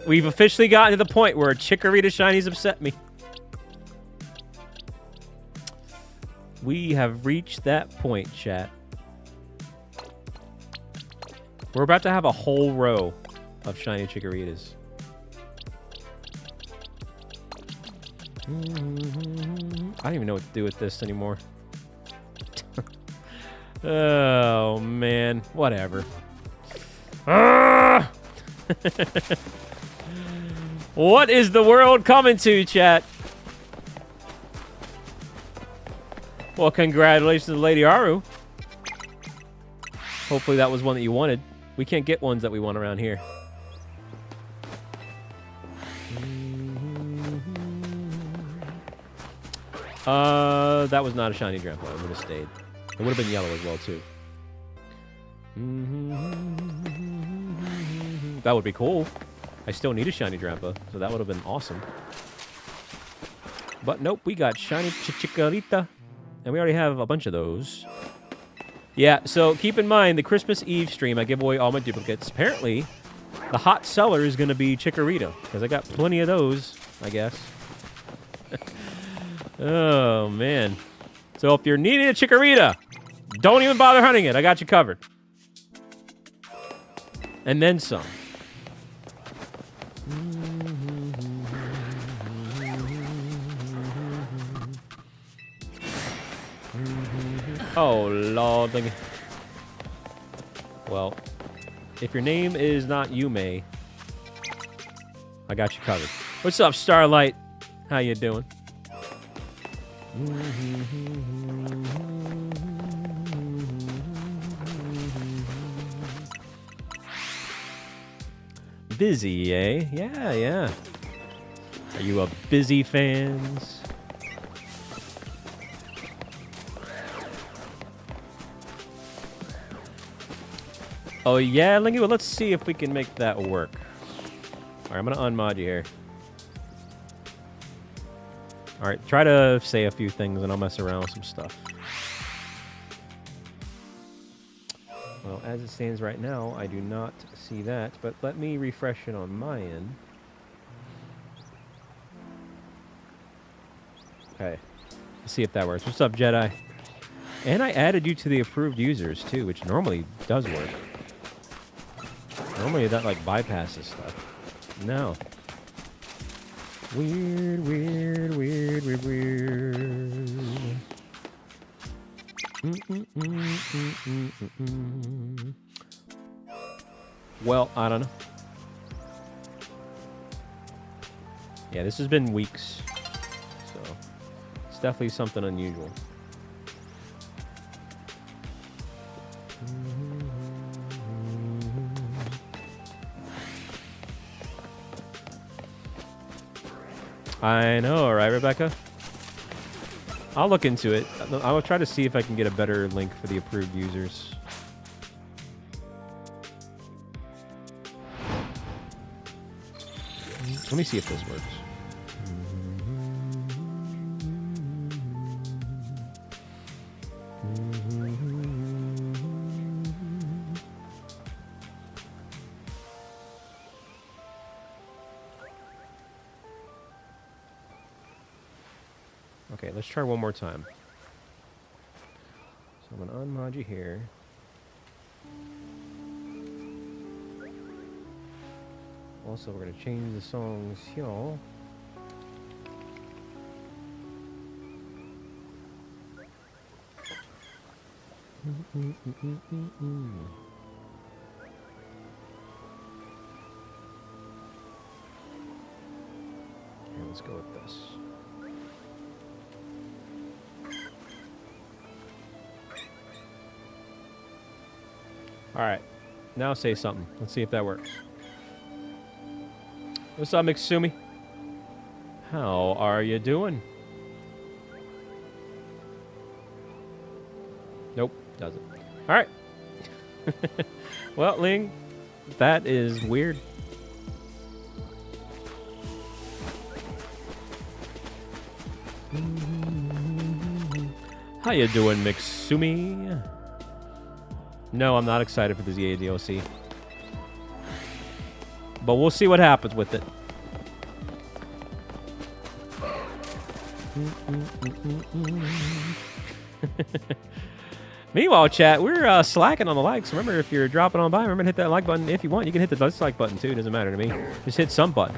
We've officially gotten to the point where Chikorita shinies upset me. We have reached that point, chat. We're about to have a whole row of shiny Chikoritas. I don't even know what to do with this anymore. Oh, man. Whatever. What is the world coming to, chat? Well, congratulations to Lady Aru. Hopefully that was one that you wanted. We can't get ones that we want around here. That was not a shiny Grandpa. It would have stayed. It would have been yellow as well, too. That would be cool. I still need a shiny Grandpa, so that would have been awesome. But nope, we got shiny Chikorita. And we already have a bunch of those. Yeah, so keep in mind, the Christmas Eve stream, I give away all my duplicates. Apparently, the hot seller is going to be Chikorita, because I got plenty of those, I guess. Oh, man. So if you're needing a Chikorita, don't even bother hunting it. I got you covered. And then some. Oh, Lord. Well, if your name is not Yume, I got you covered. What's up, Starlight? How you doing? Busy, eh? Yeah, yeah. Are you a busy fans? Oh, yeah, Lingy? Well, let's see if we can make that work. All right, I'm going to unmod you here. All right, try to say a few things, and I'll mess around with some stuff. Well, as it stands right now, I do not see that, but let me refresh it on my end. Okay, let's see if that works. What's up, Jedi? And I added you to the approved users, too, which normally does work. Normally that, like, bypasses stuff. No. Weird, weird, weird, weird, weird. Well, I don't know. Yeah, this has been weeks. So, it's definitely something unusual. I know, right, Rebecca? I'll look into it. I will try to see if I can get a better link for the approved users. Let me see if this works. Okay, let's try one more time. So I'm going to unmod you here. Also, we're going to change the songs here. Here, let's go with this. All right, now say something. Let's see if that works. What's up, Mixumi? How are you doing? doesn't. All right. Well, Ling, that is weird. How you doing, Mixumi? No, I'm not excited for the ZA DLC. But we'll see what happens with it. Meanwhile, chat, we're slacking on the likes. Remember, if you're dropping on by, remember to hit that like button. If you want, you can hit the dislike button too. It doesn't matter to me. Just hit some button.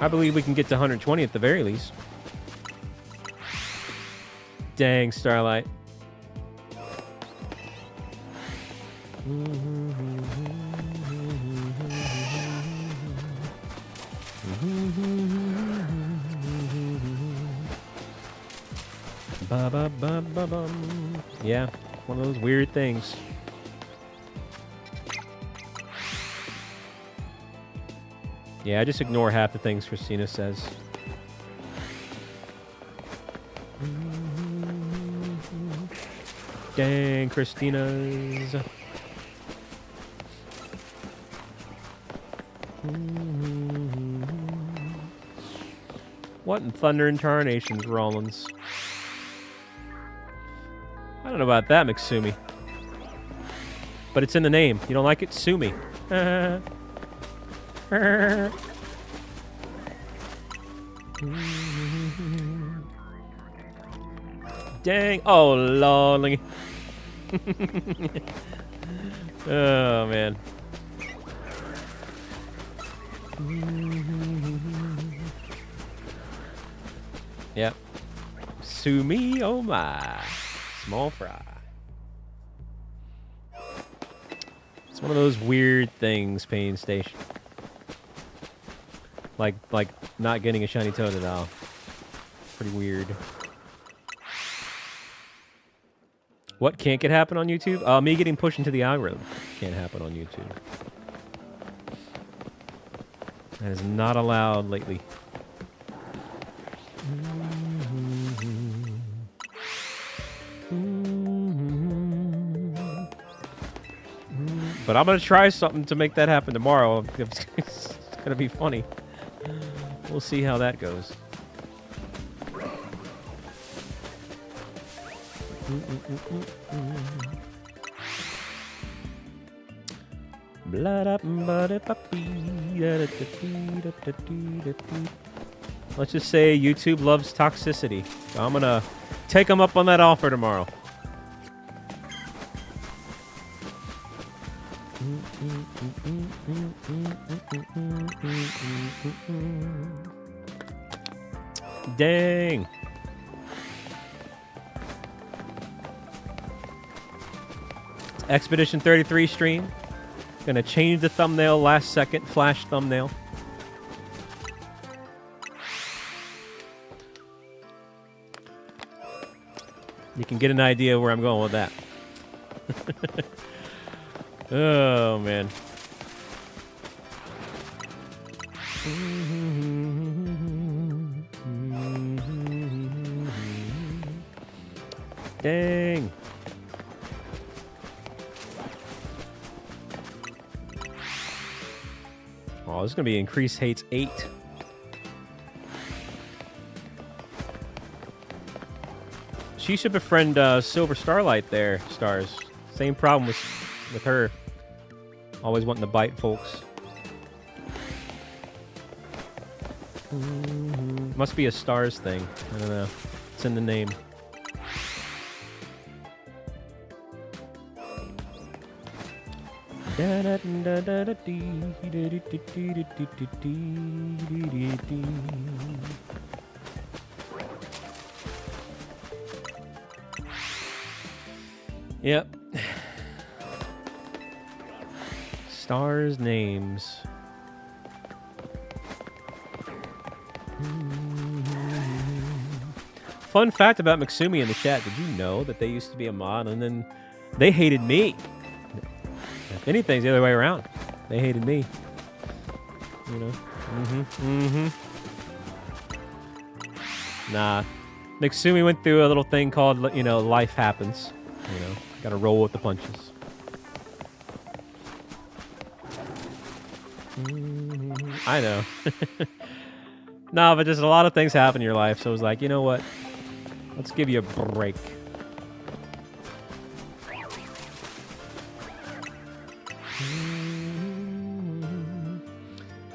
I believe we can get to 120 at the very least. Dang, Starlight. Ba ba ba ba bum. Yeah, one of those weird things. Yeah, I just ignore half the things Christina says. Dang, Christina's. What in thunder and tarnations, Rollins? I don't know about that, McSumi. But it's in the name. You don't like it? Sue me. Dang. Oh, lolly. Oh, man. Yep. Sue me, oh my. Small fry. It's one of those weird things, Pain Station. Like not getting a shiny Totodile. Pretty weird. What can't get happen on YouTube? Me getting pushed into the algorithm can't happen on YouTube. That is not allowed lately. But I'm going to try something to make that happen tomorrow. It's going to be funny. We'll see how that goes. Let's just say YouTube loves toxicity. So I'm going to take them up on that offer tomorrow. Dang. Expedition 33 stream. Gonna change the thumbnail last second. Flash thumbnail. You can get an idea where I'm going with that. Oh, man. Dang. Oh, this is going to be increased hates 8. She should befriend Silver Starlight there, Stars. Same problem with her. Always wanting to bite folks. Must be a Stars thing. I don't know. It's in the name. Yep. Stars names. Fun fact about McSumi in the chat. Did you know that they used to be a mod and then they hated me? If anything's the other way around. They hated me. You know? Nah. McSumi went through a little thing called, you know, life happens. You know, got to roll with the punches. I know. No, but just a lot of things happen in your life, so it was like, you know what? Let's give you a break.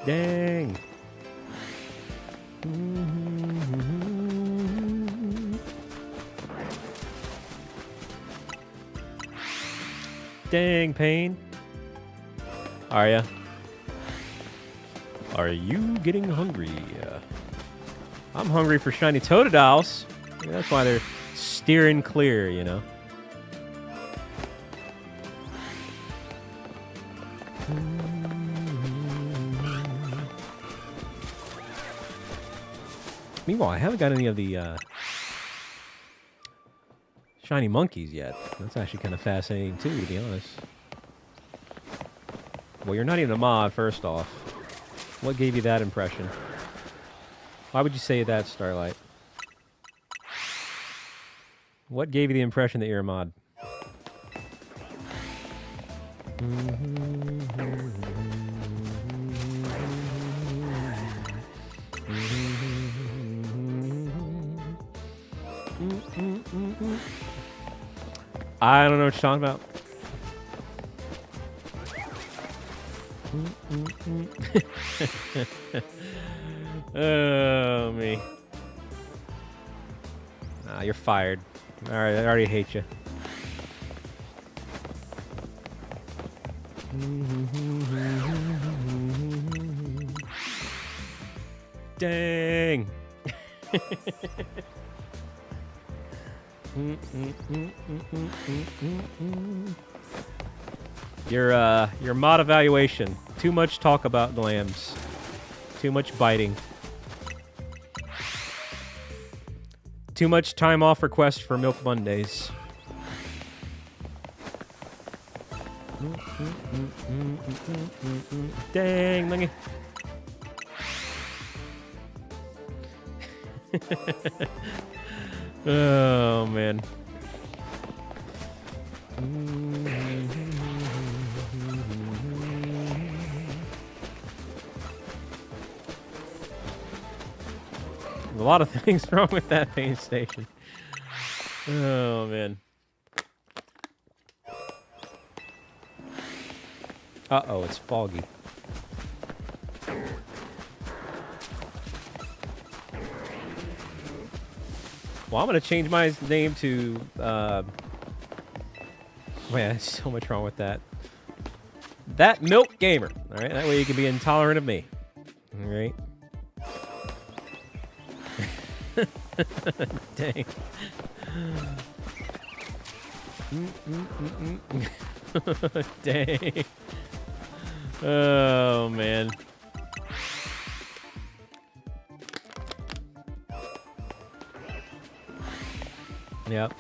Dang. Dang, Pain. Are ya? Are you getting hungry? I'm hungry for shiny Totodiles. Yeah, that's why they're steering clear, you know. Meanwhile, I haven't got any of the shiny monkeys yet. That's actually kind of fascinating too, to be honest. Well, you're not even a mod, first off. What gave you that impression? Why would you say that, Starlight? What gave you the impression that you're a mod? I don't know what you're talking about. Oh, me. Nah, you're fired. Alright, I already hate you. Dang. Your mod evaluation. Too much talk about the lambs. Too much biting. Too much time off request for Milk Mondays. Dang, Lingy. Oh, man. A lot of things wrong with that pain station. Oh, man. Uh-oh, it's foggy. Well, I'm going to change my name to... Man, there's so much wrong with that. That Milk Gamer. All right, that way you can be intolerant of me. All right. Dang. Dang. Oh, man. Yep.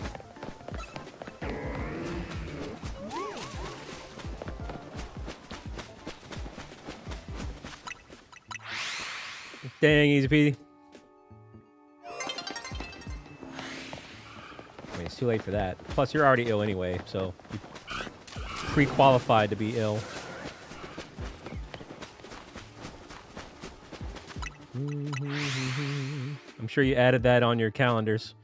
Dang, easy peasy. I mean, it's too late for that. Plus, you're already ill anyway, so you're pre-qualified to be ill. I'm sure you added that on your calendars.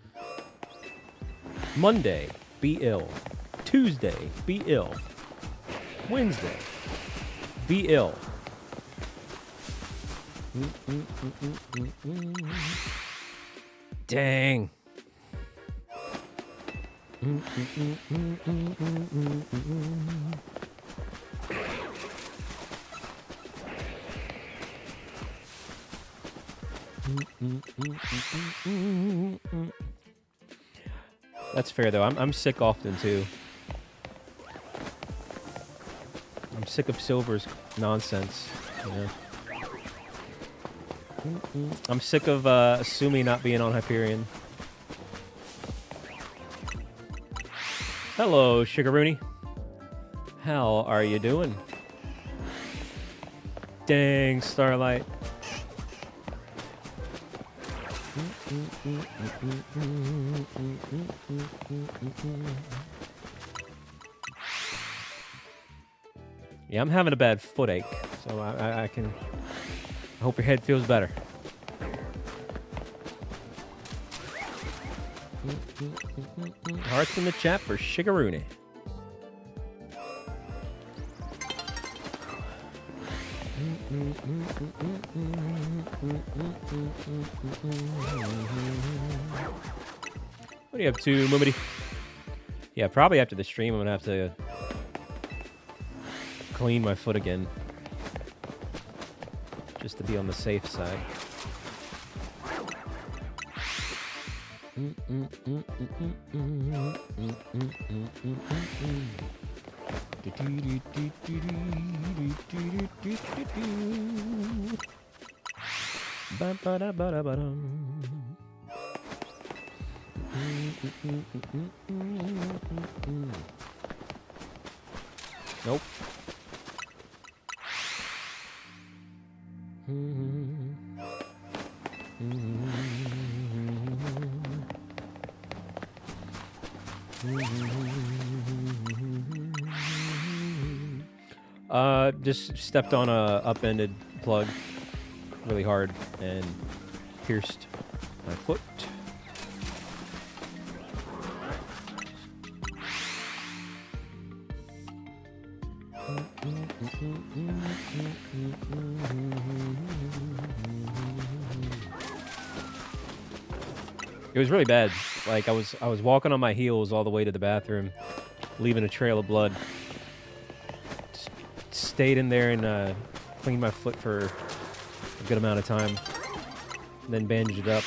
Monday, be ill. Tuesday, be ill. Wednesday, be ill. Dang. That's fair though. I'm sick often too. I'm sick of Silver's nonsense. You know? I'm sick of Sumi not being on Hyperion. Hello, Sugaroony. How are you doing? Dang, Starlight. Yeah, I'm having a bad foot ache, so I hope your head feels better. Hearts in the chat for Shigaroony. What are you up to, Moomity? Yeah, probably after the stream, I'm gonna have to clean my foot again, just to be on the safe side. Nope. Just stepped on a upended plug really hard and pierced my foot. It was really bad. Like I was walking on my heels all the way to the bathroom, leaving a trail of blood. Just stayed in there and cleaned my foot for a good amount of time. Then bandaged it up.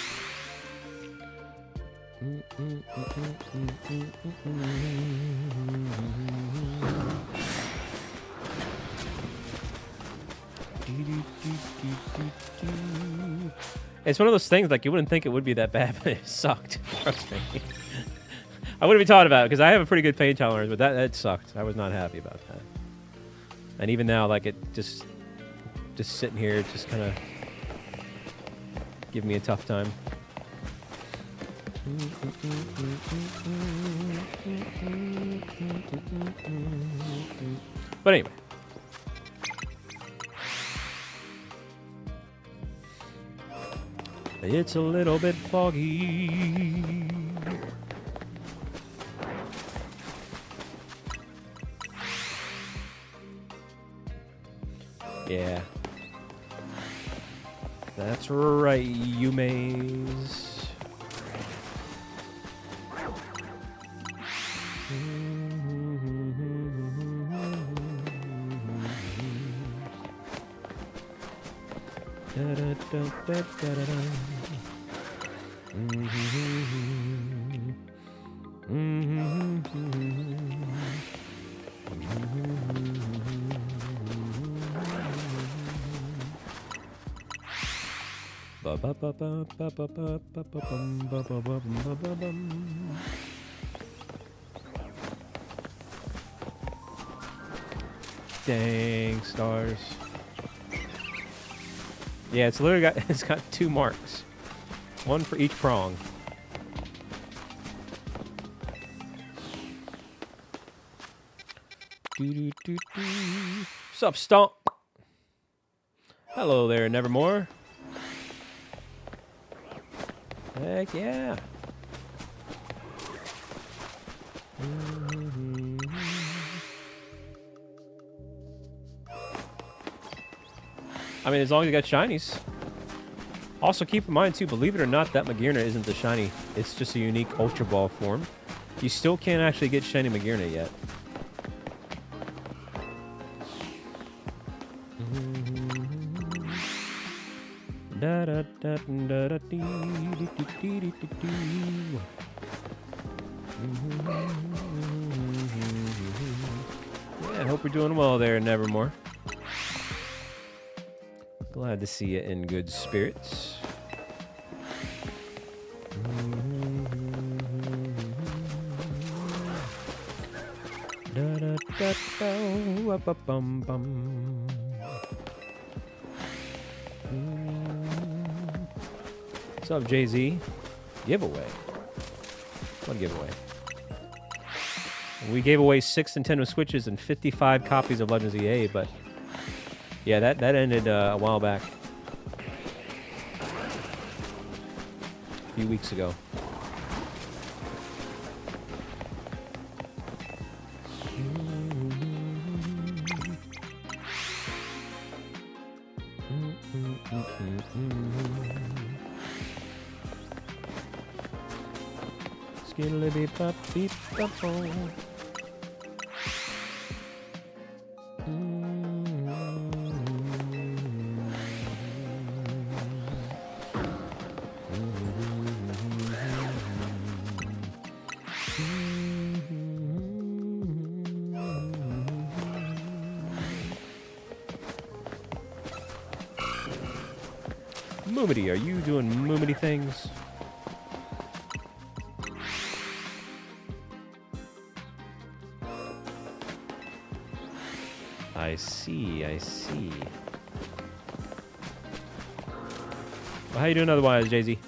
It's one of those things, like, you wouldn't think it would be that bad, but it sucked. Trust me. I wouldn't be talking about it, because I have a pretty good pain tolerance, but that sucked. I was not happy about that. And even now, like, it just sitting here, just kind of give me a tough time. But anyway. It's a little bit foggy. Yeah. That's right, you maze. Dang stars. Yeah, it's literally got 2 marks. 1 for each prong. What's up, Stomp? Hello there, Nevermore. Heck yeah. I mean, as long as you got shinies. Also, keep in mind, too, believe it or not, that Magearna isn't the shiny. It's just a unique Ultra Ball form. You still can't actually get shiny Magearna yet. Yeah, I hope you're doing well there, Nevermore. Glad to see you in good spirits. What's up, Jay-Z? Giveaway. What giveaway? We gave away 6 Nintendo Switches and 55 copies of Legends of EA, but yeah, that ended a while back. A few weeks ago. Moomity, are you doing moomity things? I see, I see. Well, how you doing otherwise, Jay-Z?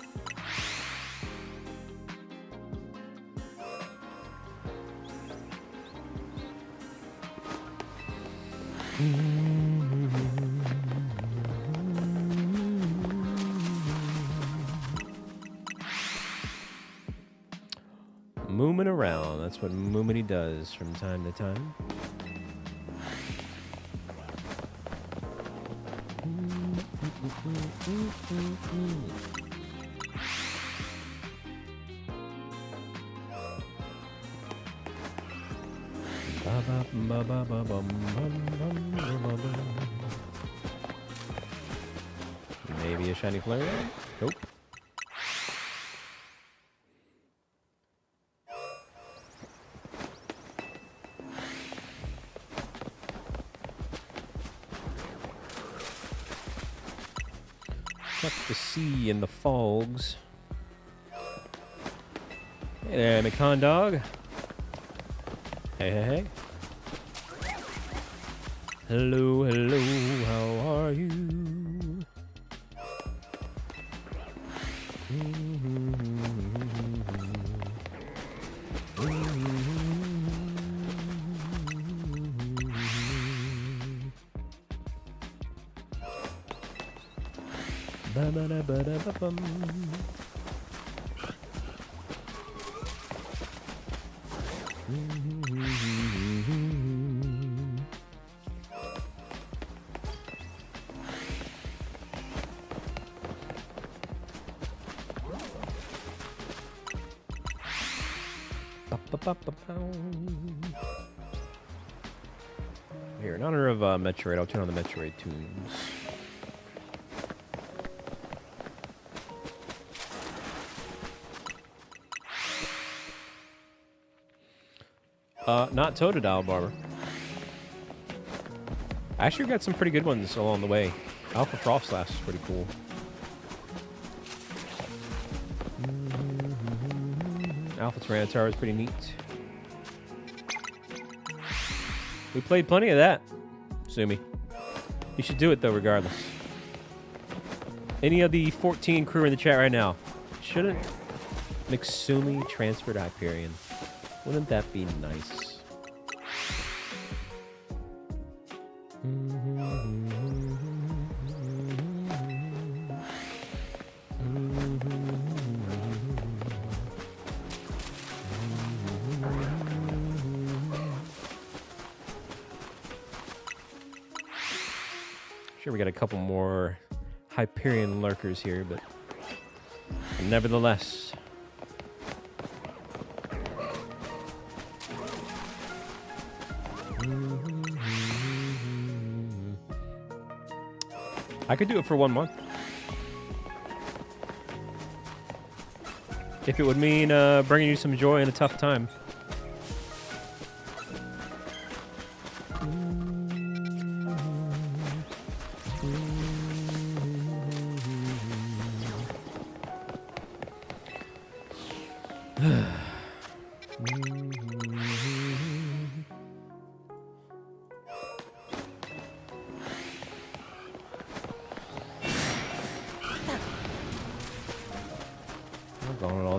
Mooming around. That's what Moomity does from time to time. Maybe a shiny flare? Nope. Tough to see in the fogs. Hey there, McCon dog. Hey, hey, hey. Hello, hello, how are you? Ba-ba-da-ba-da-ba-bum. Here, in honor of Metroid, I'll turn on the Metroid tunes. Not Totodile, Barber. I actually got some pretty good ones along the way. Alpha Frostlass is pretty cool. Alpha Tyranitar is pretty neat. We played plenty of that, Sumi. You should do it, though, regardless. Any of the 14 crew in the chat right now, shouldn't McSumi transfer to Hyperion? Wouldn't that be nice? Sure, we got a couple more Hyperion lurkers here, but nevertheless. I could do it for 1 month. If it would mean bringing you some joy in a tough time.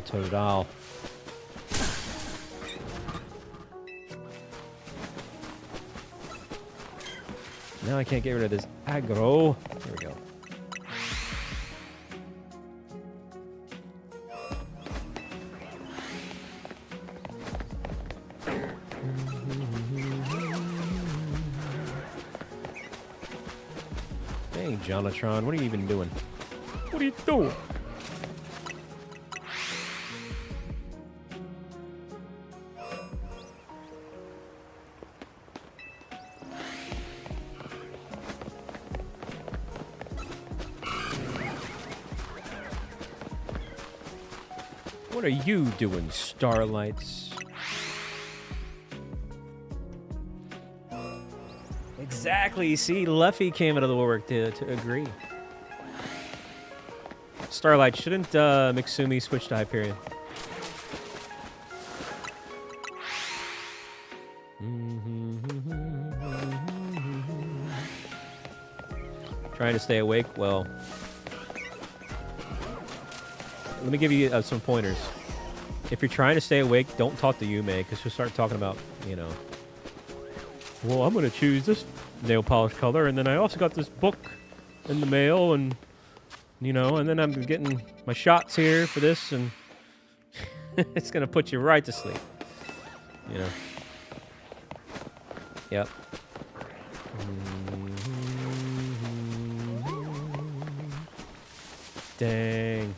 Totodile. Now I can't get rid of this aggro. There we go. Dang, Jonatron, what are you even doing? What are you doing? What are you doing, Starlights? Exactly. See, Luffy came out of the woodwork to agree. Starlight, shouldn't Mitsumi switch to Hyperion? Trying to stay awake? Well, let me give you some pointers. If you're trying to stay awake, don't talk to Yume, because she'll start talking about, you know, well, I'm going to choose this nail polish color, and then I also got this book in the mail, and, you know, and then I'm getting my shots here for this, and it's going to put you right to sleep. You know? Yep. Dang.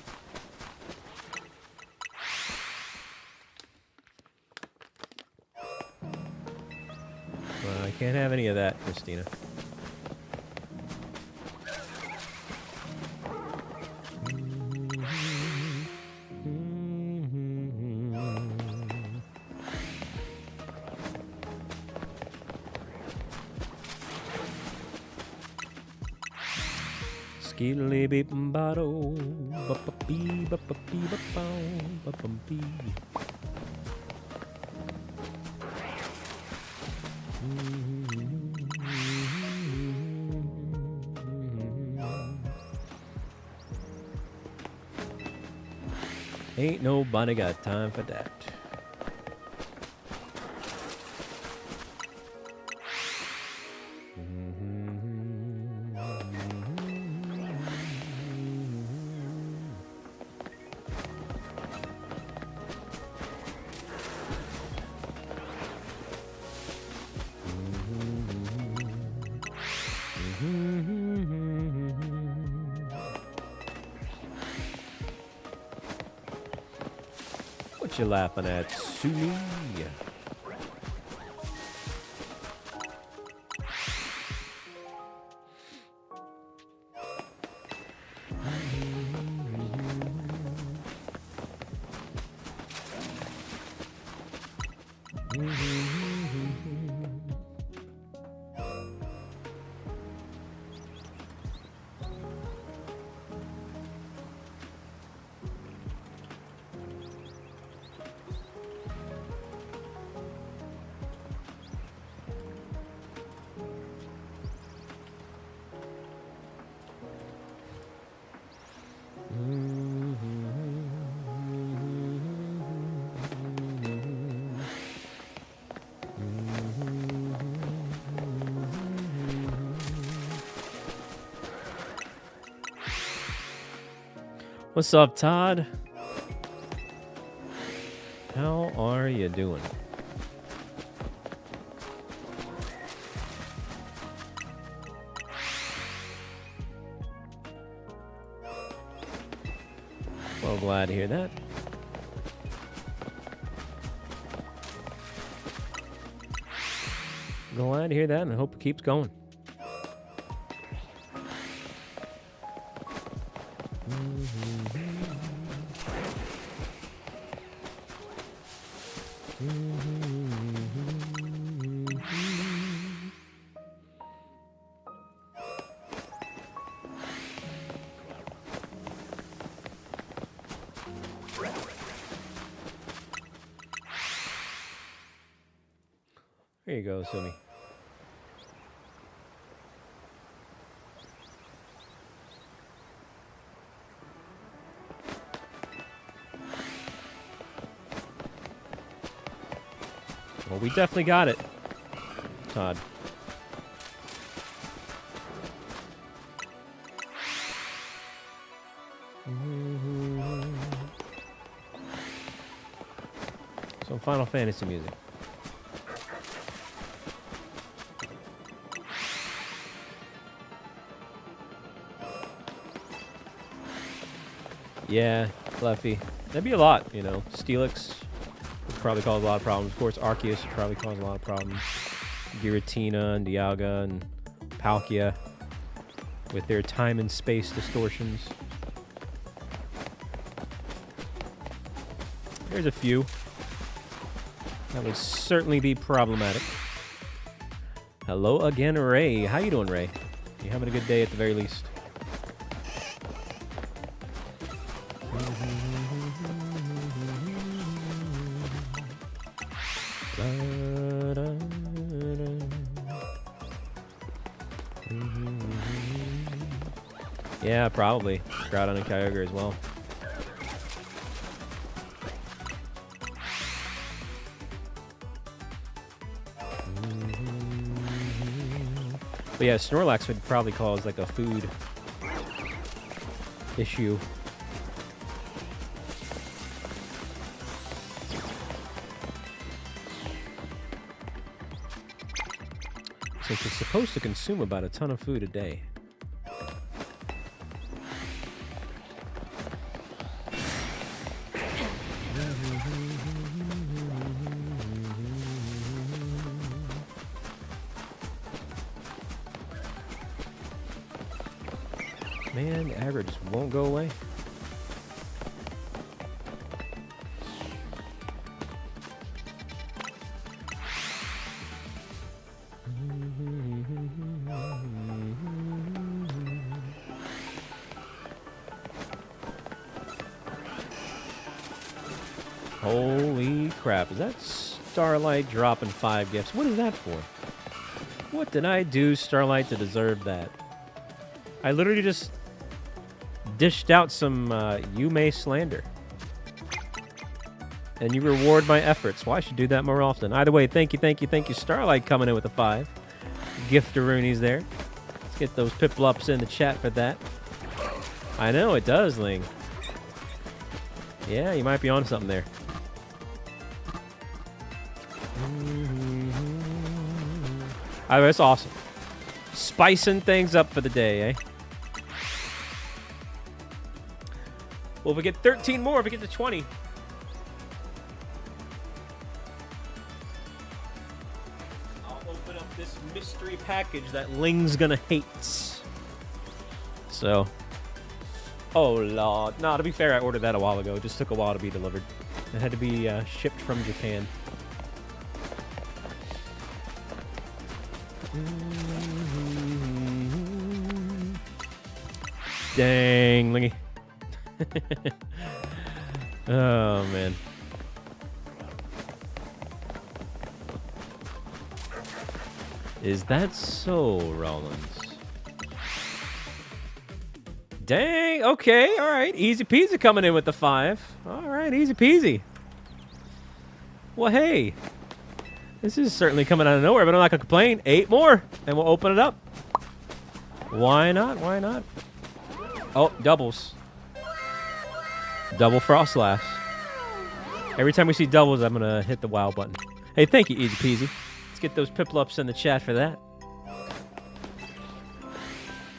Well, I can't have any of that, Christina. Skidly beep bottle, bee bee bee. Ain't nobody got time for that. What you laughing at, Sumi? What's up, Todd? How are you doing? Well, glad to hear that. Glad to hear that, and I hope it keeps going. There you go, Sumi. We definitely got it, Todd. Some Final Fantasy music. Yeah, Cleffy. That'd be a lot, you know. Steelix would probably cause a lot of problems. Of course, Arceus would probably cause a lot of problems. Giratina and Dialga and Palkia with their time and space distortions. There's a few. That would certainly be problematic. Hello again, Ray. How you doing, Ray? You having a good day at the very least? Yeah, probably. Groudon and Kyogre as well. But yeah, Snorlax would probably cause like a food issue. Since it's supposed to consume about a ton of food a day. Man, the average just won't go away. Holy crap, is that Starlight dropping 5 gifts? What is that for? What did I do, Starlight, to deserve that? I literally just dished out some Yume slander. And you reward my efforts. Well, I should do that more often. Either way, thank you, Starlight coming in with a 5. Giftaroonies there. Let's get those Piplups in the chat for that. I know, it does, Ling. Yeah, you might be on something there. That's awesome. Spicing things up for the day, eh? Well, if we get 13 more, if we get to 20. I'll open up this mystery package that Ling's gonna hate. So. Oh, Lord. Nah, to be fair, I ordered that a while ago. It just took a while to be delivered. It had to be shipped from Japan. Dang, Lingy. Oh, man. Is that so, Rollins? Dang, okay, all right. Easy peasy coming in with the 5. All right, easy peasy. Well, hey. This is certainly coming out of nowhere, but I'm not going to complain. 8 more, and we'll open it up. Why not? Why not? Oh, doubles. Double Frostlass. Every time we see doubles, I'm going to hit the WoW button. Hey, thank you, easy peasy. Let's get those Piplups in the chat for that.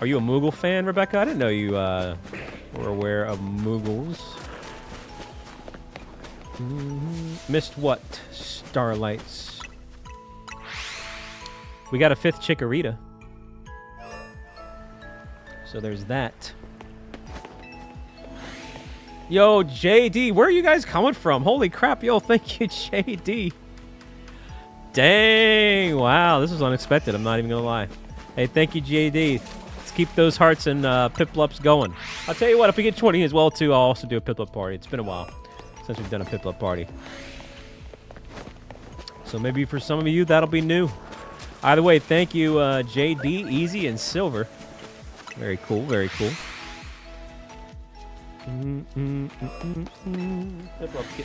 Are you a Moogle fan, Rebecca? I didn't know you were aware of Moogles. Missed what? Starlights. We got a 5th Chikorita. So there's that. Yo, JD, where are you guys coming from? Holy crap, yo, thank you, JD. Dang, wow, this was unexpected. I'm not even going to lie. Hey, thank you, JD. Let's keep those hearts and Piplups going. I'll tell you what, if we get 20 as well, too, I'll also do a Piplup party. It's been a while since we've done a Piplup party. So maybe for some of you, that'll be new. Either way, thank you, JD, Easy, and Silver. Very cool, very cool.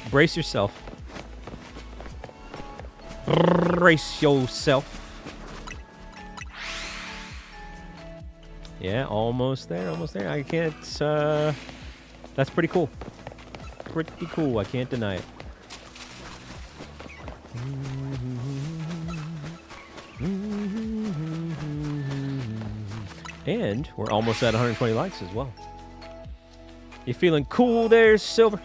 Brace yourself. Brace yourself. Yeah, almost there, almost there. I can't, that's pretty cool. Pretty cool, I can't deny it. And we're almost at 120 likes as well. You feeling cool there, Silver?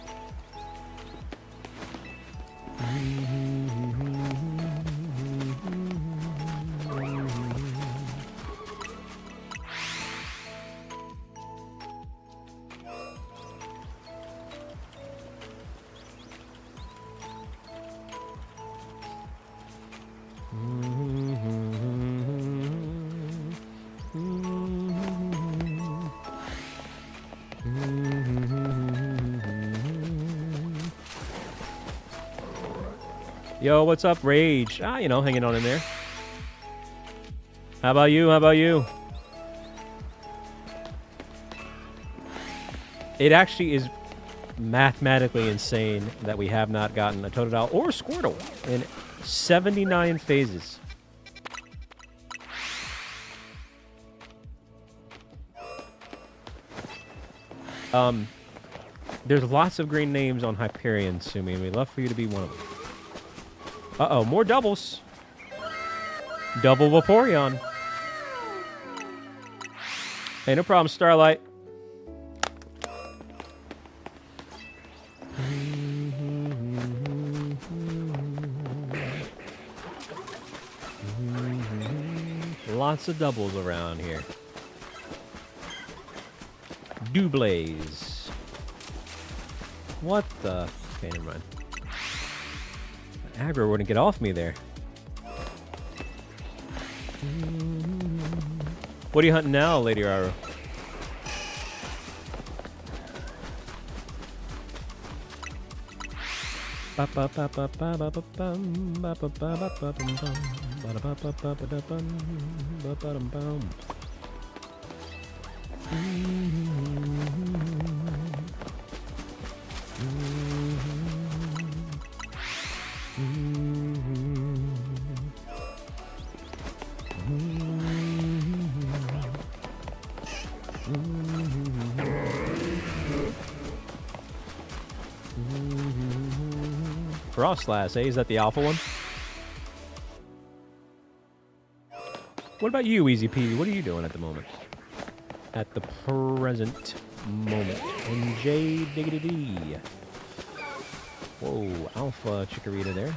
Yo, what's up, Rage? Ah, you know, hanging on in there. How about you? How about you? It actually is mathematically insane that we have not gotten a Totodile or Squirtle in 79 phases. There's lots of green names on Hyperion, Sumi, and we'd love for you to be one of them. Uh-oh, more doubles. Double Vaporeon. Hey, no problem, Starlight. Lots of doubles around here. Doubles. What the? Okay, never mind. Aggro wouldn't get off me there. What are you hunting now, Lady Rara? Frostlass, eh? Is that the alpha one? What about you, Easy Peasy? What are you doing at the moment? At the present moment. NJ Diggity D. Whoa, alpha Chikorita there.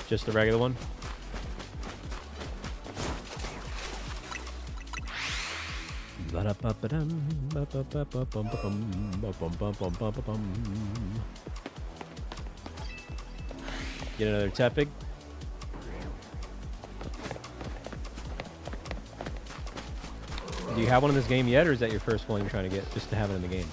Just a regular one. Get another Tepig. Do you have one in this game yet, or is that your first one you're trying to get just to have it in the game?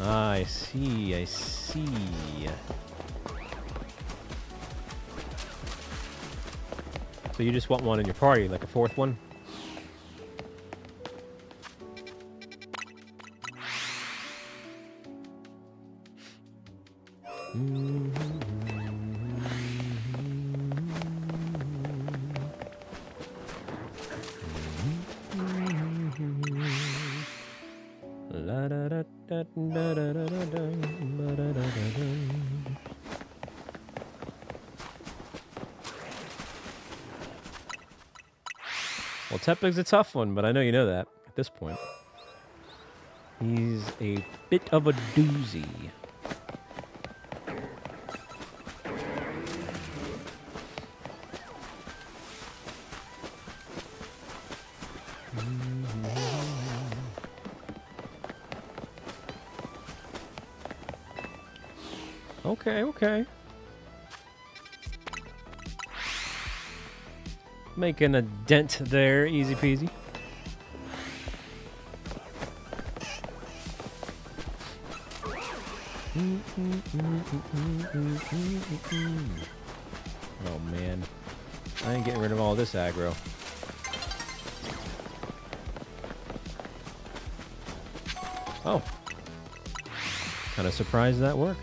I see, I see. So you just want one in your party, like a fourth one? Well, Tepig's a tough one, but I know you know that at this point. He's a bit of a doozy. Okay, okay. Making a dent there, easy peasy. Oh man, I ain't getting rid of all this aggro. Oh, kind of surprised that worked.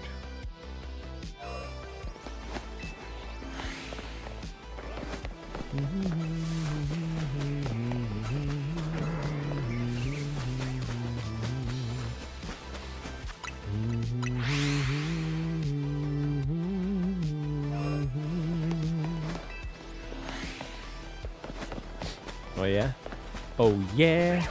Oh yeah? Oh yeah?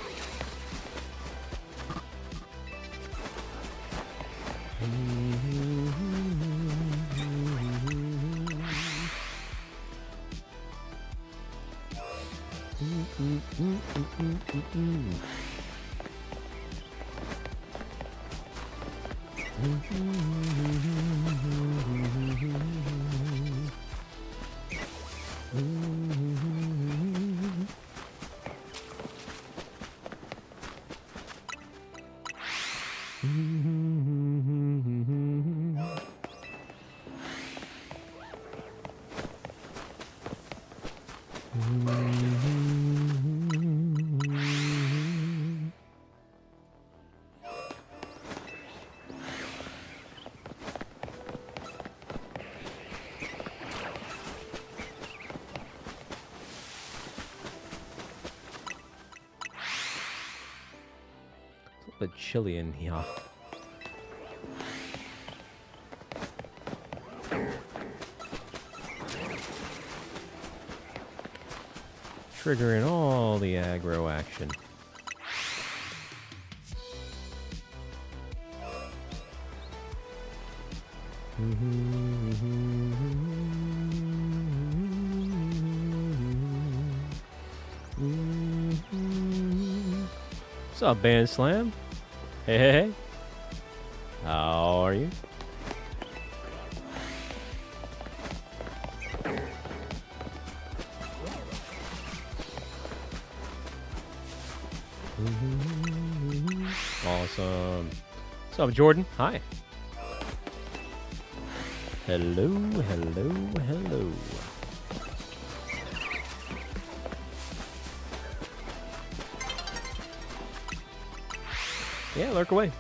A bit chilly in here. Triggering all the aggro action. What's up, Band Slam? Hey, hey, hey. How are you? Awesome. What's up, Jordan? Hi. Hello, hello, hello. Yeah, lurk away.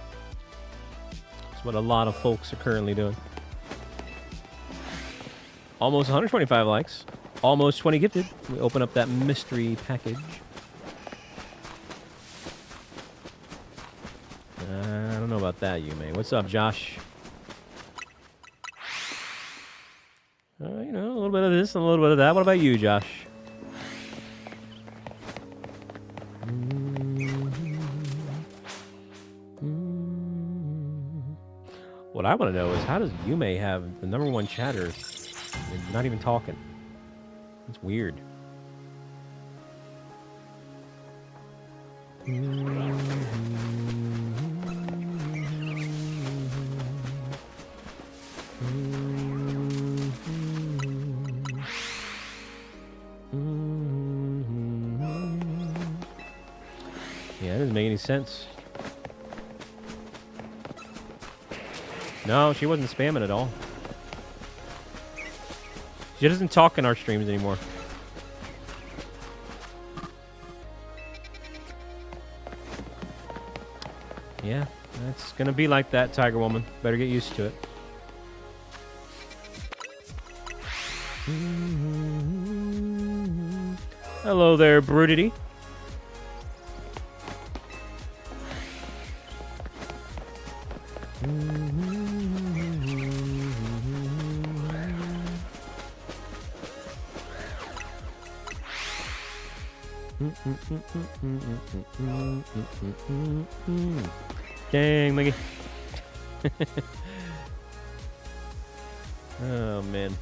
That's what a lot of folks are currently doing. Almost 125 likes. Almost 20 gifted. We open up that mystery package. I don't know about that, Yume. What's up, Josh? You know, a little bit of this and a little bit of that. What about you, Josh? What I want to know is, how does Yume have the #1 chatter and not even talking? It's weird. Yeah, that doesn't make any sense. No, she wasn't spamming at all. She doesn't talk in our streams anymore. Yeah, that's gonna be like that, Tiger Woman. Better get used to it. Hello there, Brutity. Dang, Miggy. Oh, man.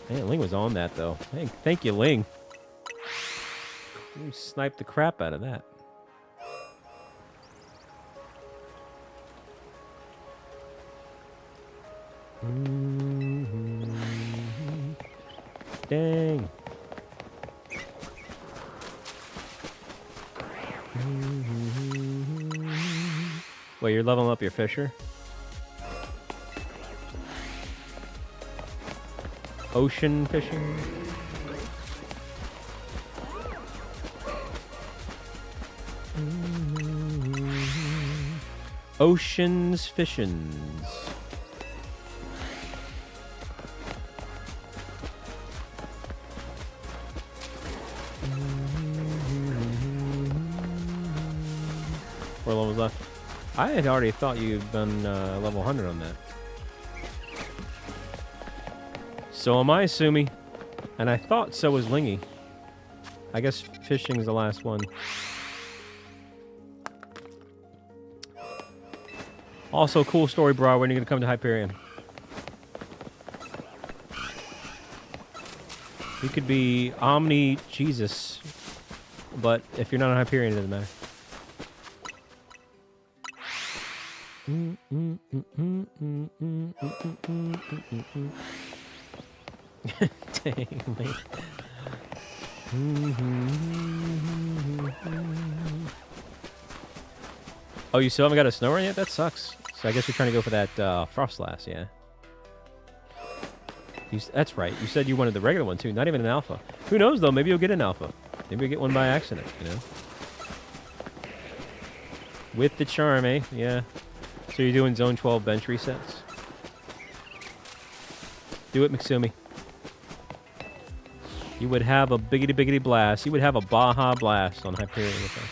Man, Ling was on that, though. Hey, thank you, Ling. You sniped the crap out of that. Dang. Wait, you're leveling up your fisher? Ocean fishing? Oceans fishins. Four levels left. I had already thought you'd been level 100 on that. So am I, Sumi. And I thought so was Lingy. I guess fishing's the last one. Also, cool story, bro. When are you going to come to Hyperion? You could be Omni Jesus. But if you're not on Hyperion, it doesn't matter. Dang, man. Oh, you still haven't got a snow run yet? That sucks. So I guess you're trying to go for that Frostlass, yeah. That's right. You said you wanted the regular one, too. Not even an alpha. Who knows, though? Maybe you'll get an alpha. Maybe you'll get one by accident, you know? With the charm, eh? Yeah. So you're doing Zone 12 bench resets? Do it, Mixumi. You would have a biggity blast. You would have a Baja blast on Hyperion with us.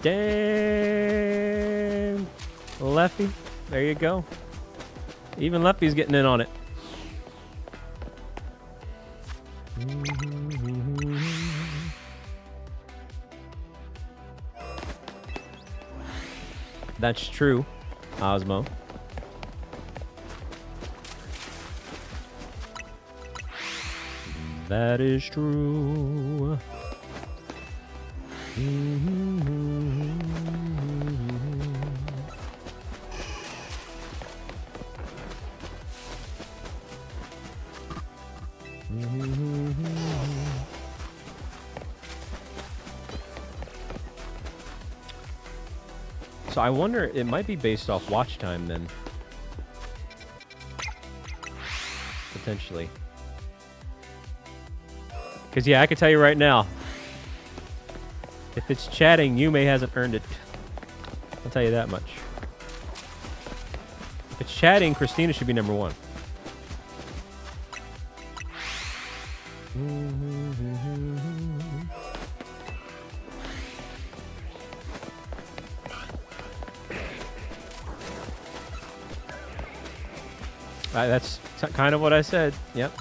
Damn. Leffy. There you go. Even Leffy's getting in on it. That's true, Osmo. That is true. So I wonder, it might be based off watch time then. Potentially. Because, yeah, I can tell you right now, if it's chatting, Yume hasn't earned it. I'll tell you that much. If it's chatting, Christina should be number one. That's kind of what I said. Yep.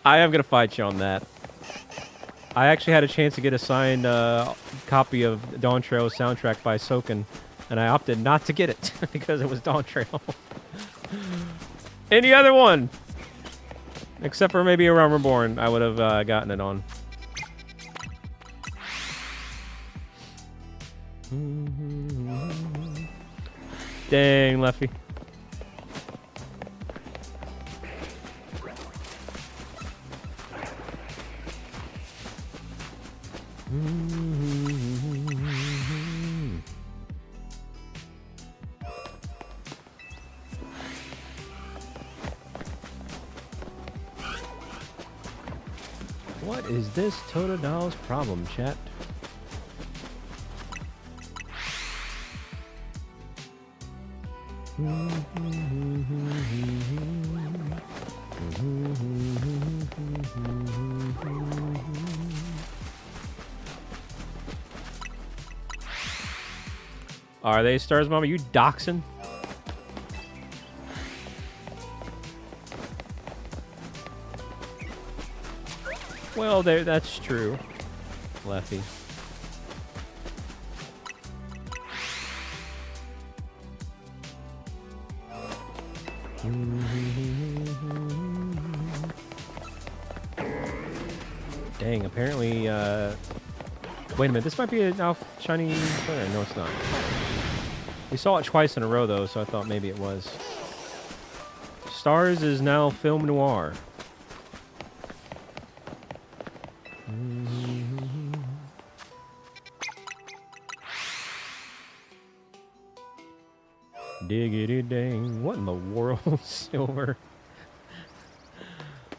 I am going to fight you on that. I actually had a chance to get a signed copy of Dawn Trail's soundtrack by Soken, and I opted not to get it because it was Dawn Trail. Any other one, except for maybe A Realm Reborn, I would have gotten it on. Dang, Leffy. What is this Totodile's problem, chat? Are they stars, Mama? You doxing? Well, there. That's true. Lefty. Dang, apparently, wait a minute, this might be an Alpha shiny player. No, it's not. We saw it twice in a row, though, so I thought maybe it was. Stars is now Film Noir. Diggity dang. What in the world, Silver?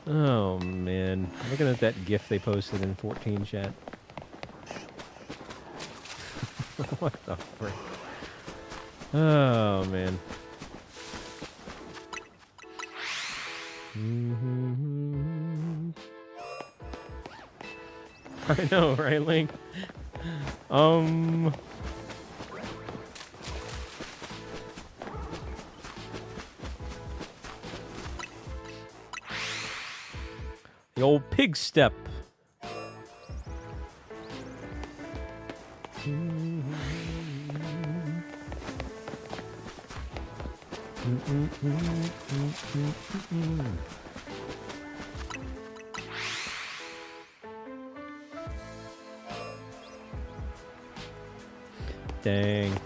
Oh, man. Looking at that GIF they posted in 14 chat. What the frick? Oh, man. I know, right, Link? The old pig step. Dang.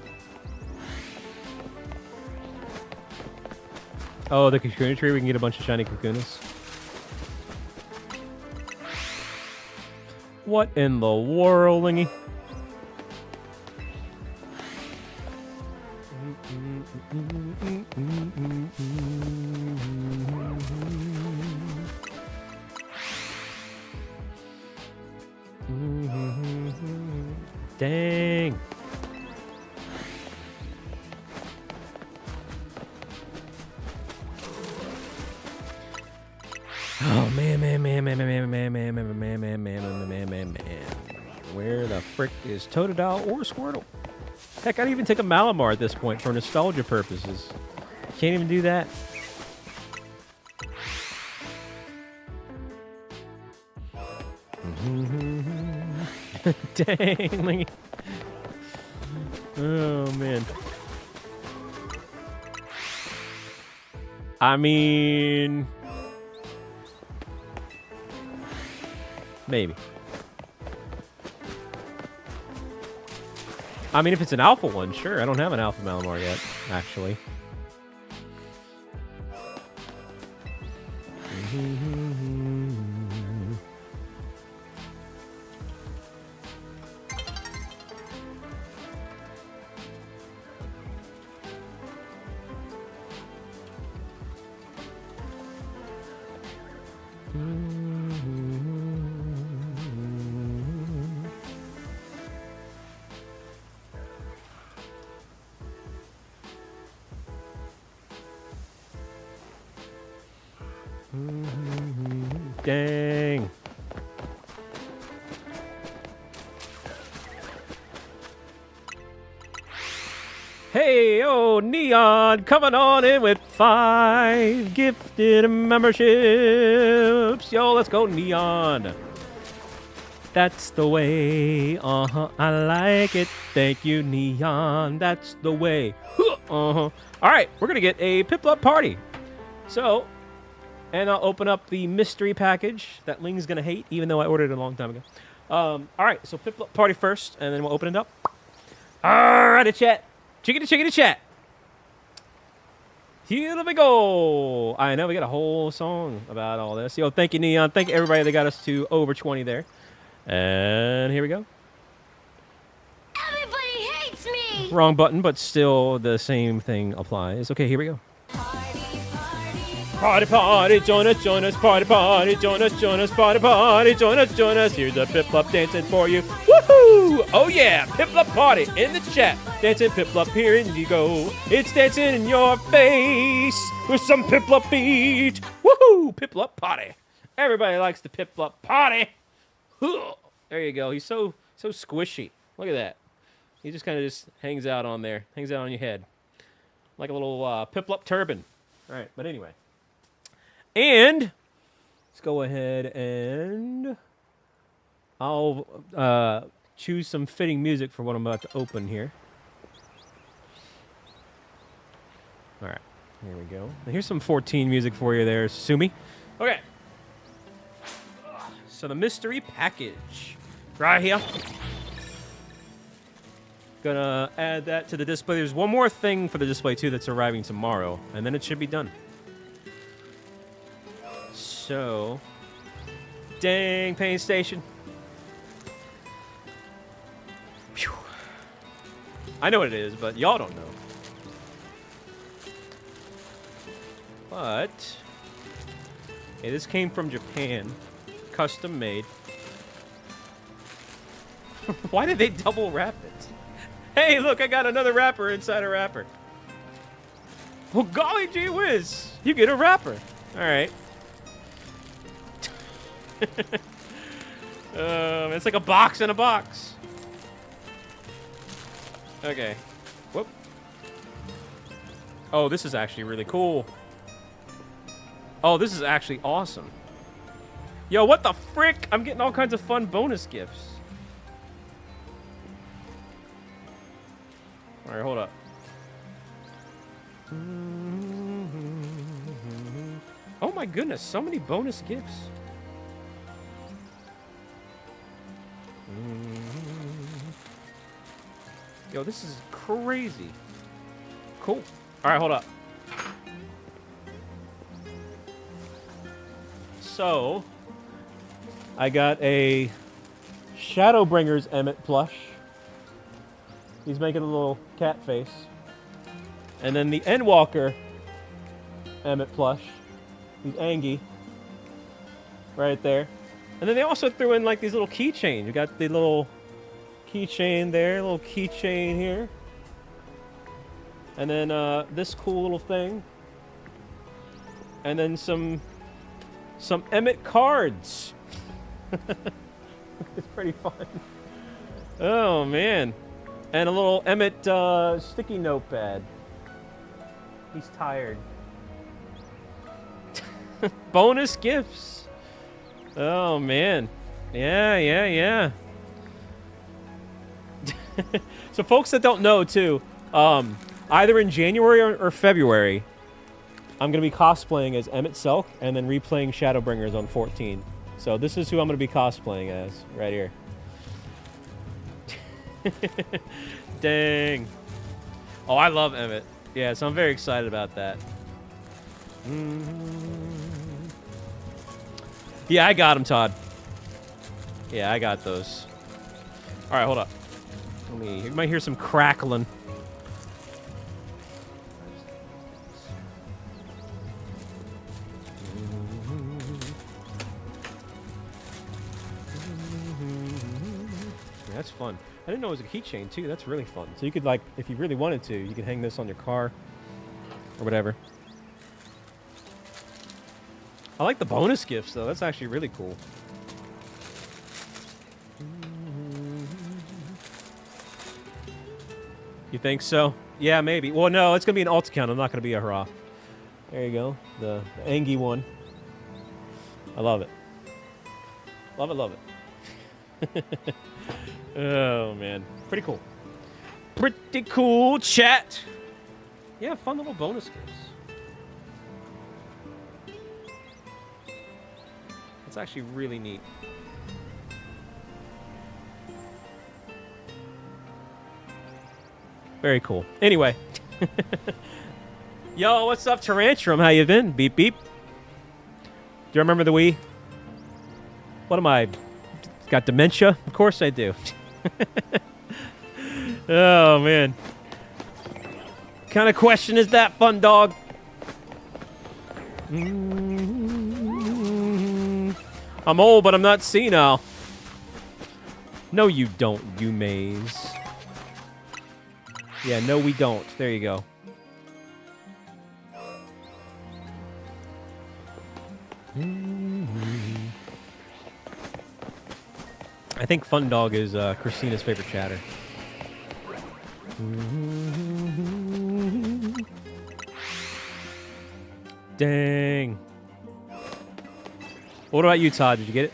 Oh, the Kakuna tree, we can get a bunch of shiny Kakunas. What in the world, Lingy? Dang. Oh man. Where the frick is Totodile or Squirtle? Heck, I'd even take a Malamar at this point for nostalgia purposes. Can't even do that. Dang. Oh, man. I mean... maybe. I mean, if it's an alpha one, sure. I don't have an alpha Malamar yet, actually. Dang. Hey, oh, Neon, coming on in with 5 gifted memberships. Yo, let's go, Neon. That's the way. I like it. Thank you, Neon. That's the way. All right, we're going to get a Piplup party. So... and I'll open up the mystery package that Ling's going to hate, even though I ordered it a long time ago. All right, so Piplup party first, and then we'll open it up. All right, chat. Chickity chat. Here we go. I know we got a whole song about all this. Yo, thank you, Neon. Thank you, everybody that got us to over 20 there. And here we go. Everybody hates me. Wrong button, but still the same thing applies. Okay, here we go. Party, party, join us, party, party, join us, party, party, join us. Here's a Piplup dancing for you. Woohoo! Oh yeah, Piplup party in the chat. Dancing Piplup, here and you go. It's dancing in your face with some Piplup beat. Woohoo! Piplup party. Everybody likes the Piplup party. There you go. He's so squishy. Look at that. He just kind of just hangs out on there, hangs out on your head, like a little Piplup turban. All right, but anyway, and let's go ahead and I'll choose some fitting music for what I'm about to open here. All right, here we go. Now, here's some 14 music for you there, Sumi. Okay. So the mystery package right here. Gonna add that to the display. There's one more thing for the display too that's arriving tomorrow, and then it should be done. So, dang, Pain Station. Phew. I know what it is, but y'all don't know. But, hey, this came from Japan. Custom made. Why did they double wrap it? Hey, look, I got another wrapper inside a wrapper. Well, golly gee whiz, you get a wrapper. All right. It's like a box in a box. Okay. Whoop. Oh, this is actually really cool. Oh, this is actually awesome. Yo, what the frick? I'm getting all kinds of fun bonus gifts. All right, hold up. Oh my goodness, so many bonus gifts. Yo, this is crazy. Cool. All right, hold up. So, I got a Shadowbringers Emmett plush. He's making a little cat face. And then the Endwalker Emmett plush. He's Angie. Right there. And then they also threw in like these little keychains. You got the little keychain there, little keychain here. And then this cool little thing. And then some Emmett cards. It's pretty fun. Oh, man. And a little Emmett sticky notepad. He's tired. Bonus gifts. Oh, man. Yeah. So folks that don't know, too, either in January or February, I'm going to be cosplaying as Emmett Selk and then replaying Shadowbringers on 14. So this is who I'm going to be cosplaying as right here. Dang. Oh, I love Emmett. Yeah, so I'm very excited about that. Yeah, I got him, Todd. Yeah, I got those. All right, hold up. You might hear some crackling. That's fun. I didn't know it was a keychain, too. That's really fun. So you could, like, if you really wanted to, you could hang this on your car or whatever. I like the bonus gifts, though. That's actually really cool. You think so? Yeah, maybe. Well, no, it's going to be an alt account. I'm not going to be a hurrah. There you go. The Angie one. I love it. Love it. Oh, man. Pretty cool. Pretty cool, chat. Yeah, fun little bonus gifts. It's actually really neat. Very cool. Anyway. Yo, what's up, Tarantrum? How you been? Beep, beep. Do you remember the Wii? What am I? Got dementia? Of course I do. Oh, man. What kind of question is that, fun dog? I'm old, but I'm not senile. No, you don't, you maze. Yeah, no, we don't. There you go. I think Fun Dog is Christina's favorite chatter. Dang. What about you, Todd? Did you get it?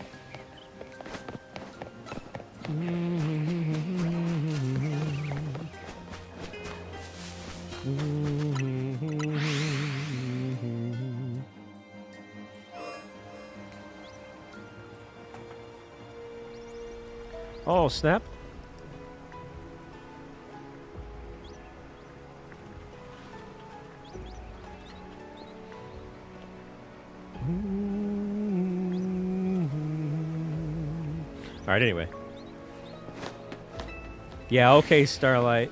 Oh, snap. All right, anyway. Yeah, okay, Starlight.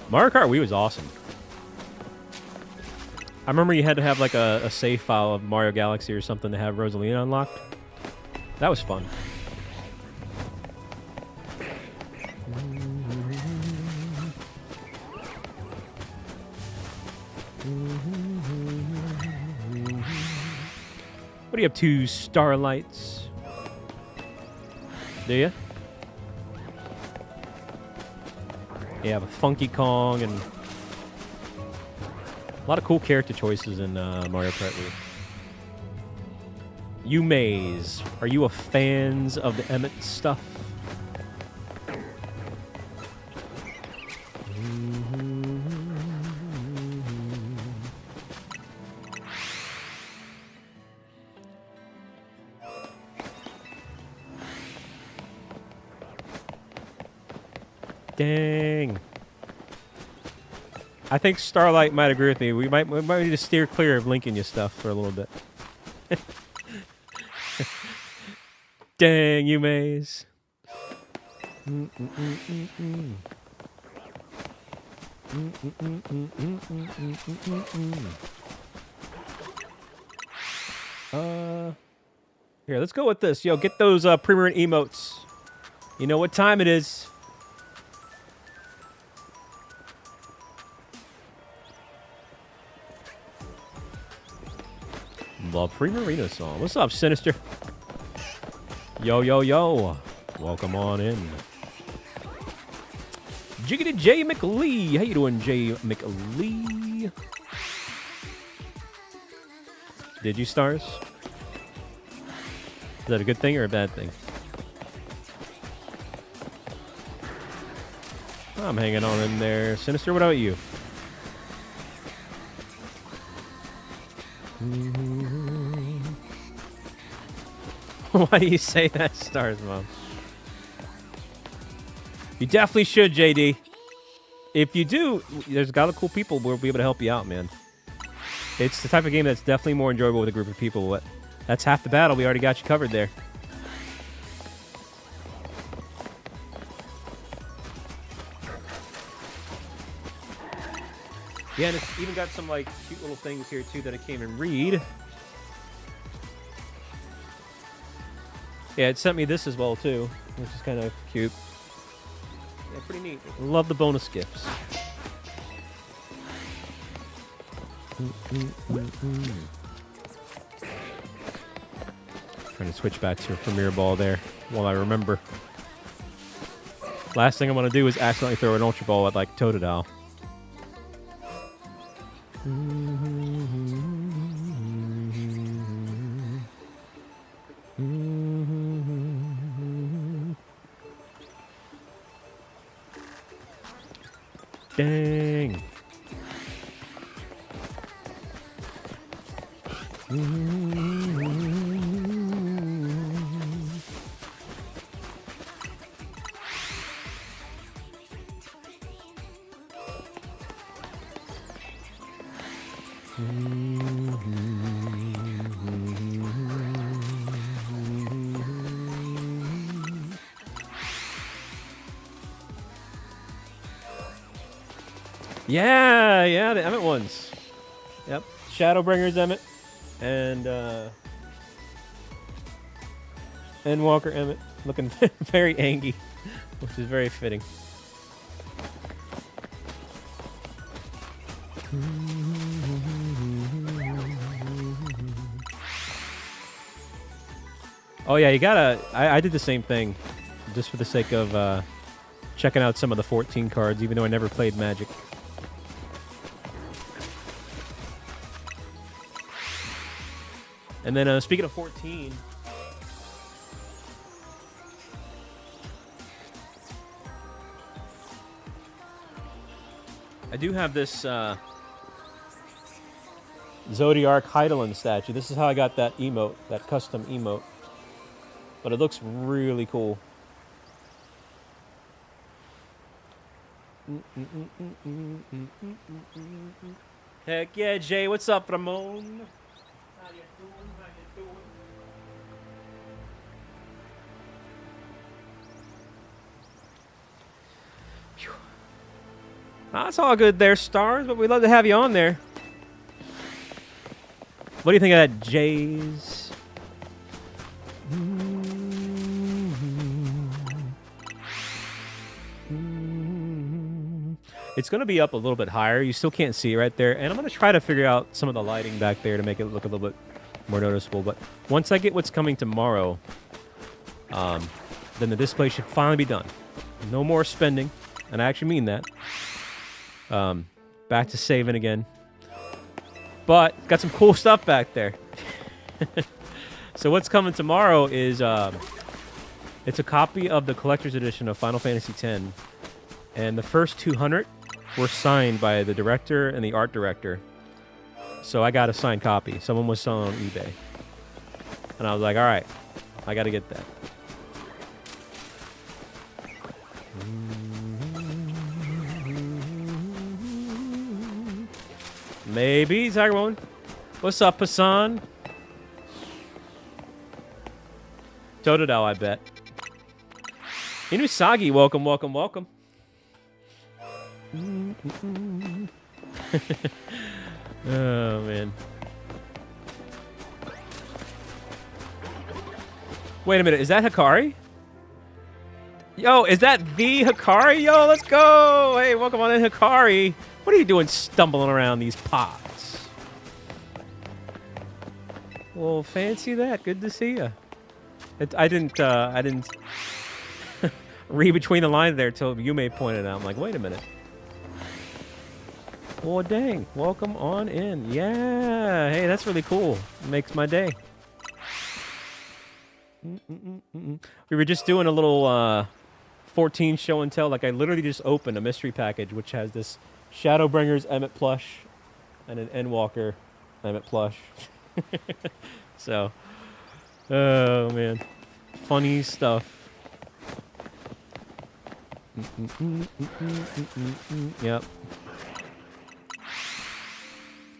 Mario Kart Wii was awesome. I remember you had to have like a save file of Mario Galaxy or something to have Rosalina unlocked. That was fun. What do you have to Starlights? Do you? You have a Funky Kong and a lot of cool character choices in Mario Kart Wii. You Maze, are you a fans of the Emmett stuff? Dang. I think Starlight might agree with me. We might need to steer clear of linking you stuff for a little bit. Dang, you Maze. Here, let's go with this. Yo, get those premier emotes. You know what time it is. The Primarina song. What's up, Sinister? Yo, yo, yo. Welcome on in. Jiggity J McLee. How you doing, J McLee? Did you, Stars? Is that a good thing or a bad thing? I'm hanging on in there. Sinister, what about you? Why do you say that, Stars, Mom? You definitely should, JD. If you do, there's a lot of cool people who will be able to help you out, man. It's the type of game that's definitely more enjoyable with a group of people. But that's half the battle. We already got you covered there. Yeah, and it's even got some like cute little things here too that I can't even read. Yeah, it sent me this as well too, which is kind of cute. Yeah, pretty neat. Love the bonus gifts. Trying to switch back to a Premier Ball there while I remember. Last thing I want to do is accidentally throw an Ultra Ball at like Totodile. Dang. Yeah, the Emmett ones. Yep, Shadowbringers Emmett and Walker Emmett, looking very angry, which is very fitting. Oh yeah, you gotta. I did the same thing, just for the sake of checking out some of the 14 cards, even though I never played Magic. And then speaking of 14, I do have this Zodiac Heidelin statue. This is how I got that emote, that custom emote. But it looks really cool. Heck yeah, Jay. What's up, Ramon? How you doing? How you doing? Phew. That's all good there, Stars, but we'd love to have you on there. What do you think of that, Jays? It's going to be up a little bit higher. You still can't see it right there. And I'm going to try to figure out some of the lighting back there to make it look a little bit more noticeable. But once I get what's coming tomorrow, then the display should finally be done. No more spending. And I actually mean that. Back to saving again. But got some cool stuff back there. So what's coming tomorrow is it's a copy of the collector's edition of Final Fantasy X. And the first 200 were signed by the director and the art director. So I got a signed copy. Someone was selling on eBay. And I was like, all right, I got to get that. Maybe. Zagarone. What's up, Hassan? Totodile, I bet. Inusagi, welcome, welcome, welcome. Oh, man. Wait a minute. Is that Hikari? Yo, is that the Hikari? Yo, let's go. Hey, welcome on in, Hikari. What are you doing stumbling around these pods? Well, fancy that. Good to see you. I didn't read between the lines there till Yume pointed out. I'm like, wait a minute. Well, dang. Welcome on in. Yeah. Hey, that's really cool. Makes my day. We were just doing a little 14 show and tell. Like, I literally just opened a mystery package, which has this Shadowbringers Emmett plush and an Endwalker Emmett plush. So, oh, man. Funny stuff. Yep.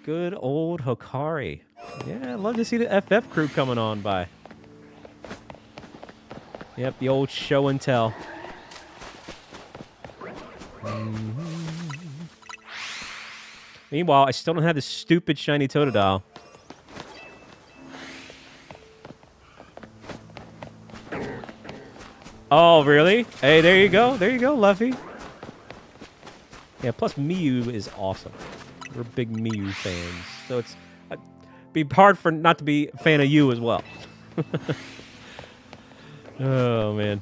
Good old Hikari. Yeah, I'd love to see the FF crew coming on by. Yep, the old show and tell. Meanwhile, I still don't have this stupid shiny Totodile. Oh, really? Hey, there you go. There you go, Luffy. Yeah, plus Miyu is awesome. We're big Miyu fans. So it's be hard for not to be a fan of you as well. Oh, man.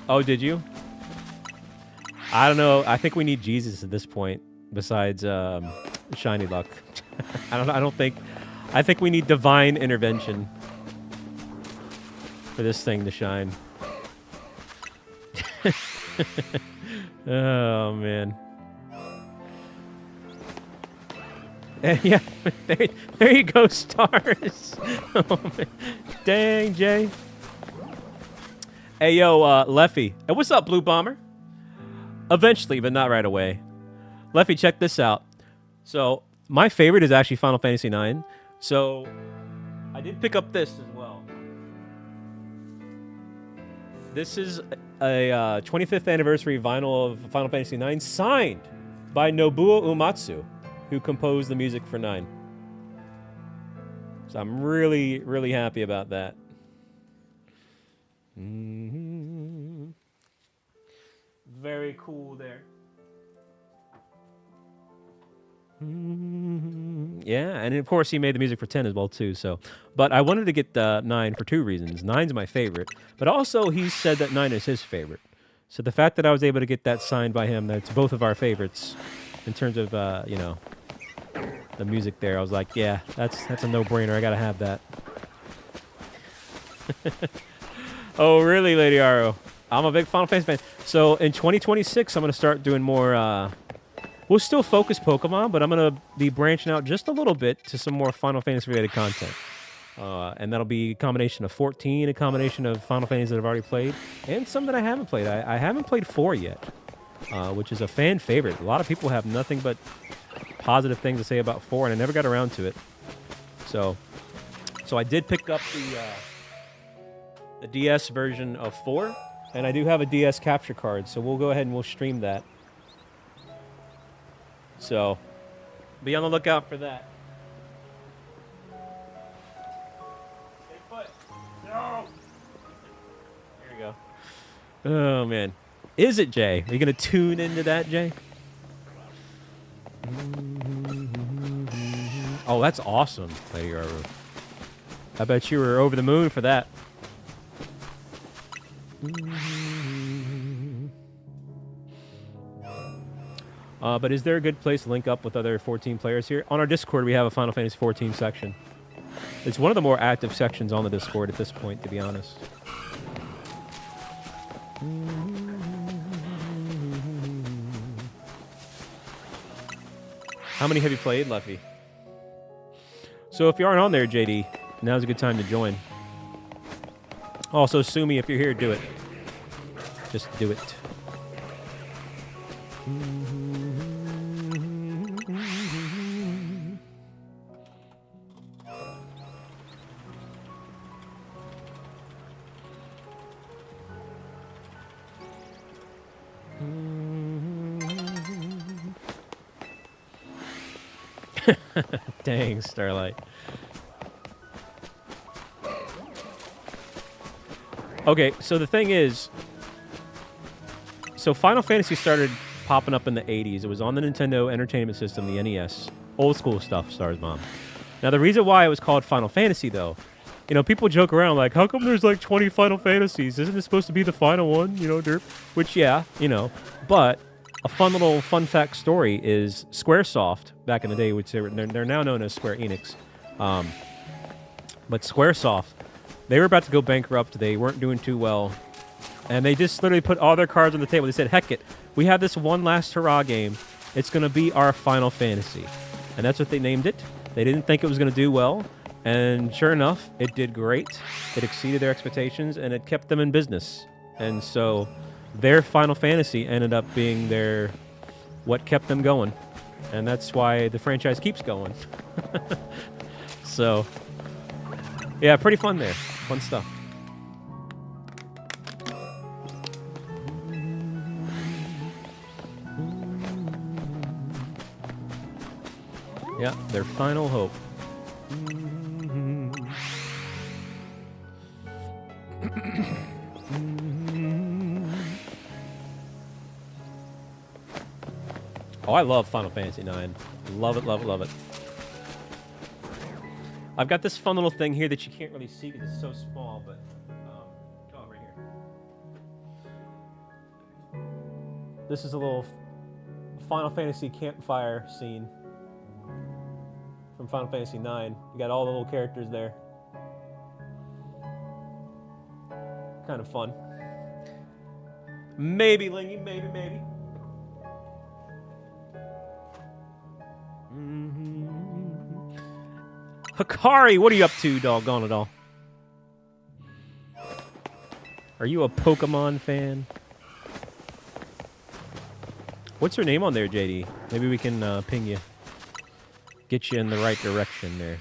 Oh, did you? I don't know. I think we need Jesus at this point, besides Shiny Luck. I don't think... I think we need divine intervention for this thing to shine. Oh, man. Yeah, there you go, Stars. Oh, man. Dang, Jay. Hey, yo, Leffy. Hey, what's up, Blue Bomber? Eventually, but not right away. Leffy, check this out. So, my favorite is actually Final Fantasy IX. So, I did pick up this as well. This is a 25th anniversary vinyl of Final Fantasy IX signed by Nobuo Uematsu, who composed the music for 9. So I'm really, really happy about that. Very cool there. Yeah, and of course he made the music for 10 as well too. So, but I wanted to get 9 for 2 reasons. 9's my favorite, but also he said that 9 is his favorite. So the fact that I was able to get that signed by him, that's both of our favorites in terms of you know, the music there. I was like, yeah, that's a no-brainer. I gotta have that. Oh, really, Lady Aro? I'm a big Final Fantasy fan. So in 2026, I'm gonna start doing more. We'll still focus Pokemon, but I'm going to be branching out just a little bit to some more Final Fantasy-related content. And that'll be a combination of 14, a combination of Final Fantasy that I've already played, and some that I haven't played. I haven't played 4 yet, which is a fan favorite. A lot of people have nothing but positive things to say about 4, and I never got around to it. So I did pick up the DS version of 4, and I do have a DS capture card, so we'll go ahead and we'll stream that. So, be on the lookout for that. Stay put. No! There we go. Oh, man. Is it, Jay? Are you going to tune into that, Jay? Oh, that's awesome, Lady Arrow. I bet you were over the moon for that. But is there a good place to link up with other 14 players here? On our Discord, we have a Final Fantasy 14 section. It's one of the more active sections on the Discord at this point, to be honest. How many have you played, Luffy? So if you aren't on there, JD, now's a good time to join. Also, Sumi, if you're here, do it. Just do it. Dang, Starlight. Okay, so the thing is, so Final Fantasy started popping up in the 80s. It was on the Nintendo Entertainment System, the NES. Old school stuff, Stars Mom. Now, the reason why it was called Final Fantasy, though, you know, people joke around like, how come there's like 20 Final Fantasies? Isn't it supposed to be the final one? You know, derp. Which, yeah, you know. But a fun little fun fact story is Squaresoft, back in the day, which they're now known as Square Enix. But Squaresoft, they were about to go bankrupt. They weren't doing too well. And they just literally put all their cards on the table. They said, heck it, we have this one last hurrah game. It's going to be our Final Fantasy. And that's what they named it. They didn't think it was going to do well. And sure enough, it did great. It exceeded their expectations, and it kept them in business. And so their Final Fantasy ended up being what kept them going. And that's why the franchise keeps going. So, yeah, pretty fun there. Fun stuff. Yeah, their final hope. Oh, I love Final Fantasy IX. Love it, love it, love it. I've got this fun little thing here that you can't really see because it's so small, but oh, right here. This is a little Final Fantasy campfire scene from Final Fantasy IX. You got all the little characters there. Kind of fun. Maybe, Lingy, maybe. Hikari, what are you up to, doggone it all? Are you a Pokemon fan? What's her name on there, JD? Maybe we can ping you. Get you in the right direction there.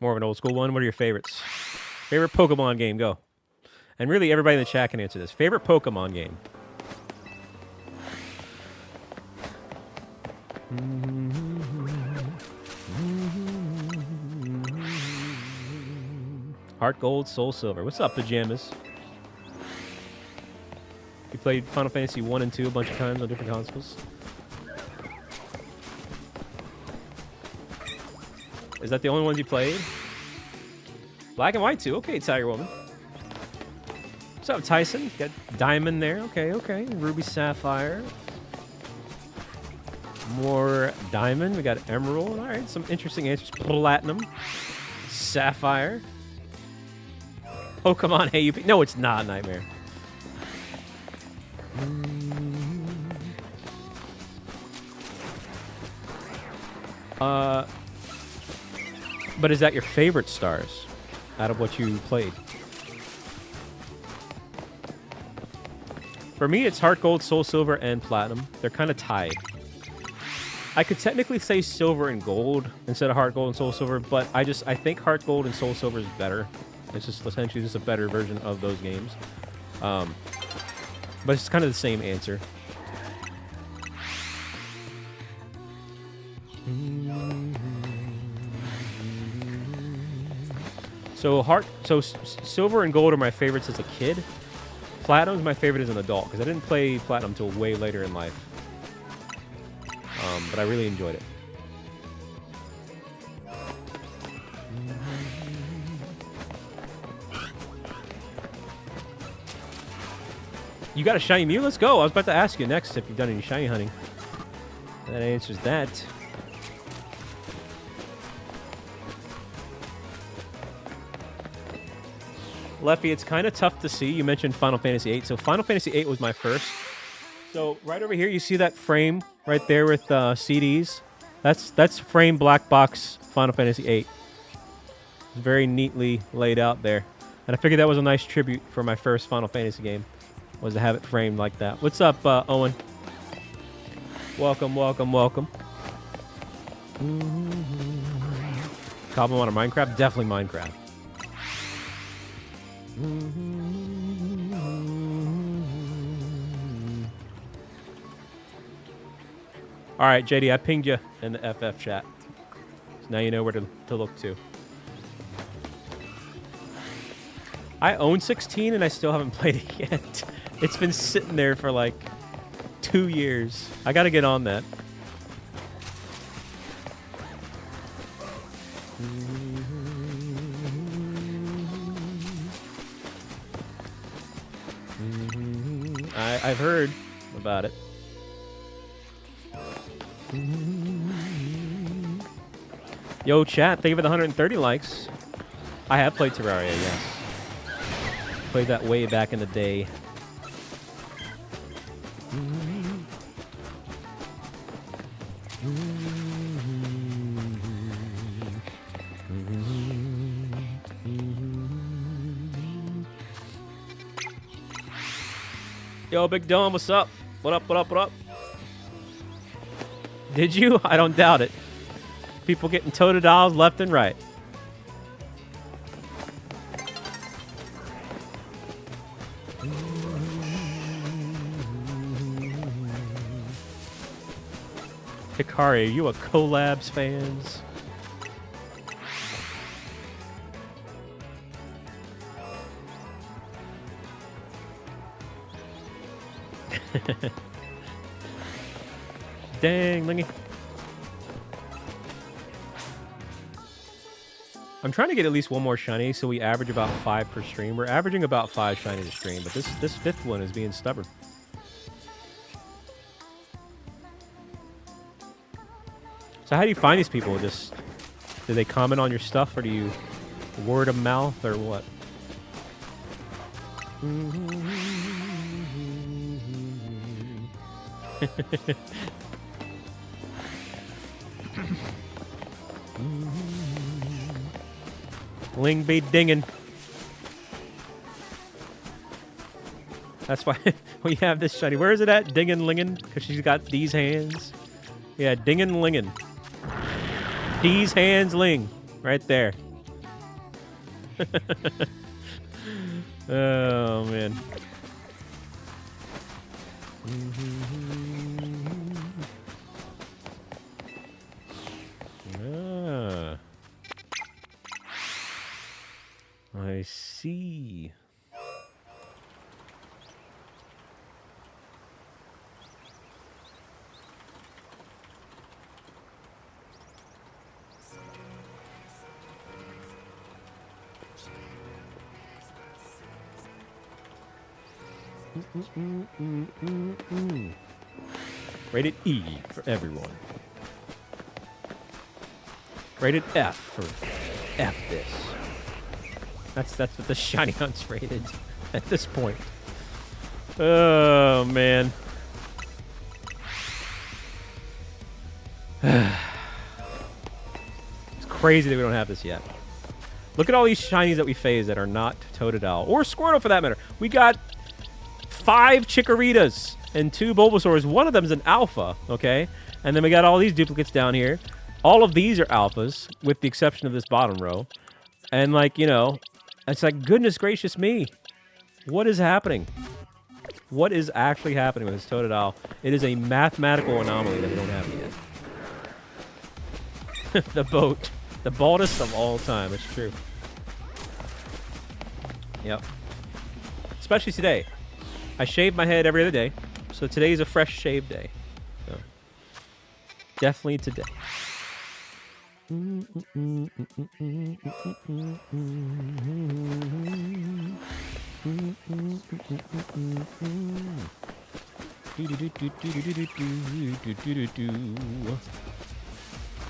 More of an old school one. What are your favorites? Favorite Pokemon game, go. And really, everybody in the chat can answer this. Favorite Pokemon game? Heart Gold, Soul Silver. What's up, Pajamas? You played Final Fantasy 1 and 2 a bunch of times on different consoles. Is that the only ones you played? Black and White too. Okay, Tiger Woman. What's up, Tyson? Got Diamond there. Okay, okay. Ruby, Sapphire. More Diamond. We got Emerald. All right, some interesting answers. Platinum. Sapphire. Pokemon AUP. No, it's not Nightmare. But is that your favorite stars out of what you played? For me, it's Heart Gold, Soul Silver, and Platinum. They're kind of tied. I could technically say Silver and Gold instead of Heart Gold and Soul Silver, but I think Heart Gold and Soul Silver is better. It's just essentially just a better version of those games. But it's kind of the same answer. So Silver and Gold are my favorites as a kid. Platinum is my favorite as an adult because I didn't play Platinum until way later in life. But I really enjoyed it. You got a shiny Mew? Let's go. I was about to ask you next if you've done any shiny hunting. That answers that. Leffy, it's kind of tough to see. You mentioned Final Fantasy VIII. So Final Fantasy VIII was my first. So right over here, you see that frame right there with CDs? That's frame black box Final Fantasy VIII. It's very neatly laid out there. And I figured that was a nice tribute for my first Final Fantasy game, was to have it framed like that. What's up, Owen? Welcome, welcome, welcome. Goblin on Minecraft? Definitely Minecraft. All right, JD, I pinged you in the FF chat. So now you know where to look to. I own 16 and I still haven't played it yet. It's been sitting there for like 2 years. I got to get on that. I've heard about it. Yo, chat, thank you for the 130 likes. I have played Terraria, yes. Played that way back in the day. Yo, Big Dom, what's up? What up, what up, what up? Did you? I don't doubt it. People getting Totodiles left and right. Hikari, are you a Collabs fans? Dang, Lingy. I'm trying to get at least one more shiny, so we average about 5 per stream. We're averaging about 5 shinies a stream, but this fifth one is being stubborn. So how do you find these people? Just do they comment on your stuff, or do you word of mouth, or what? Ling be dingin'. That's why we have this shiny. Where is it at? Dingin' lingin'? Because she's got these hands. Yeah, dingin' lingin'. These hands ling. Right there. Oh, man. I see. Rated E for everyone. Rated F for F this. That's what the shiny hunt's rated at this point. Oh man. It's crazy that we don't have this yet. Look at all these shinies that we phased that are not Totodile or Squirtle for that matter. We got 5 Chikorritas and 2 Bulbasaurs. One of them's an alpha, okay? And then we got all these duplicates down here. All of these are alphas, with the exception of this bottom row. And, like, you know, it's like, goodness gracious me. What is happening? What is actually happening with this Totodile? It is a mathematical anomaly that we don't have yet. The boat. The baldest of all time. It's true. Yep. Especially today. I shave my head every other day, so today's a fresh shave day. So, definitely today. What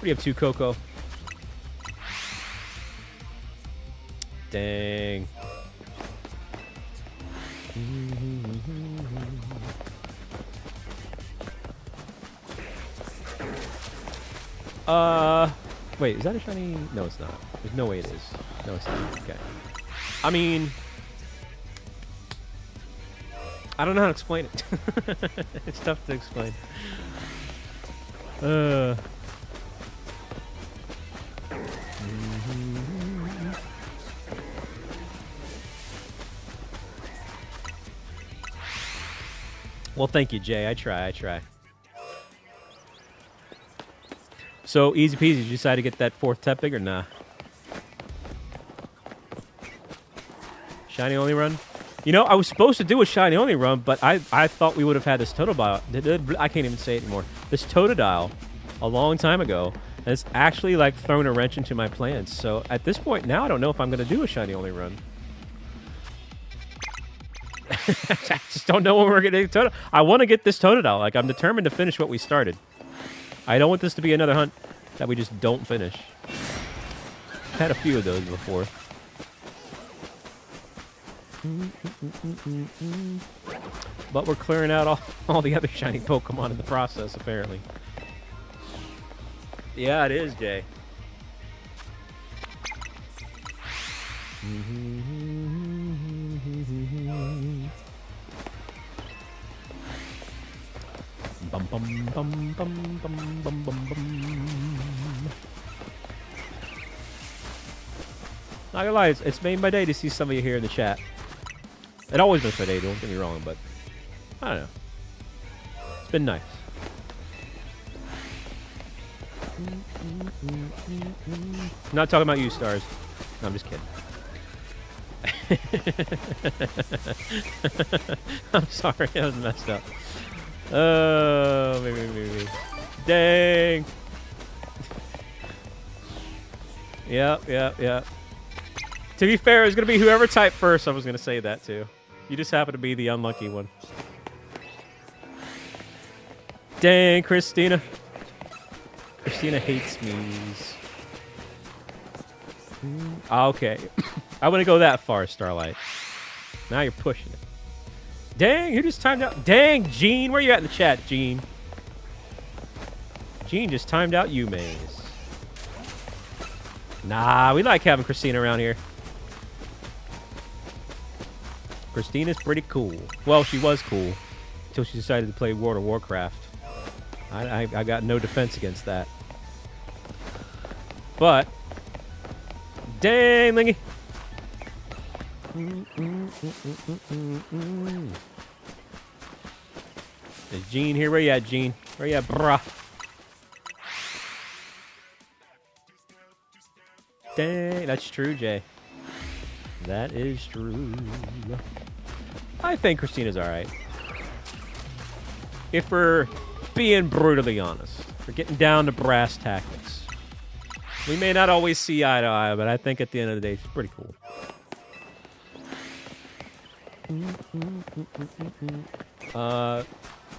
do you have to, Coco? Dang. Wait, is that a shiny? No, it's not. There's no way it is. No, it's not. Okay. I mean, I don't know how to explain it. It's tough to explain. Well, thank you, Jay. I try. So, easy peasy. Did you decide to get that 4th Tepig or nah? Shiny only run? You know, I was supposed to do a shiny only run, but I thought we would have had this Totodile. I can't even say it anymore. This Totodile a long time ago. And it's actually, like, thrown a wrench into my plans. So, at this point now, I don't know if I'm going to do a shiny only run. I just don't know when we're going to get Totodile. I want to get this Totodile. Like, I'm determined to finish what we started. I don't want this to be another hunt that we just don't finish. I've had a few of those before. But we're clearing out all the other shiny Pokemon in the process, apparently. Yeah, it is, Jay. Bum bum bum bum bum bum bum bum. Not gonna lie, it's made my day to see some of you here in the chat. It always makes my day, don't get me wrong, but I don't know. It's been nice. I'm not talking about you, Stars. No, I'm just kidding. I'm sorry, that was messed up. Oh, maybe. Dang. Yep. To be fair, it was going to be whoever typed first. I was going to say that too. You just happen to be the unlucky one. Dang, Christina. Christina hates me's. Okay. I wouldn't go that far, Starlight. Now you're pushing it. Dang, you just timed out. Dang, Gene. Where you at in the chat, Gene? Gene just timed out you, Maze. Nah, we like having Christina around here. Christina's pretty cool. Well, she was cool until she decided to play World of Warcraft. I got no defense against that. But, dang, Lingy. Is Gene here? Where you at, Gene? Where you at, brah? Dang, that's true, Jay. That is true. I think Christina's alright. If we're being brutally honest. We're getting down to brass tactics. We may not always see eye to eye, but I think at the end of the day, she's pretty cool.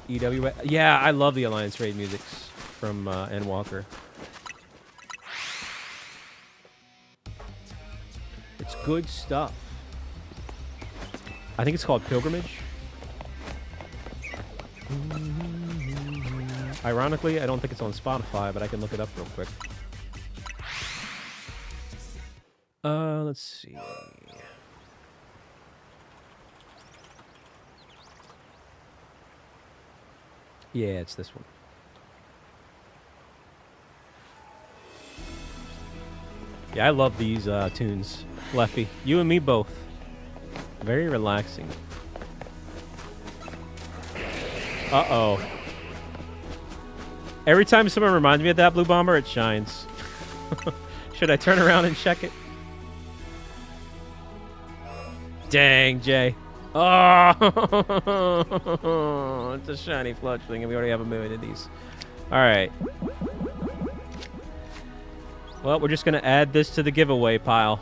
EWA. Yeah, I love the Alliance Raid music from N. Walker. It's good stuff. I think it's called Pilgrimage. Ironically, I don't think it's on Spotify, but I can look it up real quick. Let's see. Yeah, it's this one. Yeah, I love these tunes, Leffy. You and me both. Very relaxing. Uh-oh. Every time someone reminds me of that Blue Bomber, it shines. Should I turn around and check it? Dang, Jay. Oh, it's a shiny fletchling, and we already have a million of these. All right. Well, we're just going to add this to the giveaway pile.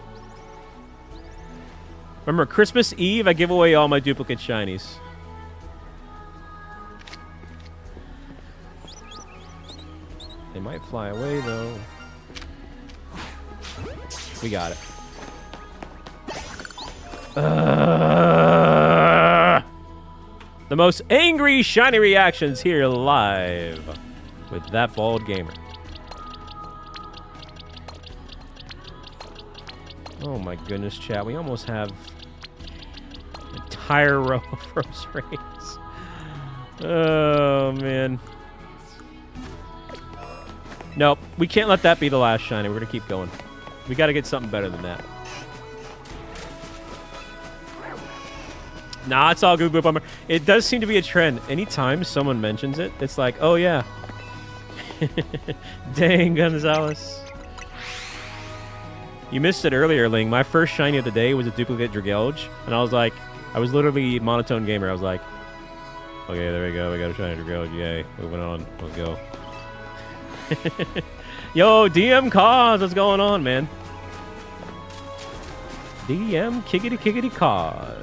Remember, Christmas Eve, I give away all my duplicate shinies. They might fly away, though. We got it. The most angry shiny reactions here live with That Bald Gamer. Oh my goodness, chat. We almost have an entire row of Rose Rays. Oh, man. Nope. We can't let that be the last shiny. We're going to keep going. We got to get something better than that. Nah, it's all good, Blue Bomber. It does seem to be a trend. Anytime someone mentions it, it's like, oh, yeah. Dang, Gonzalez. You missed it earlier, Ling. My first shiny of the day was a duplicate Dragalge, and I was like, I was literally monotone gamer. I was like, okay, there we go. We got a shiny Dragalge. Yay. Moving on. Let's go. Yo, DM Cause. What's going on, man? DM Kiggity Cause.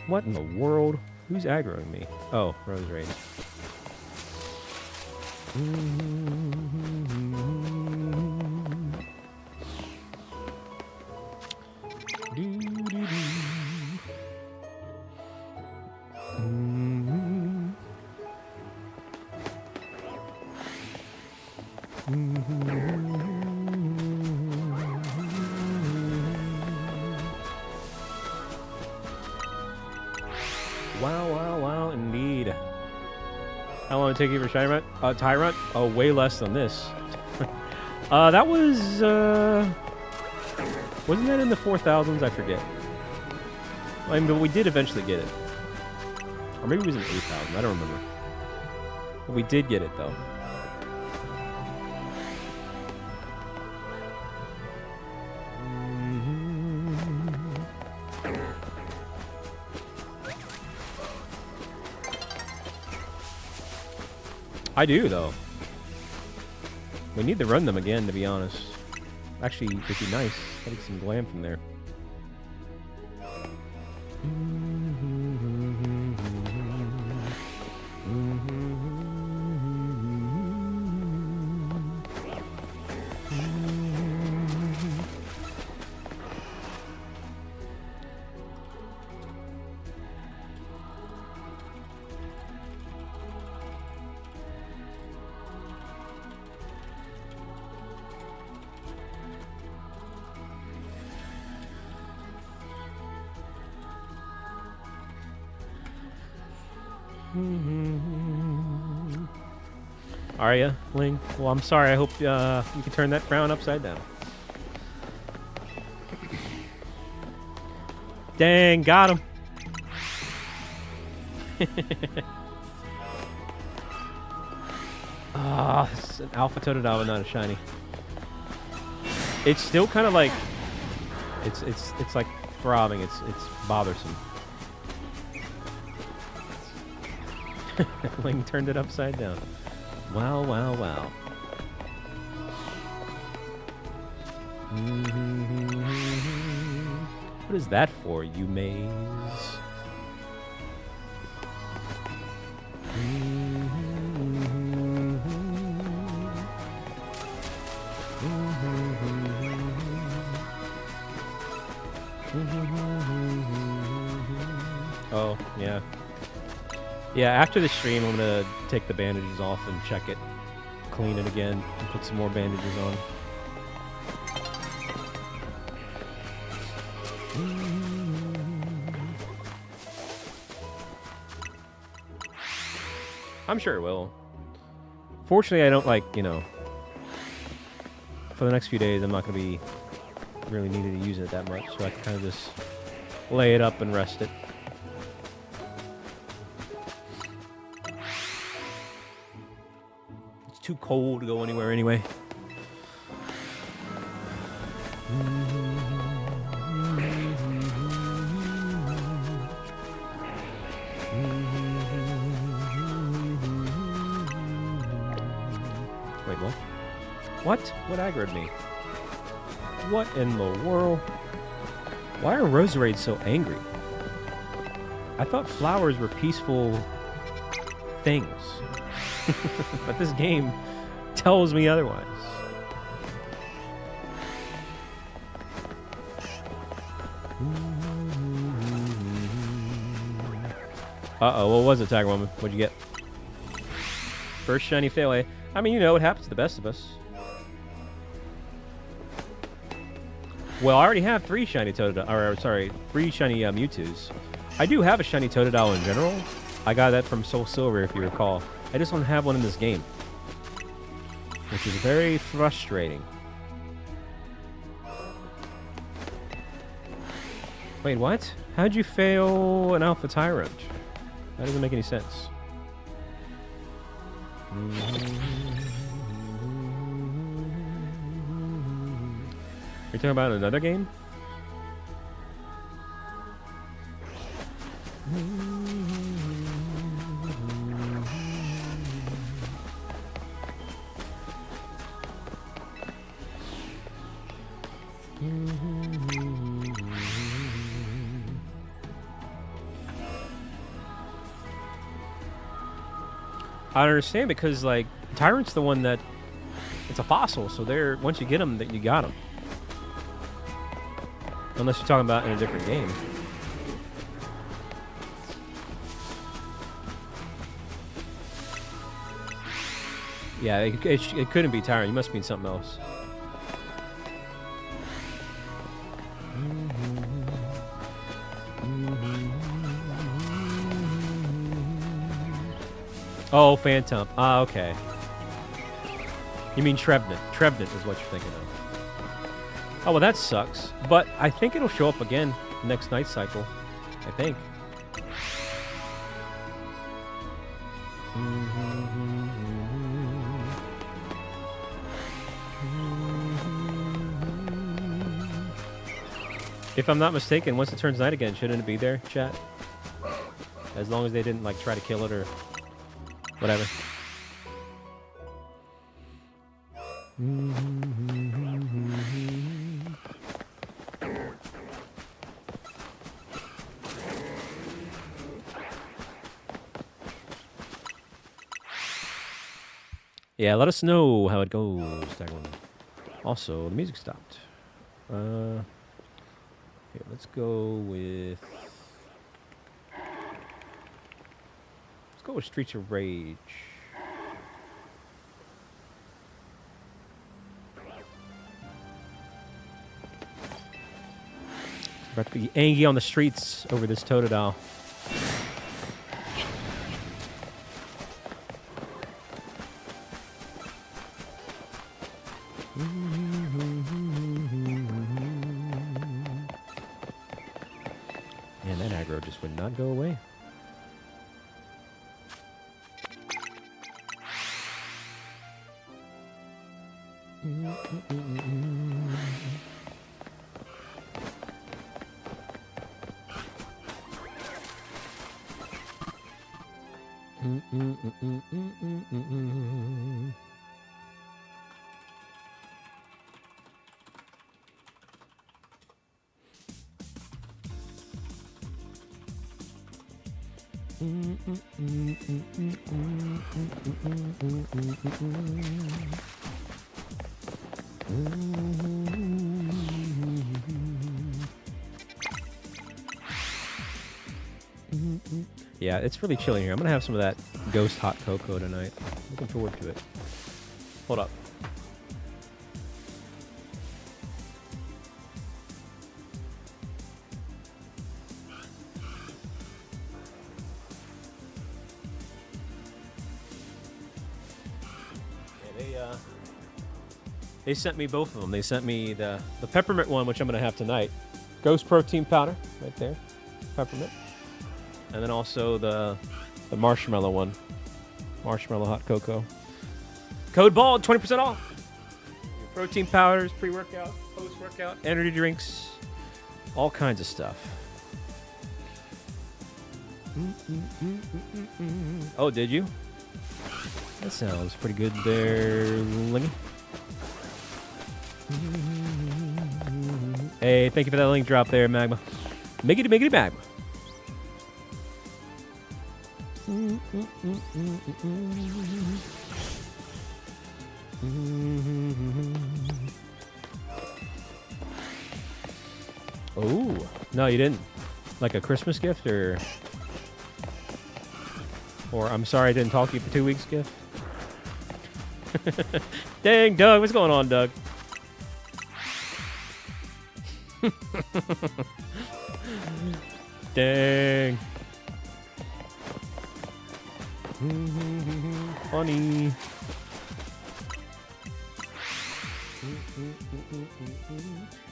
What in the world? Who's aggroing me? Oh, Rose Raid. Wow, indeed. How long did it take you for Shiny Run? Tyrant? Oh, way less than this. That was, wasn't that in the 4,000s? I forget. I mean, but we did eventually get it. Or maybe it was in 8,000. I don't remember. But we did get it, though. I do, though. We need to run them again, to be honest. Actually, it'd be nice. Getting some glam from there. Are ya, Ling? Well, I'm sorry. I hope you can turn that frown upside down. Dang, got him. Ah, it's an alpha Totodile, not a shiny. It's still kind of like It's like throbbing. It's bothersome. Ling turned it upside down. Wow, wow, wow. What is that for, you maze? Oh, yeah. Yeah, after the stream, I'm going to take the bandages off and check it. Clean it again and put some more bandages on. I'm sure it will. Fortunately, I don't for the next few days, I'm not going to be really needing to use it that much, so I can kind of just lay it up and rest it. It's too cold to go anywhere anyway. Wait, what? What? What aggroed me? What in the world? Why are Roserades so angry? I thought flowers were peaceful things. But this game tells me otherwise. Uh-oh, what was it, Tiger Woman? What'd you get? First shiny fail, eh? I mean, it happens to the best of us. Well, I already have 3 shiny Totodile, or sorry, 3 shiny Mewtwo's. I do have a shiny Totodile in general. I got that from Soul Silver, if you recall. I just don't have one in this game, which is very frustrating. Wait, what? How'd you fail an Alpha Tyrant? That doesn't make any sense. You're talking about another game? I don't understand, because Tyrant's the one that it's a fossil, so once you get them, that you got them. Unless you're talking about in a different game. Yeah, it couldn't be Tyrant. You must mean something else. Oh, Phantom. Ah, okay. You mean Trevenant. Trevenant is what you're thinking of. Oh, well, that sucks. But I think it'll show up again next night cycle. I think. If I'm not mistaken, once it turns night again, shouldn't it be there, chat? As long as they didn't, try to kill it or whatever. Yeah, let us know how it goes. Also, the music stopped. Here, let's go with Streets of Rage. About to be angry on the streets over this Totodile. Man, that aggro just would not go away. Yeah, it's really chilly here. I'm gonna have some of that ghost hot cocoa tonight. Looking forward to it. Hold up. Yeah, they sent me both of them. They sent me the peppermint one, which I'm gonna have tonight. Ghost protein powder, right there, peppermint. And then also the marshmallow one. Marshmallow hot cocoa. Code BALD, 20% off. Your protein powders, pre-workout, post-workout, energy drinks, all kinds of stuff. Oh, did you? That sounds pretty good there, Lingy. Hey, thank you for that link drop there, Magma. Miggity Magma. Oh, no, you didn't. Like a Christmas gift or I'm sorry I didn't talk to you for 2 weeks gift? Dang, Doug, what's going on, Doug? Dang. Funny.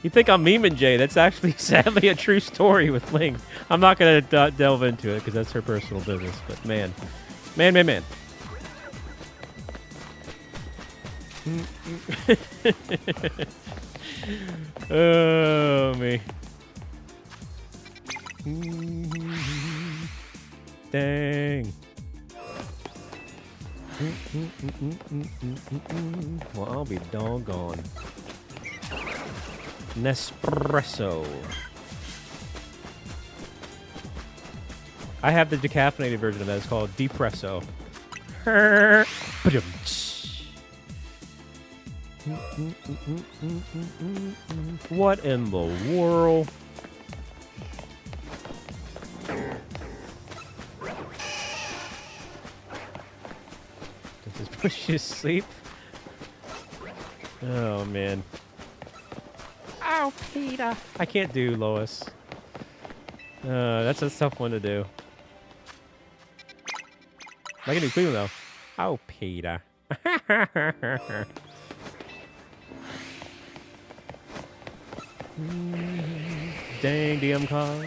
You think I'm memeing Jay? That's actually sadly a true story with Ling. I'm not gonna delve into it because that's her personal business. But man. Oh me. Dang. Well, I'll be doggone. Nespresso. I have the decaffeinated version of that. It's called Depresso. What in the world? Does this push you to sleep? Oh, man. Ow, Peter. I can't do Lois. That's a tough one to do. I can do Cleveland, though. Oh, Peter. Dang, DM calls.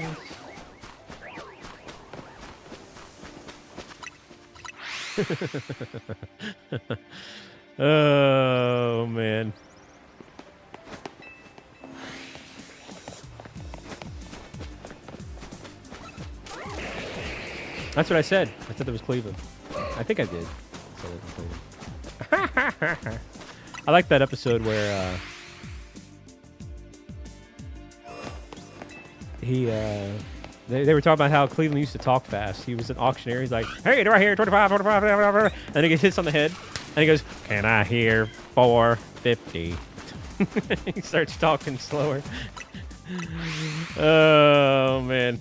Oh, man. That's what I said. I said there was Cleveland. I think I did. I said it was Cleveland. I like that episode where they were talking about how Cleveland used to talk fast. He was an auctioneer. He's like, hey, right here, 25, 25, and he gets hits on the head. And he goes, can I hear 450? He starts talking slower. Oh, man.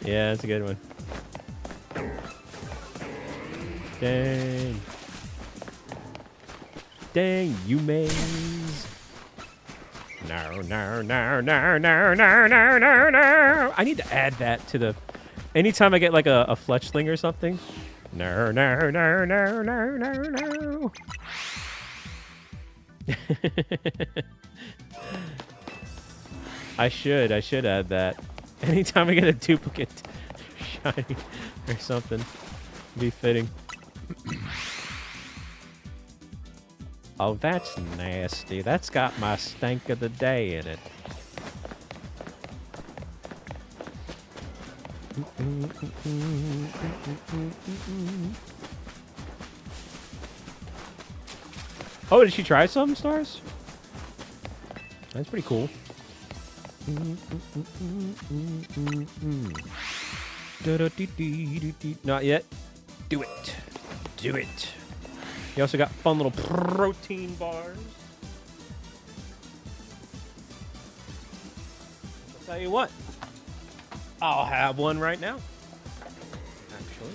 Yeah, that's a good one. Dang. Dang, you maze. No. I need to add that to the... Anytime I get like a fletchling or something. No. I should add that. Anytime I get a duplicate shiny or something. Be fitting. Oh, that's nasty. That's got my stank of the day in it. Oh, did she try some stars? That's pretty cool. Not yet. Do it. Do it. You also got fun little protein bars. I'll tell you what. I'll have one right now. Actually.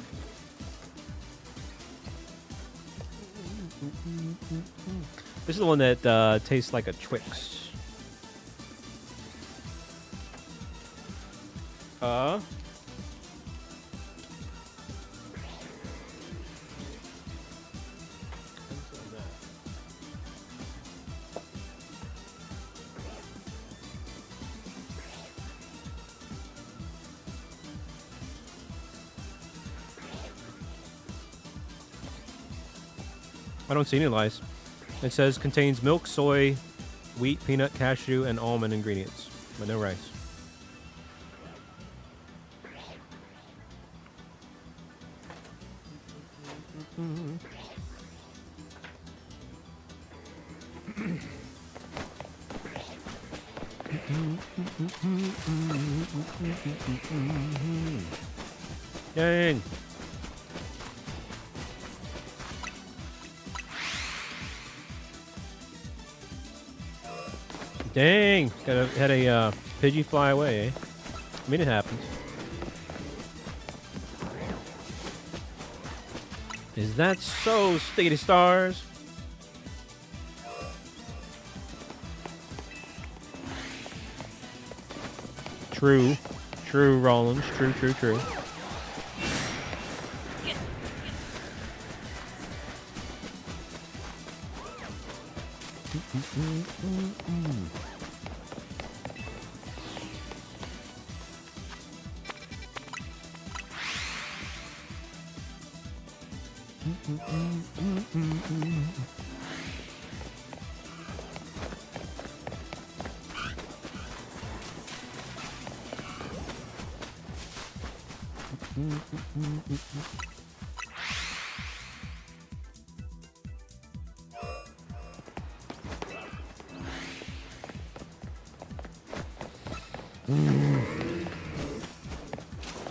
This is the one that tastes like a Twix. I don't see any lies. It says contains milk, soy, wheat, peanut, cashew, and almond ingredients, but no rice. Dang. Dang. Had a Pidgey fly away, eh? I mean, it happens. Is that so, Stiggity Stars? True. True, Rollins. True, true, true.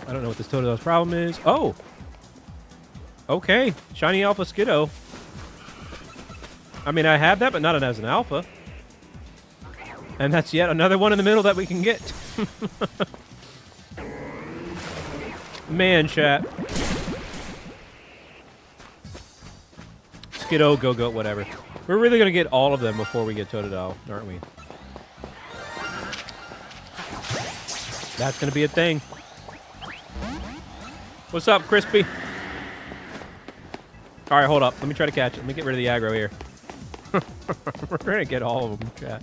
I don't know what this Totodile's problem is. Oh! Okay. Shiny Alpha Skiddo. I mean, I have that, but not as an alpha. And that's yet another one in the middle that we can get. Man, chat. Skiddo, Go-Goat, whatever. We're really going to get all of them before we get Totodile, aren't we? That's going to be a thing. What's up, Crispy? All right, hold up. Let me try to catch it. Let me get rid of the aggro here. We're going to get all of them, chat.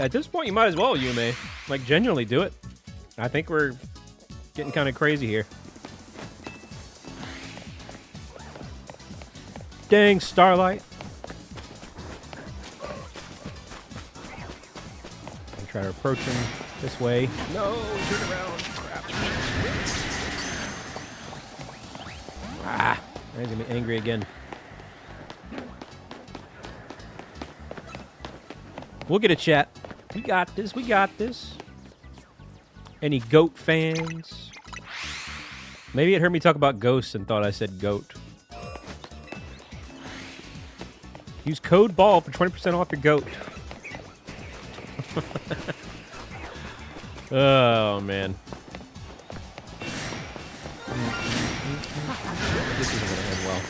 At this point, you might as well, Yume. Like, genuinely do it. I think we're getting kind of crazy here. Dang, Starlight. I try to approach him this way. No, turn around. Crap. Ah, he's going to be angry again. We'll get a chat. We got this. We got this. Any goat fans? Maybe it heard me talk about ghosts and thought I said goat. Use code BALL for 20% off your goat. Oh, man. This isn't going to end well.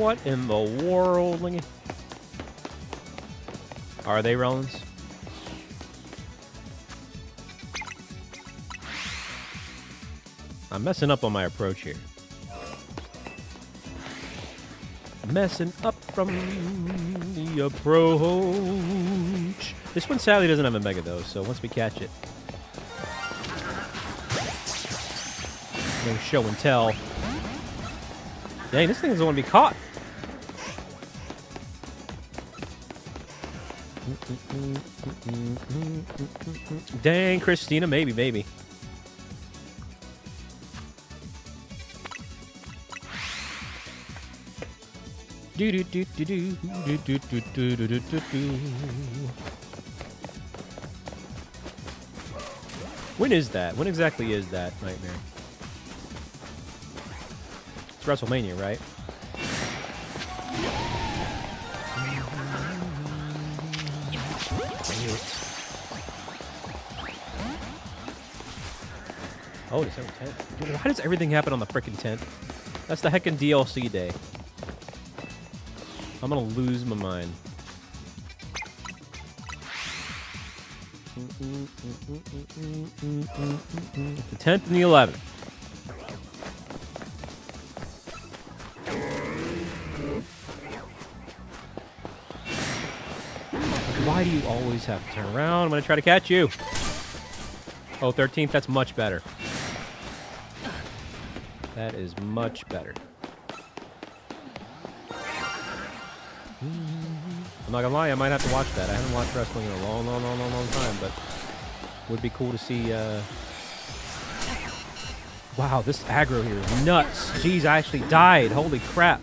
What in the world, Lingy? Are they Rollins? I'm messing up on my approach here. Messing up from the approach. This one sadly doesn't have a mega though, so once we catch it, no show and tell. Dang, this thing doesn't want to be caught. Dang, Christina, maybe. When is that? When exactly is that nightmare? It's WrestleMania, right? Oh, December 10th. Dude, why does everything happen on the frickin' 10th? That's the heckin' DLC day. I'm gonna lose my mind. The 10th and the 11th. Why do you always have to turn around? I'm gonna try to catch you. Oh, 13th, that's much better. That is much better. I'm not gonna lie, I might have to watch that. I haven't watched wrestling in a long time, but would be cool to see. Wow, this aggro here is nuts. Jeez, I actually died. Holy crap.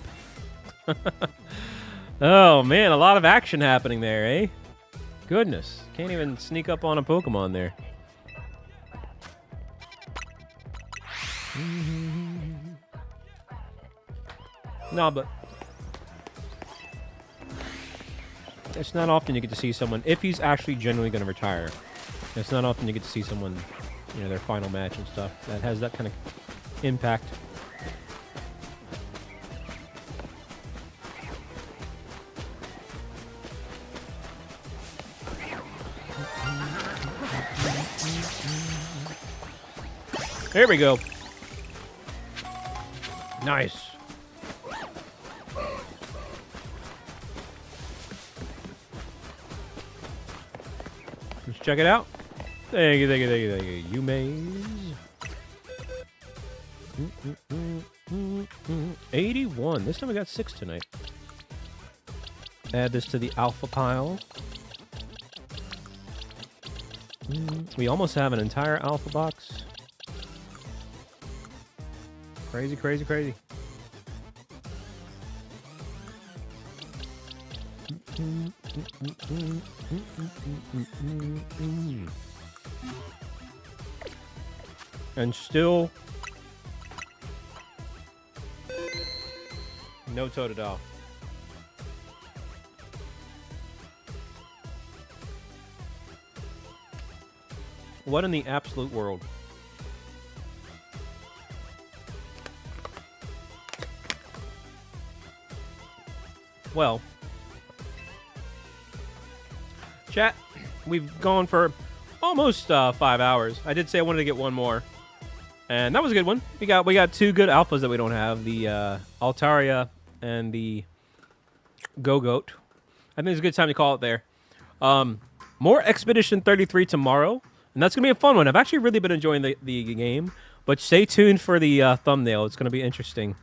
Oh man, a lot of action happening there, eh? Goodness, can't even sneak up on a Pokemon there. No, but it's not often you get to see someone, if he's actually genuinely going to retire, it's not often you get to see someone, you know, their final match and stuff that has that kind of impact. There we go. Nice. Let's check it out. Thank you. You maze. 81. This time we got 6 tonight. Add this to the alpha pile. We almost have an entire alpha box. Crazy. And still no Totodile. What in the absolute world? Well, chat, we've gone for almost 5 hours. I did say I wanted to get one more, and that was a good one. We got 2 good alphas that we don't have: the Altaria and the Go-Goat. I think it's a good time to call it there. More Expedition 33 tomorrow, and that's gonna be a fun one. I've actually really been enjoying the game, but stay tuned for the thumbnail. It's gonna be interesting,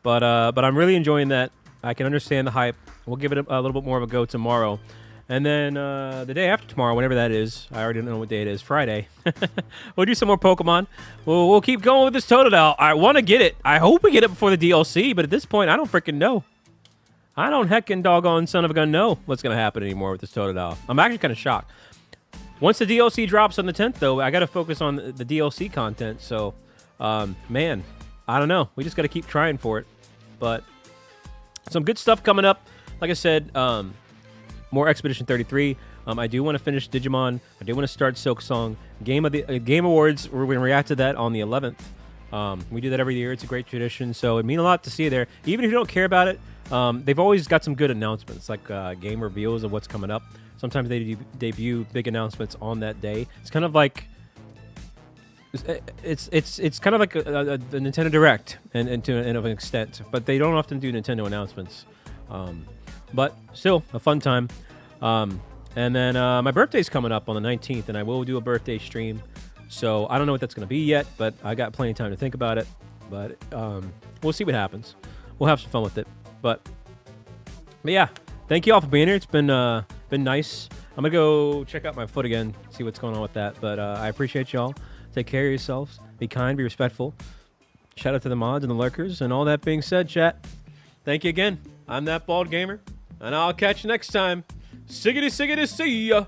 but I'm really enjoying that. I can understand the hype. We'll give it a little bit more of a go tomorrow. And then the day after tomorrow, whenever that is, I already don't know what day it is, Friday, we'll do some more Pokemon. We'll keep going with this Totodile. I want to get it. I hope we get it before the DLC, but at this point, I don't freaking know. I don't heckin' doggone son of a gun know what's going to happen anymore with this Totodile. I'm actually kind of shocked. Once the DLC drops on the 10th, though, I got to focus on the DLC content. So, man, I don't know. We just got to keep trying for it. But some good stuff coming up. Like I said, more Expedition 33. I do want to finish Digimon. I do want to start Silk Song. Game Awards, we're going to react to that on the 11th. We do that every year. It's a great tradition. So it means a lot to see you there. Even if you don't care about it, they've always got some good announcements, like game reveals of what's coming up. Sometimes they debut big announcements on that day. It's kind of like it's kind of like a Nintendo Direct, and to an extent, but they don't often do Nintendo announcements. But still a fun time. And then my birthday's coming up on the 19th, and I will do a birthday stream. So I don't know what that's going to be yet, but I got plenty of time to think about it. But we'll see what happens. We'll have some fun with it. But yeah, thank you all for being here. It's been nice. I'm going to go check out my foot again, see what's going on with that. But I appreciate y'all. Take care of yourselves. Be kind, be respectful. Shout out to the mods and the lurkers. And all that being said, chat, thank you again. I'm That Bald Gamer, and I'll catch you next time. Siggity, siggity, see ya.